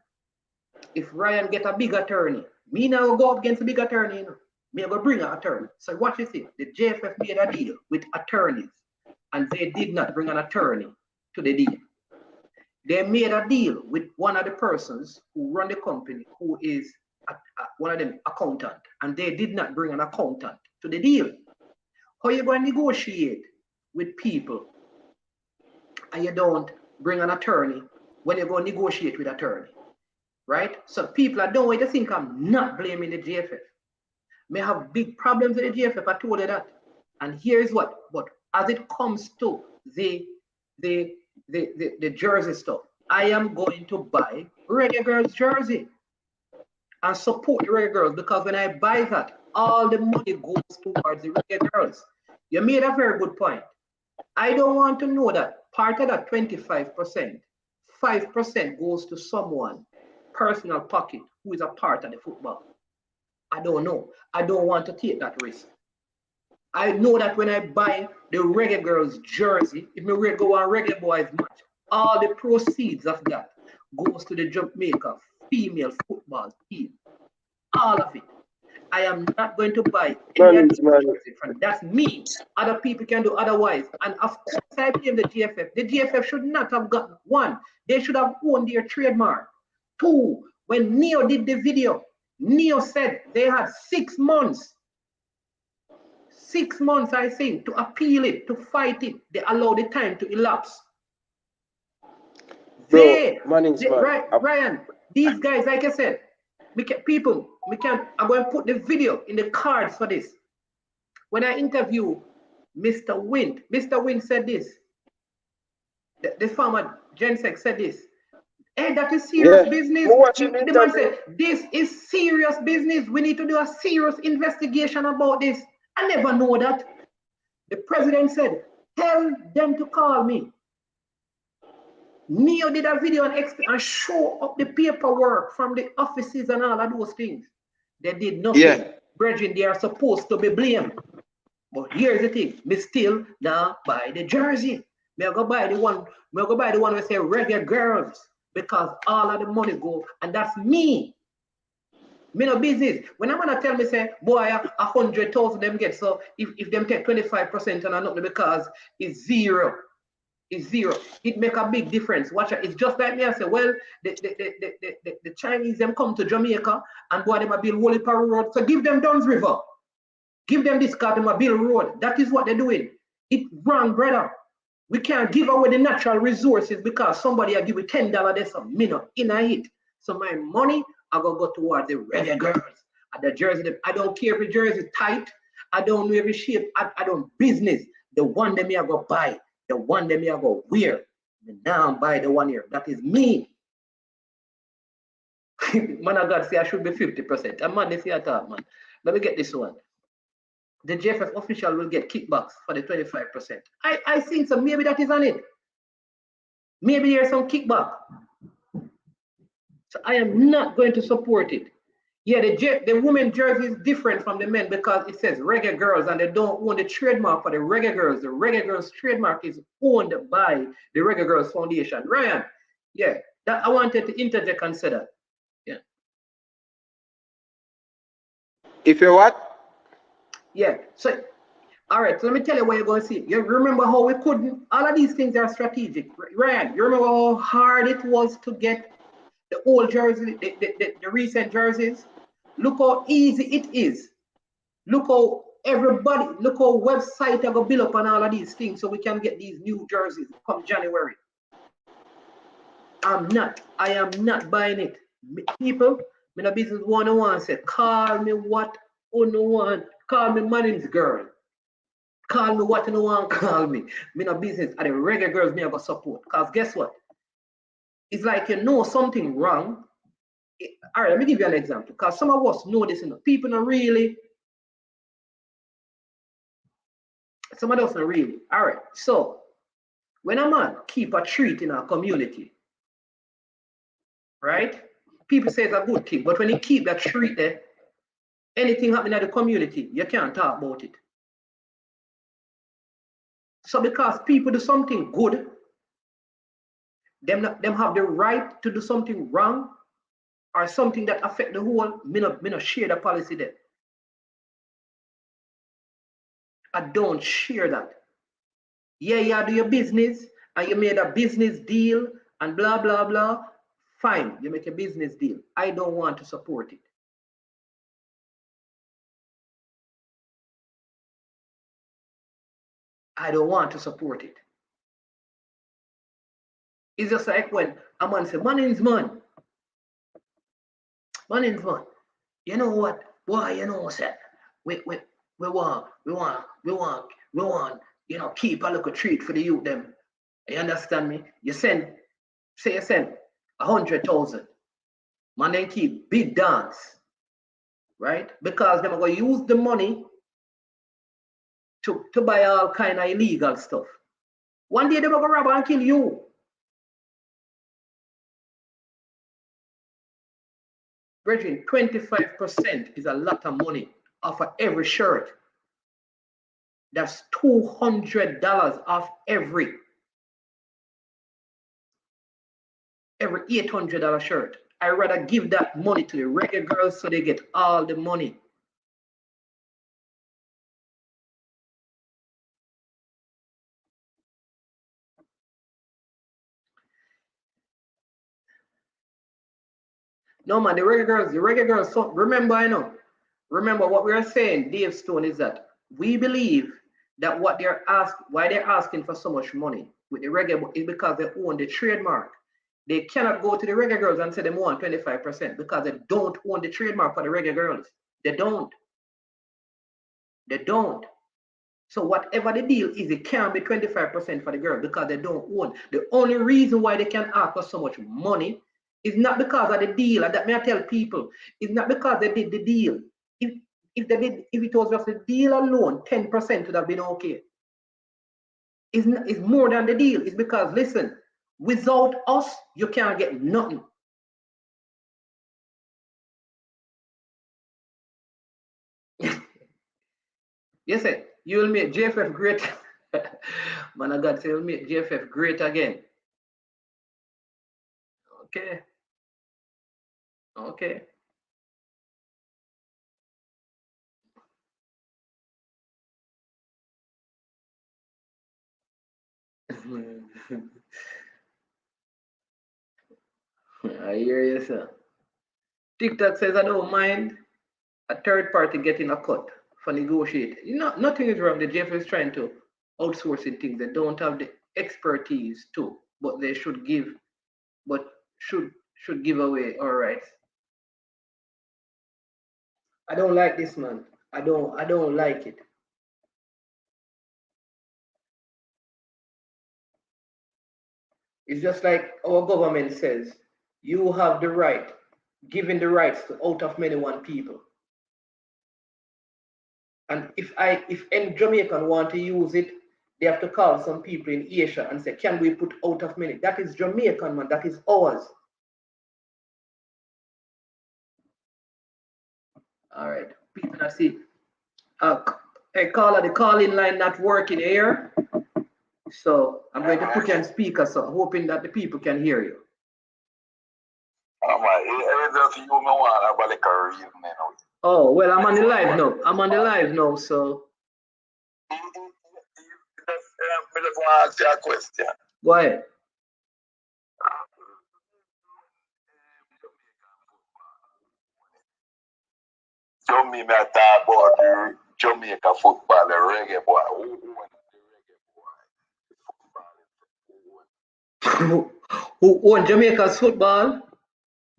get a big attorney, me now go up against a big attorney, you know. Me go bring an attorney. So what you see? The JFF made a deal with attorneys, and they did not bring an attorney to the deal. They made a deal with one of the persons who run the company, who is one of them accountant, and they did not bring an accountant to the deal. How you going to negotiate with people and you don't bring an attorney when you go negotiate with attorney, right? So people are don't want to think I'm not blaming the JFF. May have big problems with the JFF, I told you that. And here's what, but as it comes to the jersey stuff, I am going to buy Reggae Girls jersey and support the Reggae Girls, because when I buy that, all the money goes towards the Reggae Girls. You made a very good point. I don't want to know that part of that 25%, 5% goes to someone personal pocket who is a part of the football. I don't know. I don't want to take that risk. I know that when I buy the Reggae Girls jersey, if we go on Reggae Boyz match, all the proceeds of that goes to the Jamaica female football team. All of it. I am not going to buy any jersey from that's me. Other people can do otherwise. And of course I blame the GFF. The GFF should not have gotten one. They should have owned their trademark. Two, when Neo did the video, Neo said they had 6 months. 6 months, I think, to appeal it, to fight it. They allow the time to elapse. Ryan, these guys, like I said, I'm going to put the video in the cards for this. When I interview Mr. Wint said this. The farmer Gensek said this. Hey, that is serious business. The man said, this is serious business. We need to do a serious investigation about this. I never know that. The president said, tell them to call me. Neo did a video and show up the paperwork from the offices and all of those things. They did nothing. Yeah. Brethren, they are supposed to be blamed. But here's the thing, me still now buy the jersey. Me I go buy the one we say Reggae Girls, because all of the money go, and that's me. Me no business. When I'm gonna tell me say, boy, 100,000 them get, so if them take 25% and nothing, because it's zero. It's zero. It make a big difference. Watch it. It's just like me. I say, well, the Chinese them come to Jamaica and boy them a build Wally Parry Road. So give them Duns River. Give them this car, them a build road. That is what they're doing. It's wrong, brother. We can't give away the natural resources because somebody will give you $10 there's a minute in a hit. So my money I gonna go towards the Reggae Girls and the jersey. I don't care if the jersey is tight. I don't know every shape. I don't business. The one that me I go buy. The one that me I go wear. Now I'm buy the one here. That is me. Man of God say I should be 50%. A man they say I thought, man. Let me get this one. The JFF official will get kickbacks for the 25%. I think so. Maybe that is on it. Maybe there's some kickback. So I am not going to support it. Yeah, the women jersey is different from the men because it says Reggae Girls and they don't own the trademark for the Reggae Girls. The Reggae Girls trademark is owned by the Reggae Girls Foundation. Ryan, yeah, that I wanted to interject and say that. Yeah. If you're what? Yeah, so, all right, so let me tell you what you're going to see. You remember how we couldn't, all of these things are strategic. Ryan, you remember how hard it was to get the old jersey, the recent jerseys? Look how easy it is. Look how everybody, look how website are going to build up on all of these things so we can get these new jerseys come January. I am not buying it. People, in a business 101 say, call me what you want. Call me Manning's girl. Call me what you want, call me. Me no business. And the Reggae Girls me I go support. Because guess what? It's like you know something wrong. All right, let me give you an example. Because some of us know this, you know. People not really. Some of us not really. All right, so when a man keep a treat in our community, right? People say it's a good thing, but when he keep that treat there, anything happening in the community, you can't talk about it. So because people do something good, them have the right to do something wrong or something that affect the whole, me not share the policy there. I don't share that. Yeah, you do your business and you made a business deal and blah, blah, blah. Fine, you make a business deal. I don't want to support it. I don't want to support it. It's just like when a man says, Manning's man. Manning's man. You know what? Boy, you know what? We want, you know, keep a little treat for the youth them. You understand me? You send 100,000. Man, then keep big dance. Right? Because they're going to use the money to buy all kind of illegal stuff. One day they're going to rob and kill you. Brethren, 25% is a lot of money off of every shirt. That's $200 off every $800 shirt. I'd rather give that money to the Reggae Girls so they get all the money. No man, the Reggae Girls, so remember, I know. Remember what we are saying, Dave Stone, is that we believe that what they're why they're asking for so much money with the Reggae is because they own the trademark. They cannot go to the Reggae Girls and say they want 25% because they don't own the trademark for the Reggae Girls. They don't. They don't. So whatever the deal is, it can't be 25% for the girl because they don't own. The only reason why they can ask for so much money is not because of the deal. And that may I tell people, it's not because they did the deal. If it was just the deal alone, 10% would have been okay. It's more than the deal. It's because, listen, Without us, you can't get nothing. Yes, sir. You will make JFF great. Man of God say you'll make JFF great again. Okay. Okay. I hear you, sir. TikTok says I don't mind a third party getting a cut for negotiate. You know, nothing is wrong. The JFF is trying to outsourcing things. They don't have the expertise too, but they should give, but should give away all rights. I don't like this, man. I don't like it. It's just like our government says, you have the right, giving the rights to out of many one people. And if any Jamaican want to use it, they have to call some people in Asia and say, can we put out of many? That is Jamaican, man. That is ours. All right. People, I see. Hey, caller, the calling line not working here. So I'm going to put you on speaker, so hoping that the people can hear you. Oh, well, I'm on the live now. I'm on the live now, so. I just want to ask you a question. Go ahead. Me talk about the Jamaica football, the Reggae Boy. Who own Jamaica's football?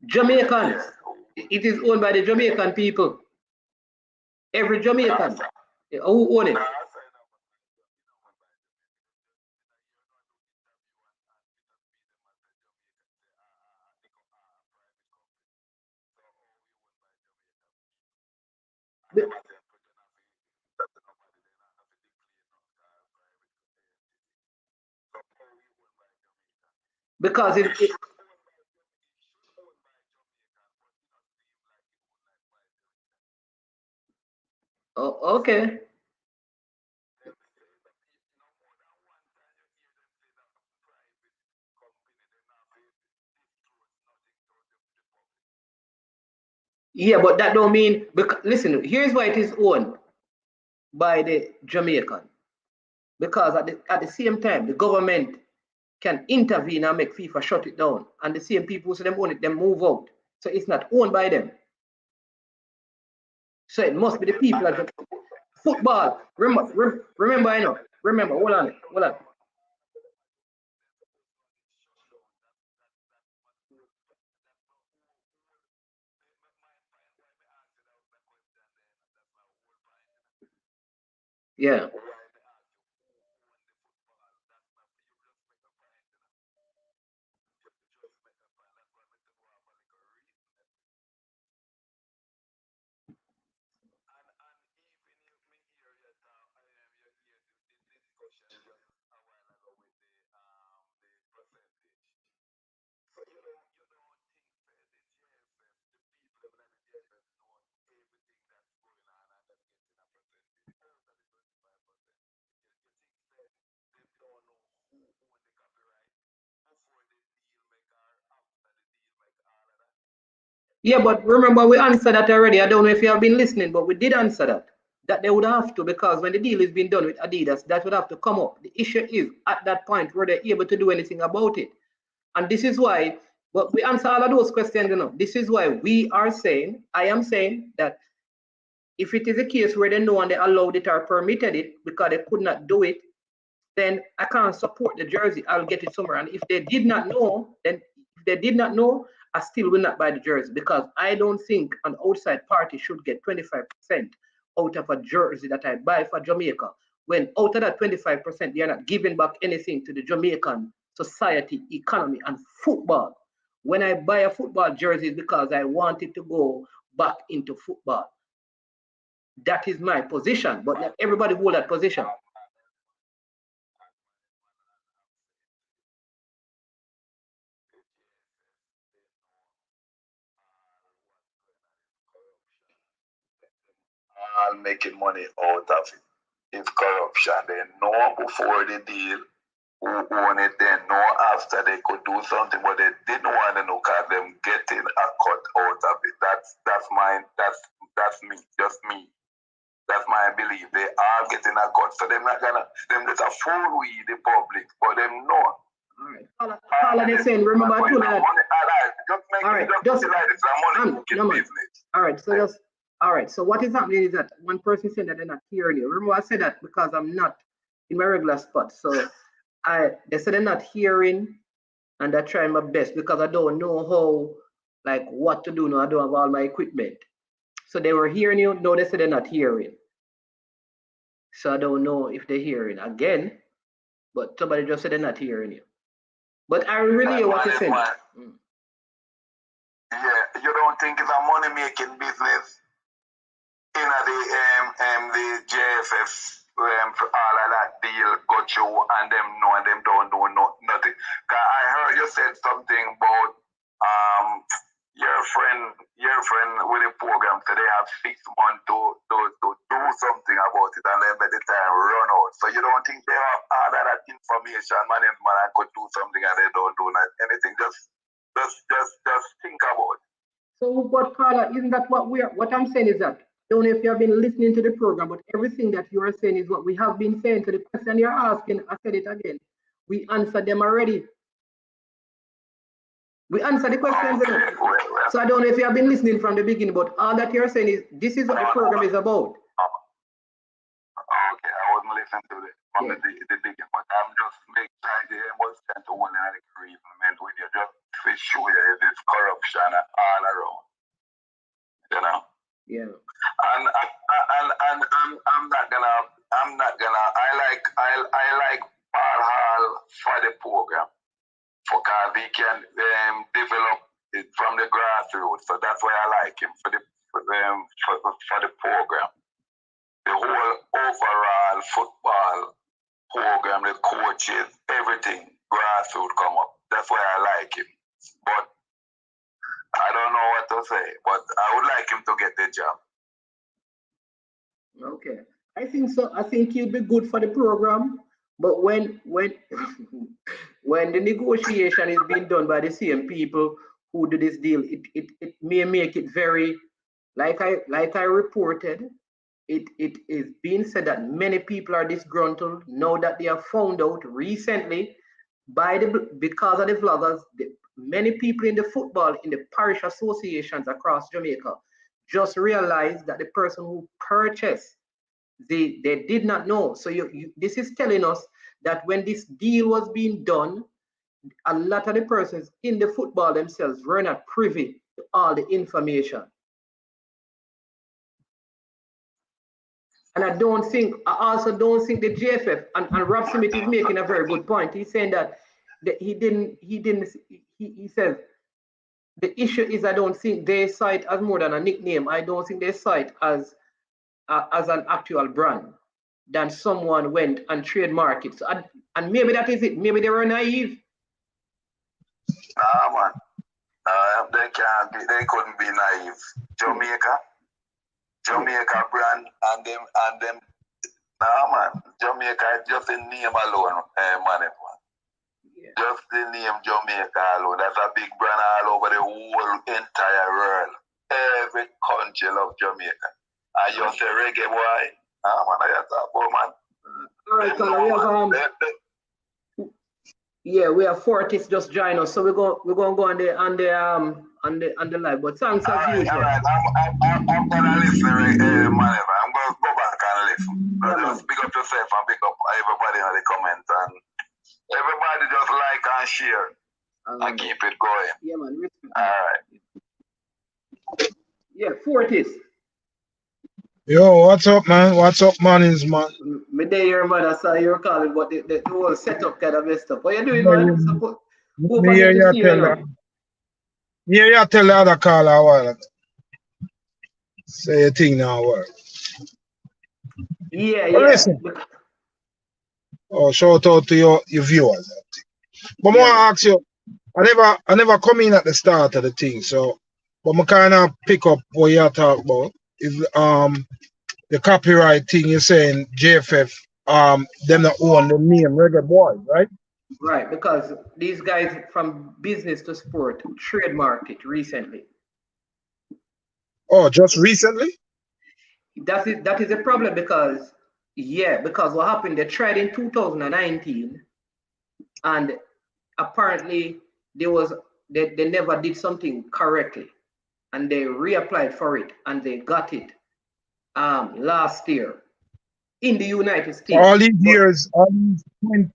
Jamaicans. It is owned by the Jamaican people. Every Jamaican. Who own it? Because it oh, okay. Yeah, but that don't mean, because listen, here's why it is owned by the Jamaican. Because at the same time, the government can intervene and make FIFA shut it down. And the same people who say them own it, them move out. So it's not owned by them. So it must be the people at the football. Remember, I know. Remember, hold on. Yeah. Yeah, but remember we answered that already. I don't know if you have been listening, but we did answer that. That they would have to, because when the deal is being done with Adidas, that would have to come up. The issue is at that point were they able to do anything about it. And this is why, but we answer all of those questions, you know. This is why we are saying, I am saying that if it is a case where they know and they allowed it or permitted it because they could not do it, then I can't support the jersey. I'll get it somewhere. And if they did not know, then if they did not know, I still will not buy the jersey, because I don't think an outside party should get 25% out of a jersey that I buy for Jamaica. When out of that 25%, they are not giving back anything to the Jamaican society, economy, and football. When I buy a football jersey, it's because I want it to go back into football. That is my position, but not everybody hold that position. all making money out of it. It's corruption. They know before the deal who own it, they know after they could do something, but they didn't want to look at them getting a cut out of it. That's me, just me. That's my belief. They are getting a cut, so them not gonna just a fool we the public, but them know. All right. They saying, remember I told you that. All right, so just all right. So what is happening is that one person said that they're not hearing you. Remember I said that because I'm not in my regular spot. So they said they're not hearing, and I try my best because I don't know how, like, what to do now. I don't have all my equipment. So they were hearing you. No, they said they're not hearing. So I don't know if they're hearing again, but somebody just said they're not hearing you. But I really hear what you're saying. Yeah, you don't think it's a money-making business in the JFF for all of that deal got you and them know and them don't do nothing. Cause I heard you said something about your friend with the program, so they have 6 months to do something about it, and then by the time run out. So you don't think they have all of that information, management could do something and they don't do anything? Just think about it. So what, Carla, isn't that what I'm saying is that, I don't know if you have been listening to the program, but everything that you are saying is what we have been saying. So the question you're asking, I said it again, we answered them already. We answered the questions. Okay. So I don't know if you have been listening from the beginning, but all that you're saying is, this is what the program is about. Okay, I wasn't listening to it from the beginning, but I'm just making sure the was sent to one and agreement with you, just to show you there's corruption all around. You know? Yeah. And I'm not gonna I like Paul Hall for the program because he can develop it from the grassroots. So that's why I like him for the program. The whole overall football program, the coaches, everything, grassroots come up. That's why I like him. But I don't know what to say, but I would like him to get the job. Okay, I think so. I think he'll be good for the program, but when when the negotiation is being done by the same people who do this deal, it may make it very, like I reported, it is being said that many people are disgruntled now that they have found out recently because of the vloggers. Many people in the football, in the parish associations across Jamaica, just realized that the person who purchased, they did not know. So this is telling us that when this deal was being done, a lot of the persons in the football themselves were not privy to all the information. And I also don't think the JFF, and Rob Smith is making a very good point. He's saying that he says the issue is, I don't think they saw it as more than a nickname. I don't think they saw it as an actual brand, than someone went and trademarked it. So, and maybe that is it. Maybe they were naive. Nah, man. They couldn't be naive. Jamaica brand and them. Nah, man. Jamaica is just a name alone, man. Yeah. Just the name Jamaica alone. That's a big brand all over the whole entire world. Every country loves Jamaica. And you say reggae boy. Ah, man, I talk about, man. All right, Colin, we have Fortis just join us, so we're gonna go on the live. But thanks as usual. All right. I'm gonna listen, man. I'm gonna go back and listen. Just pick up yourself and pick up everybody in the comments, and everybody just like and share and keep it going. Yeah, man. All right. Yeah, Fortis. Yo, what's up, man? What's up, mornings, man? Me there, your man. I saw you calling, but the whole setup kind of messed up. What you doing, man? Me hear you tell the other caller a while ago. Say your thing now, work. Yeah. Listen. Oh, shout out to your viewers. But I want to ask you, I never come in at the start of the thing, so but I kind of pick up what you talk about. Is the copyright thing, you're saying JFF, them not own the name Reggae Boyz, right? Right, because these guys from business to sport trademarked it recently. Oh, just recently? That is a problem because what happened, they tried in 2019 and apparently they never did something correctly and they reapplied for it and they got it last year in the United States. All these years, all these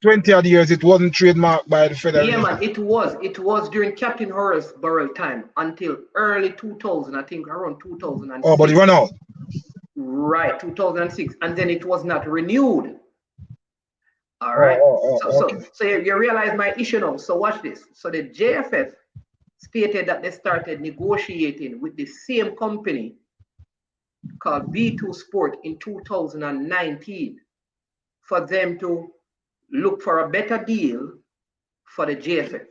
20 odd years, it wasn't trademarked by the federation. Yeah, man, it was during Captain Horace Burrell time until early 2000, I think around 2006. Oh, but it ran out. Right, 2006, and then it was not renewed. All right. So you realize my issue now. So watch this. So the JFF stated that they started negotiating with the same company called B2 Sport in 2019 for them to look for a better deal for the JFF.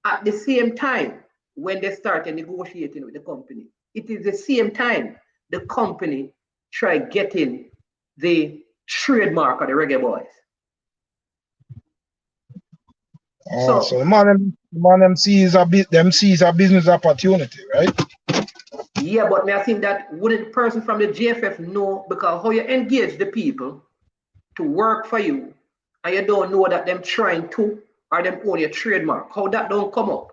At the same time, when they started negotiating with the company, it is the same time the company tried getting the trademark of the Reggae Boyz. Oh, so the man sees a business opportunity, right? Yeah, but I think that wouldn't the person from the JFF know, because how you engage the people to work for you and you don't know that them trying to or them own your trademark, how that don't come up?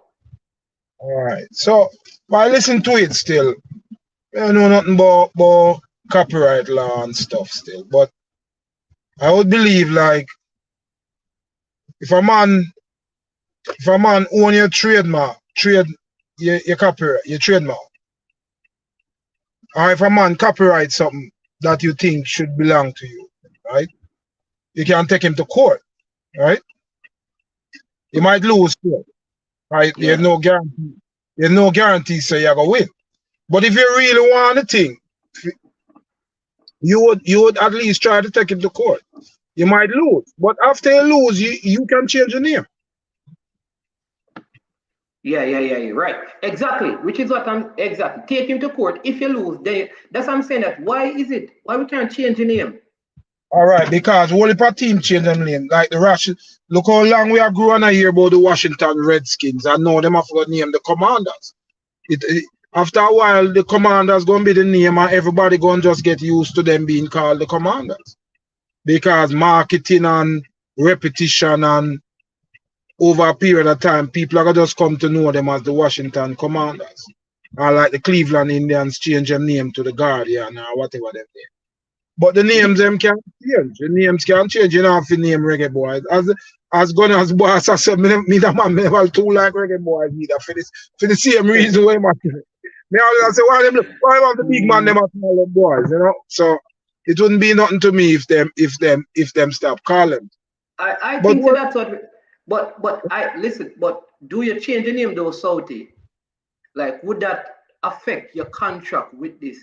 All right. So I listen to it still. I know nothing about copyright law and stuff still, but I would believe like if a man own your trademark, your copyright, your trademark, or if a man copyright something that you think should belong to you, right? You can take him to court, right? You might lose court, right? Yeah. There's no guarantee. There's no guarantee so you're gonna win. But if you really want the thing, you would at least try to take him to court. You might lose, but after you lose, you can change your name. Yeah, right. Exactly. Which is what I'm exactly. Take him to court. If you lose, then that's what I'm saying. That why we can't change the name? All right, because all if a team change them name, like the Russian. Look how long we are growing to hear about the Washington Redskins, and now them have to name the Commanders. After a while, the Commanders gonna be the name, and everybody gonna just get used to them being called the Commanders, because marketing and repetition and over a period of time, people are gonna just come to know them as the Washington Commanders, or like the Cleveland Indians change their name to the Guardian or whatever them name. But the names them can't change. The names can't change. You don't have to name Reggae Boyz. As Gunner's boss, I said, me that man never too like Reggae Boyz either for the same reason why man. Me always say, why have the big man them at all them boys, you know? So it wouldn't be nothing to me if them stop calling. I think so that's what but I listen, but do you change the name though, Southie? Like would that affect your contract with this?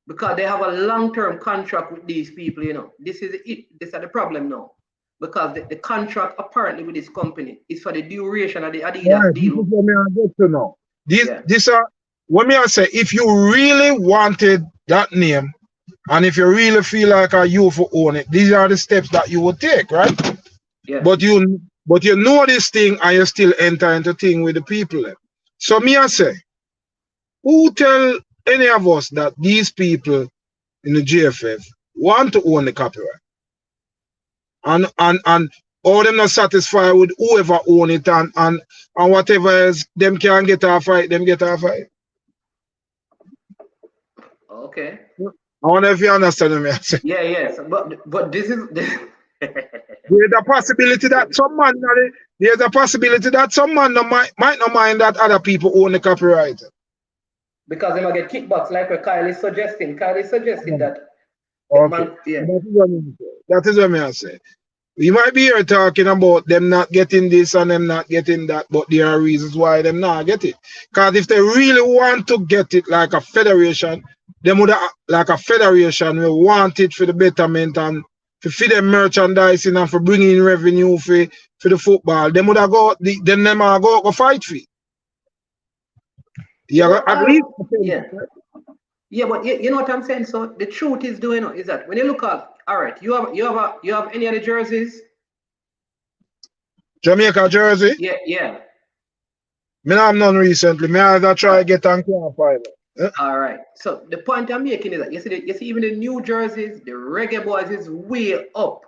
Because they have a long-term contract with these people, you know. This is it. This is the problem now. Because the contract apparently with this company is for the duration of the Adidas deal. This is what I get to know. These are what me I say. If you really wanted that name, and if you really feel like you for own it, these are the steps that you would take, right? Yeah. But you know this thing, and you still enter into thing with the people. So me I say, who tell any of us that these people in the JFF want to own the copyright, and all them not satisfied with whoever own it, and whatever else them can get off it, them get off it. Okay. I wonder if you understand me. Yeah, yes, but this is there's a possibility that some man might not mind that other people own the copyright. Because they might get kickbacks, like what Kyle is suggesting. Kyle is suggesting that. Okay. Man, yeah. That is what I say. We might be here talking about them not getting this and them not getting that, but there are reasons why them not get it. Because if they really want to get it like a federation, them would like a federation will want it for the betterment and for feed them merchandising and for bringing in revenue for the football. Them would have go fight for it. Yeah, at least. Yeah. Yeah, but you know what I'm saying? So the truth is is that when you look at, all right, you have any other jerseys? Jamaica jersey? Yeah, yeah. Me not have none recently. Me either try get and can't find it. All right. So the point I'm making is that you see even the new jerseys, the Reggae Boyz is way up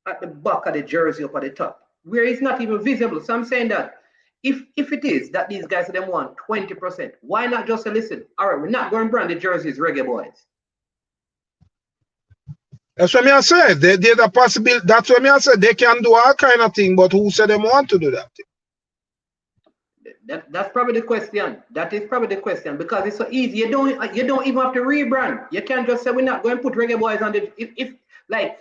at the back of the jersey up at the top, where it's not even visible. So I'm saying that if it is that these guys them want 20%, why not just say, listen, all right, we're not going to brand the jerseys Reggae Boyz. That's what I said. There's a possibility. That's what I said. They can do all kind of thing, but who said they want to do that thing? That's probably the question. That is probably the question because it's so easy. You don't even have to rebrand. You can't just say we're not going to put Reggae Boyz on the if like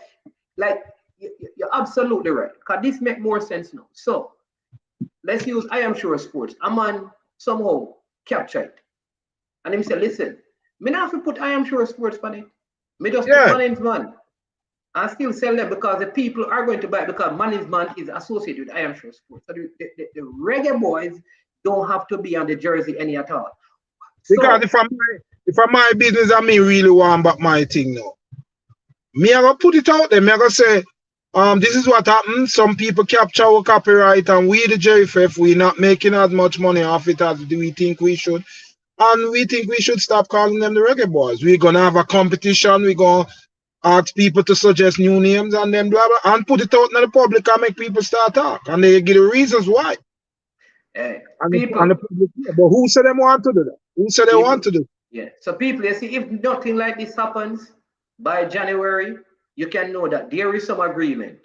you're absolutely right. Because this make more sense now. So let's use I Am Sure Sports. A man somehow capture it. And him say, listen, me not have to put I Am Sure Sports on it. Me just put Manning's Man. And still sell them because the people are going to buy it because Manning's Man is associated with I Am Sure Sports. So the Reggae Boyz don't have to be on the jersey any at all. Because if I'm my business and me really want back my thing now, me I gonna put it out there. Me I gonna say, this is what happened. Some people capture our copyright and we the JFF, we not making as much money off it as we think we should. And we think we should stop calling them the Reggae Boyz. We're gonna have a competition, we're gonna ask people to suggest new names and then blah blah and put it out in the public and make people start talk. And they give the reasons why. The public, but who said they want to do that? Who said they want to do that? Yeah. So people, you see, if nothing like this happens by January, you can know that there is some agreement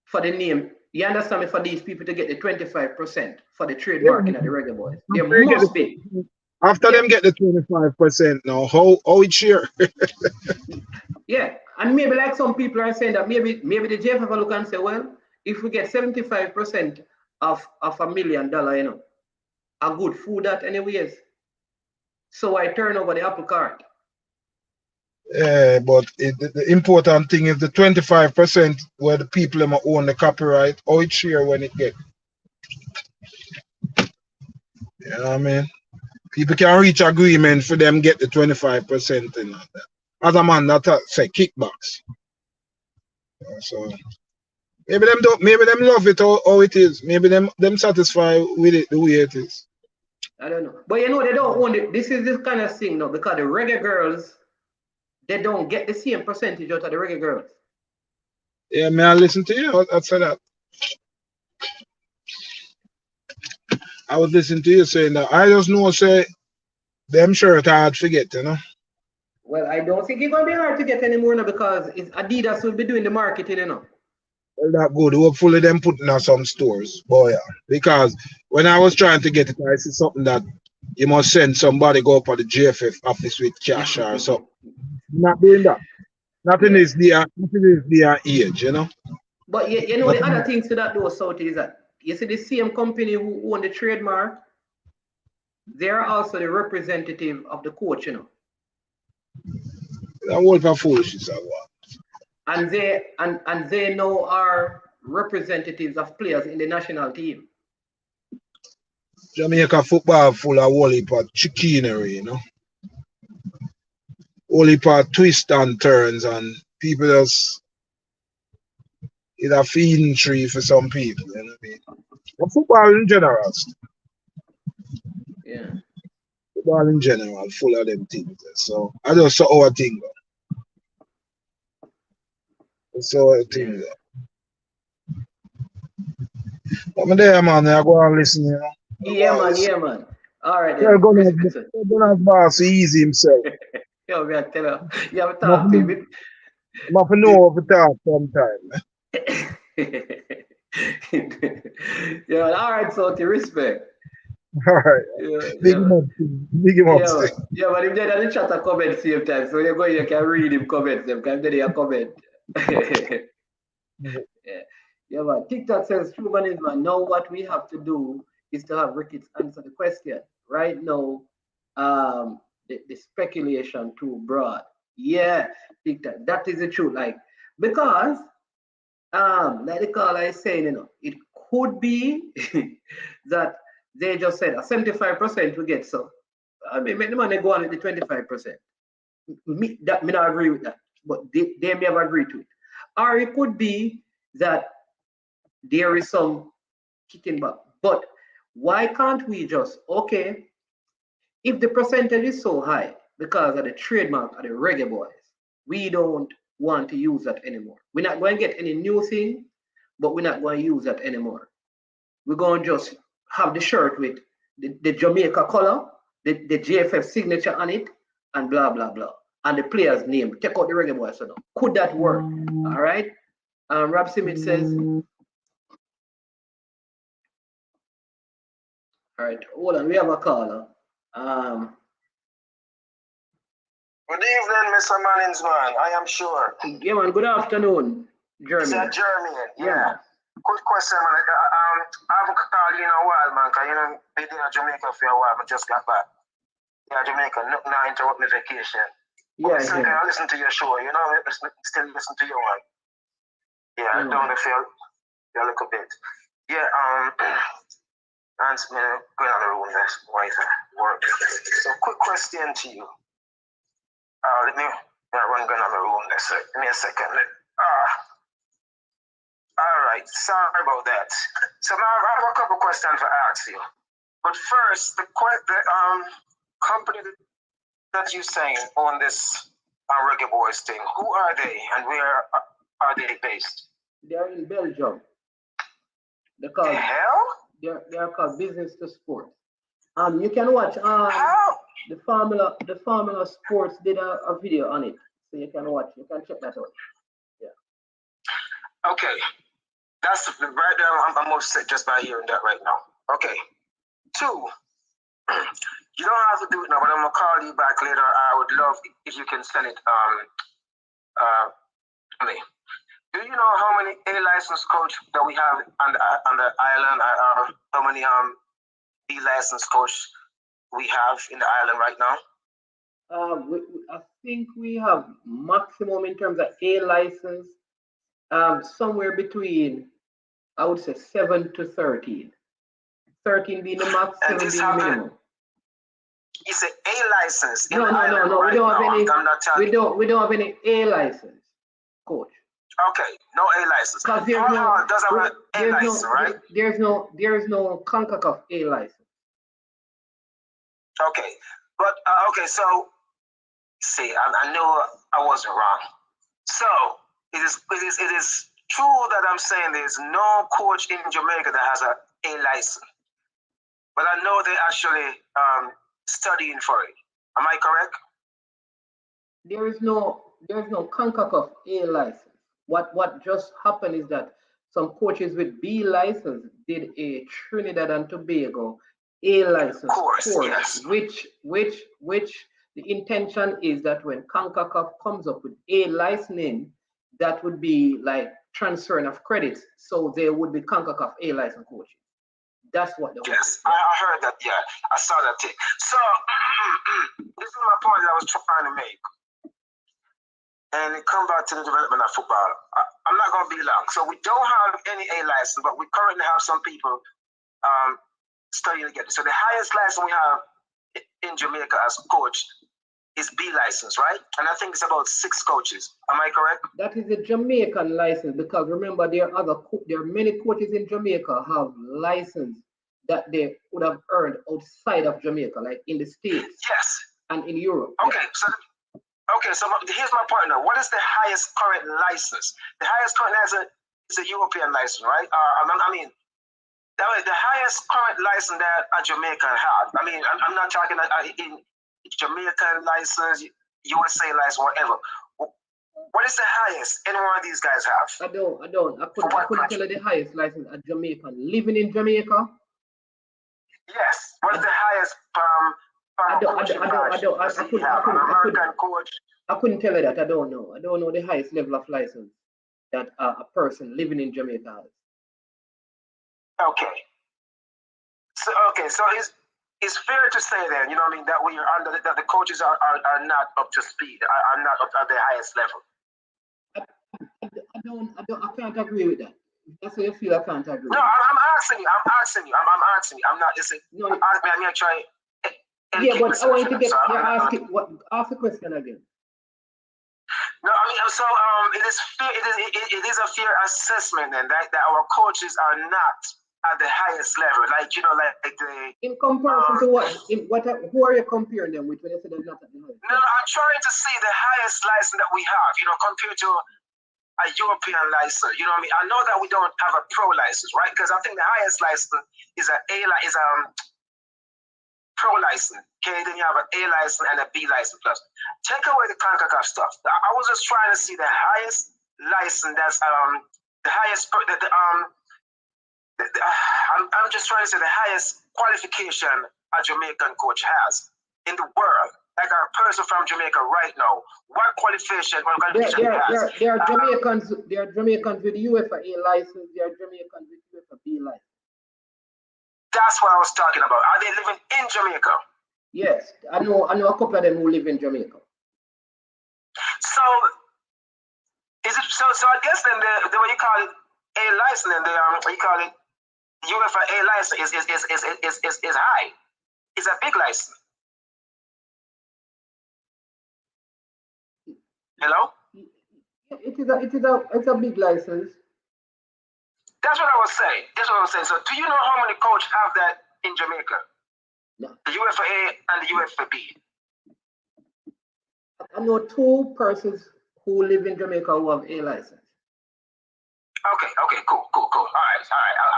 for the name. You understand me? For these people to get the 25% for the trademarking of the Reggae Boyz. There must be. After them get the 25% now, how it share? Yeah. And maybe like some people are saying that maybe the JFF look and say, well, if we get 75% of $1 million, a good food that anyways. So I turn over the apple cart. Yeah, but the important thing is the 25% where the people own the copyright, how it share when it get. You know what I mean? People can reach agreement for them get the 25% and all that. As a man, that say kickbacks. So maybe them love it how it is. Maybe them satisfied with it the way it is. I don't know. But they don't own it. This is this kind of thing now because the reggae girls, they don't get the same percentage out of the reggae girls. Yeah, may I listen to you? I said that. I was listening to you saying that. I just know say them shirt hard to get, Well, I don't think it's gonna be hard to get anymore now because Adidas will be doing the marketing, Well, that good. Hopefully them putting on some stores. Boy, yeah. Because when I was trying to get it, I see something that you must send somebody go up at the JFF office with cash or something. Not doing that. Nothing is their age, But the other things to that though, South, is that you see the same company who own the trademark, they're also the representative of the coach, That whole for foolishness, and they now are representatives of players in the national team. Jamaica football full of whole heap of chicanery, Whole heap of twists and turns, and people just it's a feeding tree for some people, you know what I mean? But football in general. Yeah. Football in general, full of them things. So I just saw our thing. So I think I'm there, man. I go and listen, Yeah, man. All right. Yeah, gonna have boss easy himself. Yo, we tell her. You have to talk to him. I'm have to know over talk sometime. Yeah, all right, so to respect. All right. Big him up. Yeah, but if they don't chat a comment same time, so you can read him comments them, can they a comment. Yeah, but TikTok says true man is man. Now what we have to do is to have Ricketts answer the question. Right now, the speculation too broad. Yeah, TikTok. That is the truth. Because like the caller is saying, it could be that they just said a 75% will get so I mean, make the money go on with the 25%. Me not agree with that, but they may have agreed to it. Or it could be that there is some kicking back. But why can't we just, okay, if the percentage is so high because of the trademark of the Reggae Boyz, we don't want to use that anymore. We're not going to get any new thing, but we're not going to use that anymore. We're going to just have the shirt with the Jamaica color, the JFF signature on it, and blah, blah, blah. And the player's name. Take out the Reggae Boyz. So now, could that work? All right. Rob Simit says, all right, hold on, we have a caller. Good evening, Mr. Mannings, man. I am sure. Yeah, man. Good afternoon, Jeremy. It's Jeremy. Yeah. Quick question, man. I haven't called you in a while, man, because you know, I've been in Jamaica for a while, but just got back. Yeah, Jamaica, not interrupt my vacation. Yeah, so I listen to your show, you know, I still listen to you, man. Yeah, I don't feel a little bit. Yeah, and going on the room, that's why work. So, quick question to you. Let me run going on the room. Give me a second. All right, sorry about that. So now I have a couple questions to ask you. But first, the company that you're saying on this Reggae Boyz thing, who are they and where are they based? They're in Belgium. The hell? They're called Business to Sport. You can watch the Formula Sports did a video on it, so you can watch. You can check that out. Yeah. Okay, that's right there. I'm upset just by hearing that right now. Okay. 2, you don't have to do it now, but I'm gonna call you back later. I would love if you can send it me. Do you know how many A license coach that we have on the island? How many B license coach we have in the island right now? I think we have maximum in terms of A license, somewhere between, I would say 7 to 13. 13 being the max, 7 being the minimum. You say A license? No. We don't have any. We don't have any A license, coach. Okay, no A license. Because there's no CONCACAF A license. Okay, but okay. So, see, I knew I wasn't wrong. So it is true that I'm saying there's no coach in Jamaica that has a license, but I know they're actually studying for it. Am I correct? There's no CONCACAF A license. What just happened is that some coaches with B license did a Trinidad and Tobago A license course, yes. which the intention is that when CONCACAF comes up with A licensing, that would be like transferring of credits, so there would be CONCACAF A license coaches. That's what the yes, I heard that. Yeah, I saw that thing. So this is my point that I was trying to make. And it comes back to the development of football. I'm not going to be long. So we don't have any A license, but we currently have some people studying to get it. So the highest license we have in Jamaica as coach is B license, right? And I think it's about 6 coaches. Am I correct? That is a Jamaican license, because remember there are many coaches in Jamaica have license that they would have earned outside of Jamaica, like in the States. Yes. And in Europe. Okay, yeah. So here's my point now. What is the highest current license? The highest current license is a European license, right? I mean, the highest current license that a Jamaican had. I mean, I'm not talking in Jamaican license, USA license, whatever. What is the highest any one of these guys have? I couldn't tell you the highest license a Jamaican living in Jamaica. Yes. What's the highest I couldn't tell you that. I don't know. I don't know the highest level of license that a person living in Jamaica has. Okay. So it's fair to say then, you know what I mean, that we are under that the coaches are not up to speed, are not up at the highest level. I can't agree with that. That's how you feel. I can't agree. No, I'm asking you. I'm not listening. No, I'm trying. Yeah, but I want you to get So ask the question again. No, I mean, so it is a fair assessment, and that our coaches are not at the highest level, like the. In comparison to who are you comparing them with when you say they're not at the highest? No, I'm trying to see the highest license that we have, compared to a European license. You know what I mean? I know that we don't have a pro license, right? Because I think the highest license is a pro license. Okay, then you have an A license and a B license plus. Take away the CONCACAF stuff. I was just trying to see the highest license. That's the highest. I'm just trying to say the highest qualification a Jamaican coach has in the world. Like a person from Jamaica right now, what qualification? There are Jamaicans. There are Jamaicans with UEFA A license. There are Jamaicans with UEFA B license. That's what I was talking about. Are they living in Jamaica? Yes, I know a couple of them who live in Jamaica. So is it so? So I guess then the way you call it A license, and you call it UEFA A license is high. It's a big license. Hello? It's a big license. That's what I was saying. So do you know how many coaches have that in Jamaica? No. The UEFA A and the UEFA B. I know 2 persons who live in Jamaica who have A license. Okay, cool. All right.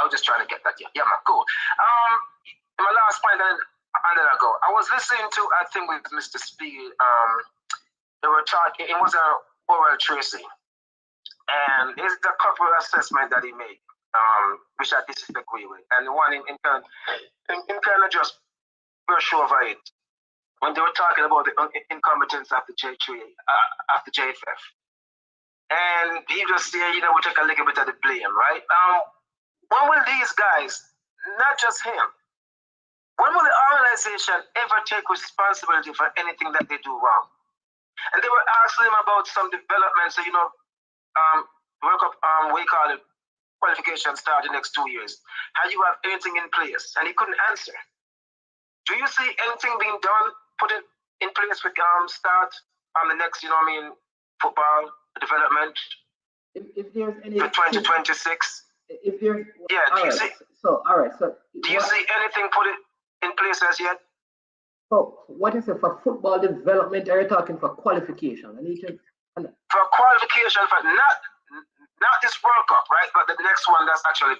I was just trying to get that. Yeah, man, cool. My last point, and then I go. I was listening to, I think, with Mr. Speed. They were talking. It was a oral tracing, and there's a couple of assessments that he made, which I disagree with. And the one in kind of just brush over it when they were talking about the incompetence of the of the JFF. And he just said, we take a little bit of the blame, right? When will these guys, not just him, when will the organization ever take responsibility for anything that they do wrong? And they were asking him about some developments, so, work up, we call it qualification start the next 2 years. How you have anything in place? And he couldn't answer. Do you see anything being done, put it in place with start on the next, football development if there's any for 2026? If there's do you see? So all right. So do you see anything put it in place as yet? So what is it for football development? Are you talking for qualification? I need to. For qualification for not this World Cup, right? But the next one that's actually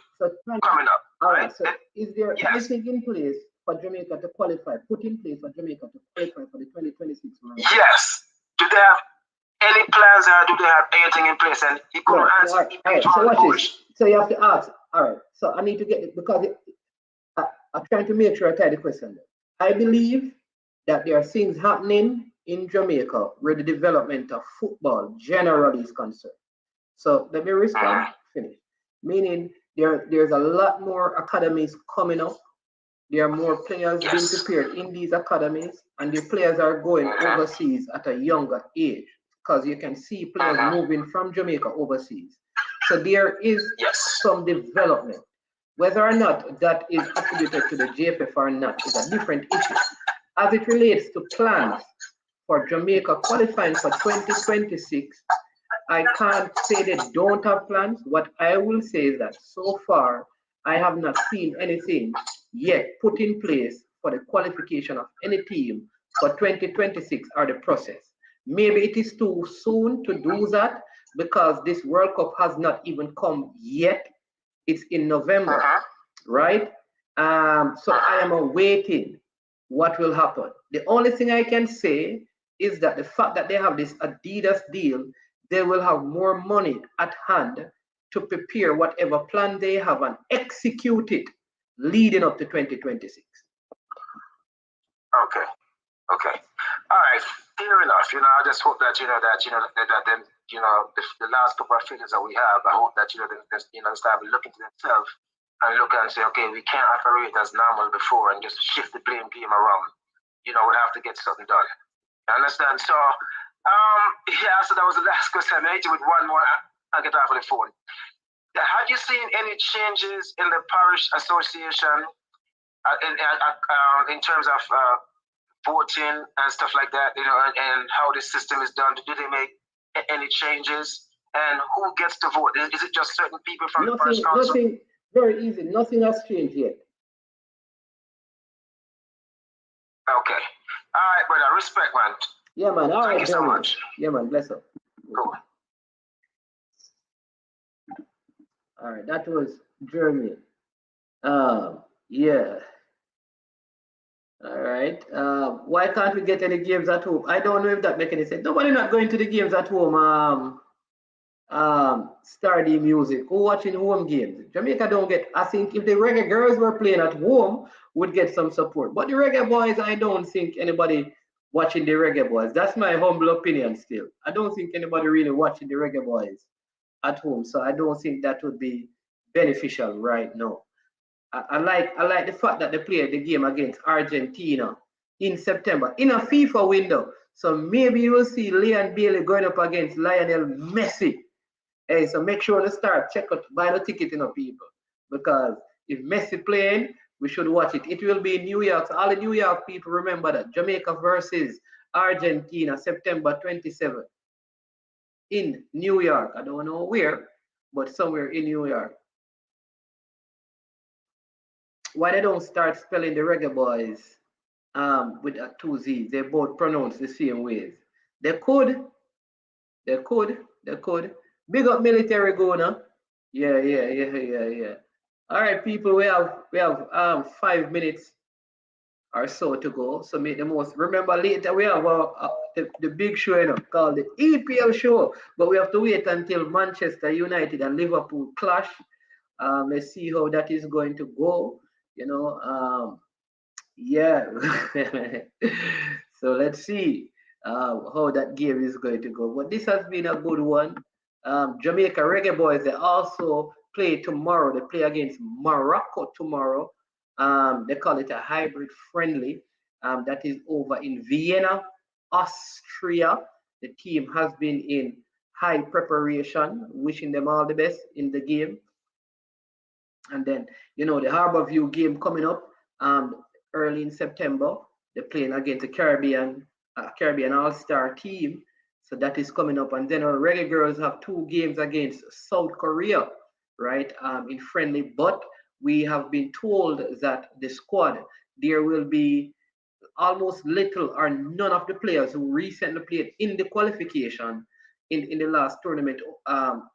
coming up. All right. So is there anything in place for Jamaica to qualify? Put in place for Jamaica to qualify for the 2026 World Cup? Yes. Do they have any plans or do they have anything in place? And he couldn't answer. All right. So watch this. So you have to ask. All right. So I need to get it because I'm trying to make sure I tie the question. I believe that there are things happening in Jamaica where the development of football generally is concerned. So let me respond. Finish. Meaning there's a lot more academies coming up. There are more players being prepared in these academies, and the players are going overseas at a younger age because you can see players moving from Jamaica overseas. So there is some development. Whether or not that is attributed to the JFF or not is a different issue. As it relates to plans for Jamaica qualifying for 2026, I can't say they don't have plans. What I will say is that so far, I have not seen anything yet put in place for the qualification of any team for 2026 or the process. Maybe it is too soon to do that because this World Cup has not even come yet. It's in November, right? So I am awaiting what will happen. The only thing I can say is that the fact that they have this Adidas deal, they will have more money at hand to prepare whatever plan they have and execute it leading up to 2026. Okay. All right. Fair enough. I just hope that the last couple of figures that we have, I hope that they start looking to themselves and look and say, okay, we can't operate as normal before and just shift the blame game around. We have to get something done. You understand? So, so that was the last question. I hit you with one more. I'll get off of the phone. Have you seen any changes in the Parish Association in terms of voting and stuff like that, you know, and how the system is done. Did they make any changes? And who gets to vote? Is it just certain people from the Parish Council? Nothing, very easy. Nothing has changed yet. Okay. All right, brother. Respect, man. Yeah, man. All right. Thank you so much. Yeah, man. Bless up. Cool. All right. That was Jeremy. Yeah. All right. Why can't we get any games at home? I don't know if that makes any sense. Nobody not going to the games at home. Study music. Who watching home games? Jamaica don't get. I think if the reggae girls were playing at home, would get some support. But the Reggae Boyz, I don't think anybody watching the Reggae Boyz. That's my humble opinion. Still, I don't think anybody really watching the Reggae Boyz at home. So I don't think that would be beneficial right now. I like the fact that they played the game against Argentina in September in a FIFA window. So maybe you will see Leon Bailey going up against Lionel Messi. Hey, so make sure to start, check out, buy the ticket, you know, people. Because if Messi playing, we should watch it. It will be in New York. So all the New York people remember that. Jamaica versus Argentina, September 27th. In New York. I don't know where, but somewhere in New York. Why they don't start spelling the Reggae Boyz with a 2 Z's? They both pronounce the same ways. They could. Big up military Gona. Yeah. All right, people, we have 5 minutes or so to go. So make the most. Remember, later we have the big show, you know, called the EPL show. But we have to wait until Manchester United and Liverpool clash. Let's see how that is going to go. You know, yeah. So let's see how that game is going to go. But this has been a good one. Jamaica Reggae Boyz, they also play tomorrow. They play against Morocco tomorrow. They call it a hybrid friendly. That is over in Vienna, Austria. The team has been in high preparation. Wishing them all the best in the game. And then, you know, the Harborview game coming up early in September. They're playing against the Caribbean All-Star team. So that is coming up. And then our Reggae Girls have 2 games against South Korea, right, in friendly. But we have been told that the squad, there will be almost little or none of the players who recently played in the qualification in the last tournament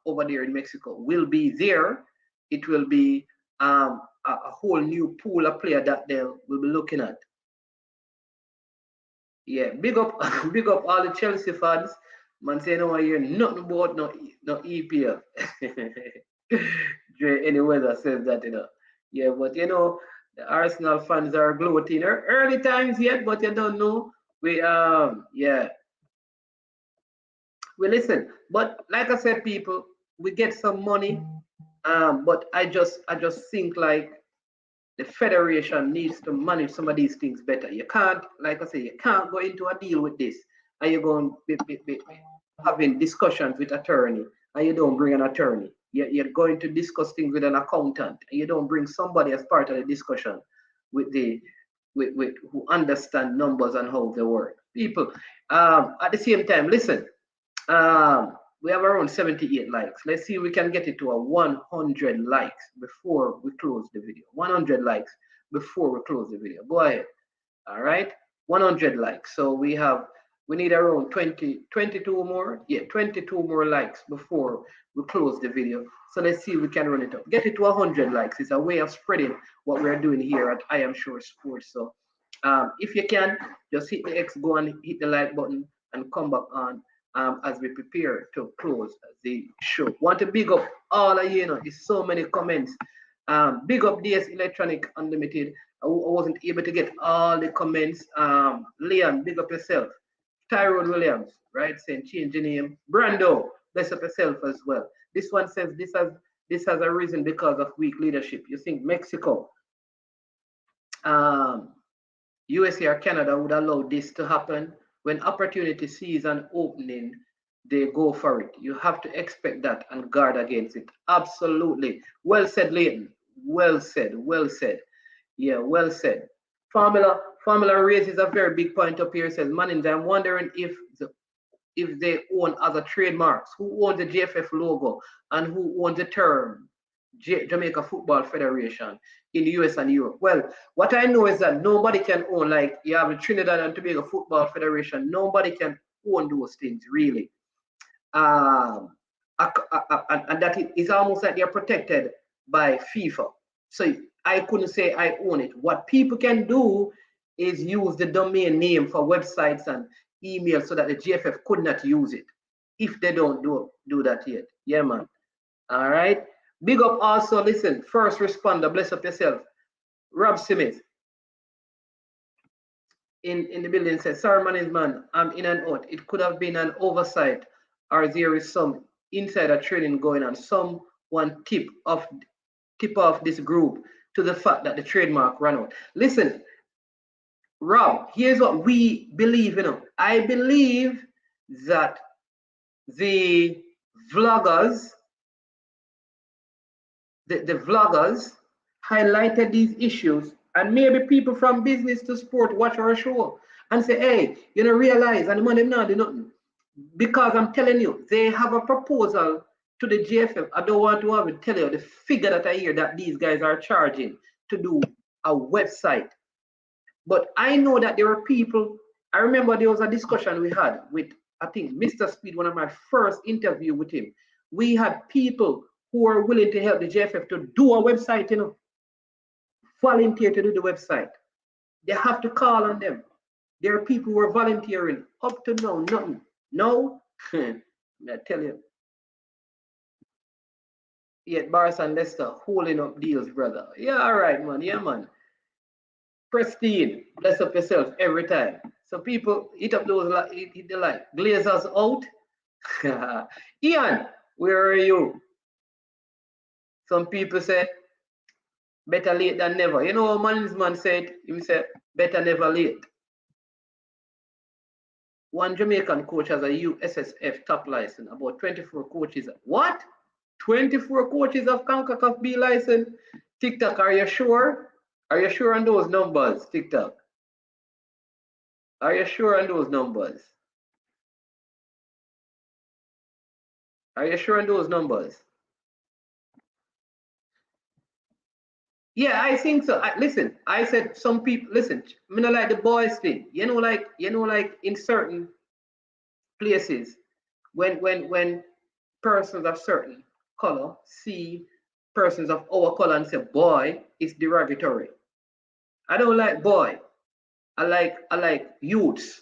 over there in Mexico will be there. It will be a whole new pool of players that they will be looking at. Yeah, big up all the Chelsea fans. Man say no, I hear nothing about no EPL. Any weather says that, you know. Yeah, but you know, the Arsenal fans are gloating. Early times yet, but you don't know. We listen. But like I said, people, we get some money. But I just think like the federation needs to manage some of these things better. You can't, like I say, you can't go into a deal with this and you're going to be having discussions with attorney and you don't bring an attorney. You're going to discuss things with an accountant and you don't bring somebody as part of the discussion with who understand numbers and how they work. People, at the same time, listen, we have around 78 likes. Let's see if we can get it to a 100 likes before we close the video. 100 likes before we close the video. Go ahead. All right. 100 likes. So we need around 22 more. Yeah, 22 more likes before we close the video. So let's see if we can run it up. Get it to 100 likes. It's a way of spreading what we're doing here at I Am Sure Sports. So if you can, just hit the X, go and hit the like button and come back on. As we prepare to close the show. Want to big up all of you know, it's so many comments. Big up DS Electronic Unlimited. I wasn't able to get all the comments. Leon, big up yourself. Tyrone Williams, right, saying change the name. Brando, bless up yourself as well. This one says this has arisen because of weak leadership. You think Mexico, USA or Canada would allow this to happen? When opportunity sees an opening, they go for it. You have to expect that and guard against it. Absolutely. Well said, Leighton. Well said. Yeah, well said. Formula Formula raises a very big point up here. It says, Mannings, I'm wondering if they own other trademarks. Who owns the JFF logo and who owns the term Jamaica Football Federation in the US and Europe? Well, what I know is that nobody can own, like you have the Trinidad and Tobago Football Federation. Nobody can own those things really. And that is almost like they're protected by FIFA. So I couldn't say I own it. What people can do is use the domain name for websites and emails so that the GFF could not use it if they don't do that yet. Yeah, man. All right. Big up also, listen, first responder, bless up yourself. Rob Smith in the building says, sorry, man, I'm in and out. It could have been an oversight or there is some insider trading going on. Someone tip off this group to the fact that the trademark ran out. Listen, Rob, here's what we believe, I believe that the vloggers, the vloggers highlighted these issues, and maybe people from business to sport watch our show and say, hey, you know, realize, and the money not do nothing. Because I'm telling you, they have a proposal to the GFF. I don't want to have to tell you the figure that I hear that these guys are charging to do a website. But I know that there were people, I remember there was a discussion we had with, I think, Mr. Speed, one of my first interview with him. We had people who were willing to help the GFF to do a website, you know, volunteer to do the website. They have to call on them. There are people who are volunteering. Up to now, nothing. No, I tell you. Yet Barca and Leicester holding up deals, brother. Yeah, all right, man. Yeah, man. Pristine, bless up yourself every time. So people eat up those, eat the light. Glazers out. Ian, where are you? Some people say, better late than never. You know, man said, he said, better never late. One Jamaican coach has a USSF top license, about 24 coaches. What? 24 coaches of CONCACAF B license? TikTok, are you sure? Are you sure on those numbers, TikTok? Are you sure on those numbers? Are you sure on those numbers? Yeah, I think so. Listen, I said some people, listen, I don't like the boys thing. You know, like in certain places, when persons of certain color see persons of our color and say boy, it's derogatory. I don't like boy. I like youths.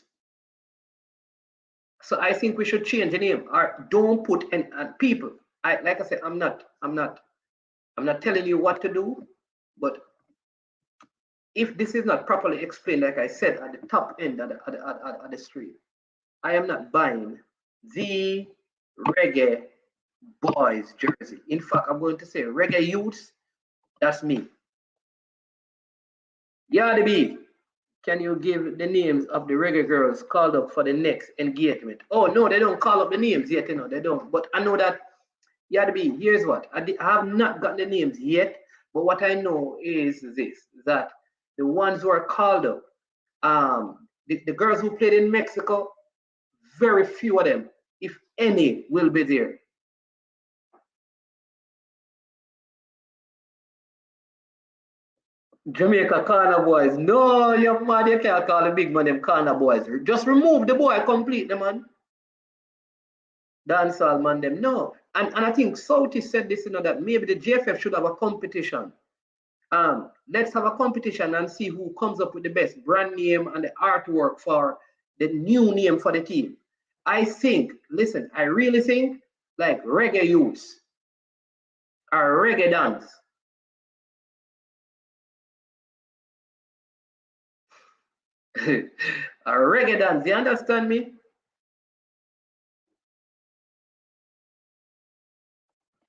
So I think we should change the name. Or don't put any people. Like I said, I'm not telling you what to do, but if this is not properly explained, like I said at the top end of the stream, I am not buying the Reggae Boyz jersey. In fact, I'm going to say Reggae Youths, that's me. Yardy B, can you give the names of the Reggae girls called up for the next engagement? Oh, no, they don't call up the names yet, you know, they don't. But I know that, Yardy B, here's what. I have not gotten the names yet, but what I know is this, that the ones who are called up, the girls who played in Mexico, very few of them, if any, will be there. Jamaica Corner Boys. No, you're mad, you can't call the big man them Corner Boys. Just remove the boy completely, man. Dancehall man them. No. And I think Southie said this, you know, that maybe the JFF should have a competition. Let's have a competition and see who comes up with the best brand name and the artwork for the new name for the team. I think, listen, I really think like Reggae Youths or Reggae Dance. A Reggae Dance, you understand me?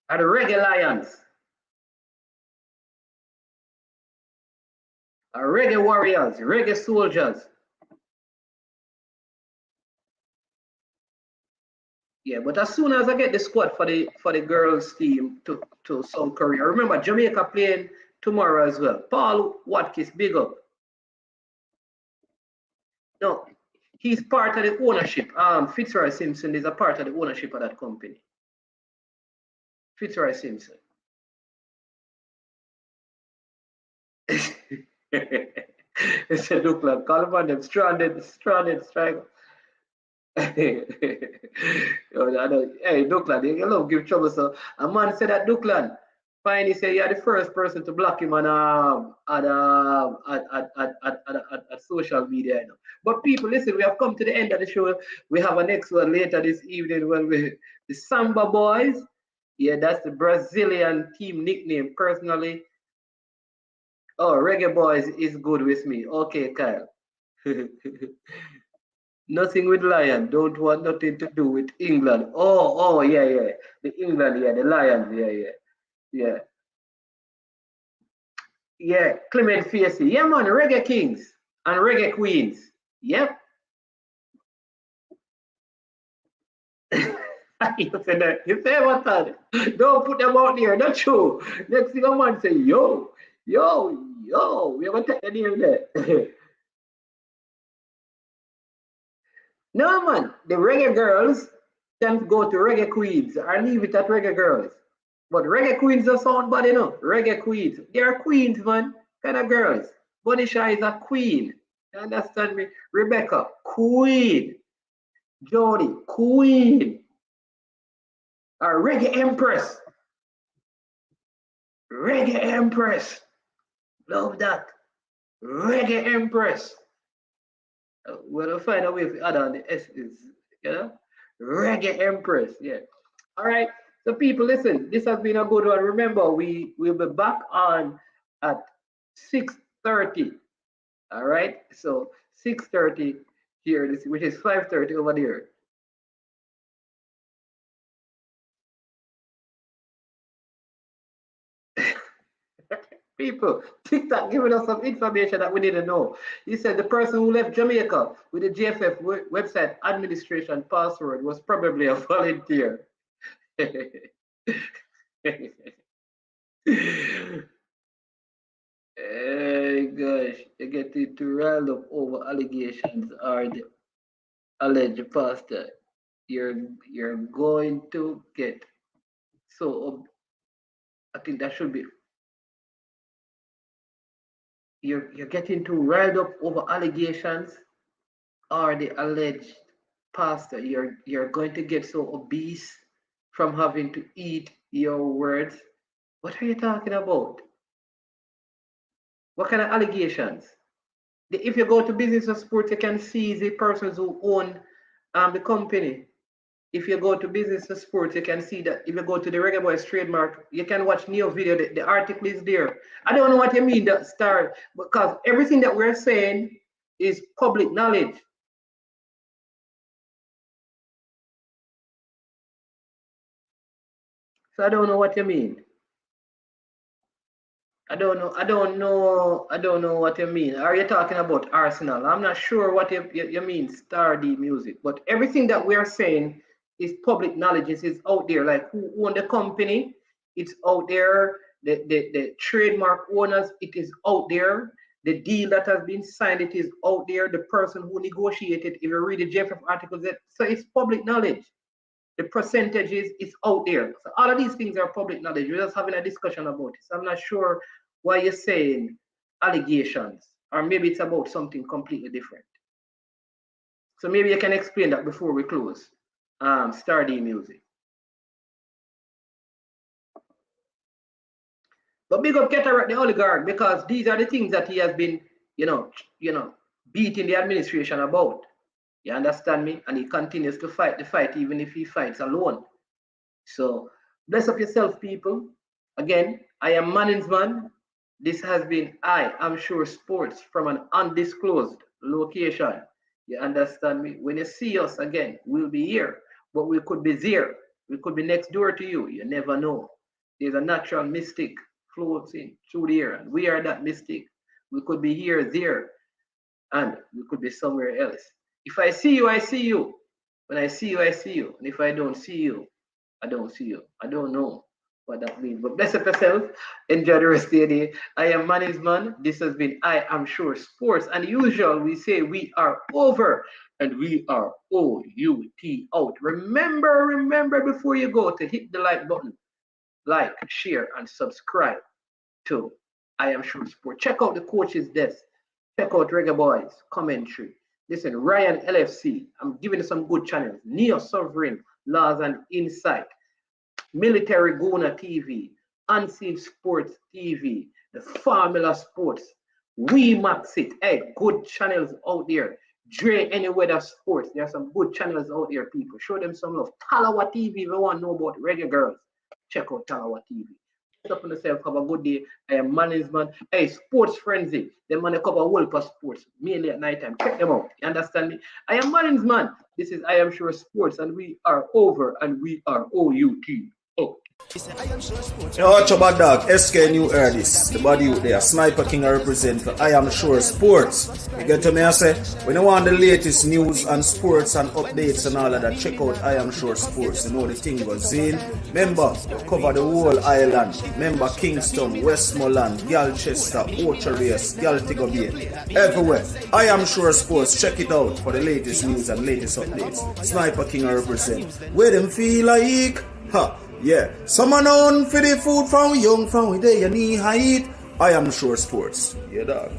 Are the Reggae Lions. Are Reggae Warriors, Reggae Soldiers. Yeah, but as soon as I get the squad for the girls team to South Korea, remember Jamaica playing tomorrow as well. Paul Watkins, big up. No, he's part of the ownership. Fitzroy Simpson is a part of the ownership of that company. Fitzroy Simpson. It's a look like call upon them stranded strike. Hey, Duckland, you love give trouble. So a man said that Duckland. Fine, he said you're the first person to block him on at social media. You know. But people, listen, we have come to the end of the show. We have a next one later this evening when the Samba Boys. Yeah, that's the Brazilian team nickname. Personally, oh, Reggae Boys is good with me. Okay, Kyle. Nothing with Lion. Don't want nothing to do with England. Oh, yeah. The England, yeah, the Lions, yeah. Yeah, Clement Facey. Yeah, man, Reggae Kings and Reggae Queens. Yep. You say that. You say what that? Don't put them out there. Not true. Next thing a man say, yo, we have to take the name there. No, man, the reggae girls can go to reggae queens or leave it at reggae girls. But reggae queens don't sound bad enough. Reggae queens. They're queens, man. Kind of girls. Bonisha is a queen. You understand me? Rebecca, queen. Jody, queen. Or reggae empress. Reggae empress. Love that. Reggae empress. We'll find a way to add on the S's, you know? Reggae Empress, yeah. All right, so people, listen, this has been a good one. Remember, we will be back on at 6:30. All right, so 6:30 here, which is 5:30 over there. People, TikTok giving us some information that we need to know. He said the person who left Jamaica with the GFF website administration password was probably a volunteer. Hey gosh, you get into riled up over allegations or the alleged pastor. You're going to get so I think that should be you're getting too riled up over allegations or the alleged pastor. You're going to get so obese from having to eat your words. What are you talking about? What kind of allegations? If you go to business or sports, you can see the persons who own the company. If you go to business or sports, you can see that. If you go to the Reggae Boyz trademark, you can watch Neo video. The article is there. I don't know what you mean, that star, because everything that we're saying is public knowledge. So I don't know what you mean. I don't know what you mean. Are you talking about Arsenal? I'm not sure what you mean, Star D Music. But everything that we are saying is public knowledge. It's out there. Like who own the company, it's out there. The trademark owners, it is out there. The deal that has been signed, it is out there. The person who negotiated, if you read the JFF articles, so it's public knowledge. The percentages is out there. So all of these things are public knowledge. We're just having a discussion about it. So I'm not sure why you're saying allegations, or maybe it's about something completely different. So maybe you can explain that before we close. Star D Music. But big up KATAROCK the Oligarch, because these are the things that he has been, beating the administration about. You understand me? And he continues to fight the fight, even if he fights alone. So bless up yourself, people. Again, I am Manningsman. This has been I Am Sure Sports from an undisclosed location. You understand me? When you see us again, we'll be here, but we could be there. We could be next door to you. You never know. There's a natural mystic floating through the air, and we are that mystic. We could be here, there, and we could be somewhere else. If I see you, I see you. When I see you, I see you. And if I don't see you, I don't see you. I don't know. what that means. But bless up yourself. Enjoy the rest of your day. I am Manny's Man. This has been I Am Sure Sports. And usual, we say we are over and we are O-U-T out. Remember before you go to hit the like button. Like, share, and subscribe to I Am Sure Sports. Check out the coach's desk. Check out Reggae Boyz commentary. Listen, Ryan LFC. I'm giving you some good channels. Neo Sovereign, Laws and Insight. Military Guna TV. Unsafe Sports TV. The Formula Sports. We Max It. Hey, good channels out there. Dre Any Weather Sports. There are some good channels out there, people. Show them some love. Talawa TV if you want to know about reggae girls. Check out Talawa TV. Up on yourself, have a good day. I am Manny's Man. Hey, Sports Frenzy. Them man cover whole for sports, mainly at night time. Check them out. You understand me? I am Manny's Man. This is I Am Sure Sports, and we are over, and we are O-U-T. Oh. Yo, watch your bad dog, SK New heard this. The body out there, Sniper King I represent for I Am Sure Sports. You get to me, I say, when you want the latest news and sports and updates and all of that, check out I Am Sure Sports. You know the thing goes in. Remember, cover the whole island. Remember Kingston, Westmoreland, Galchester, Ocho-Race, Galtigo Bay. Everywhere. I Am Sure Sports. Check it out for the latest news and latest updates. Sniper King I represent. Where them feel like? Ha. Yeah, someone on for the food from young, from where they knee height. I Am Sure Sports. Yeah, dog.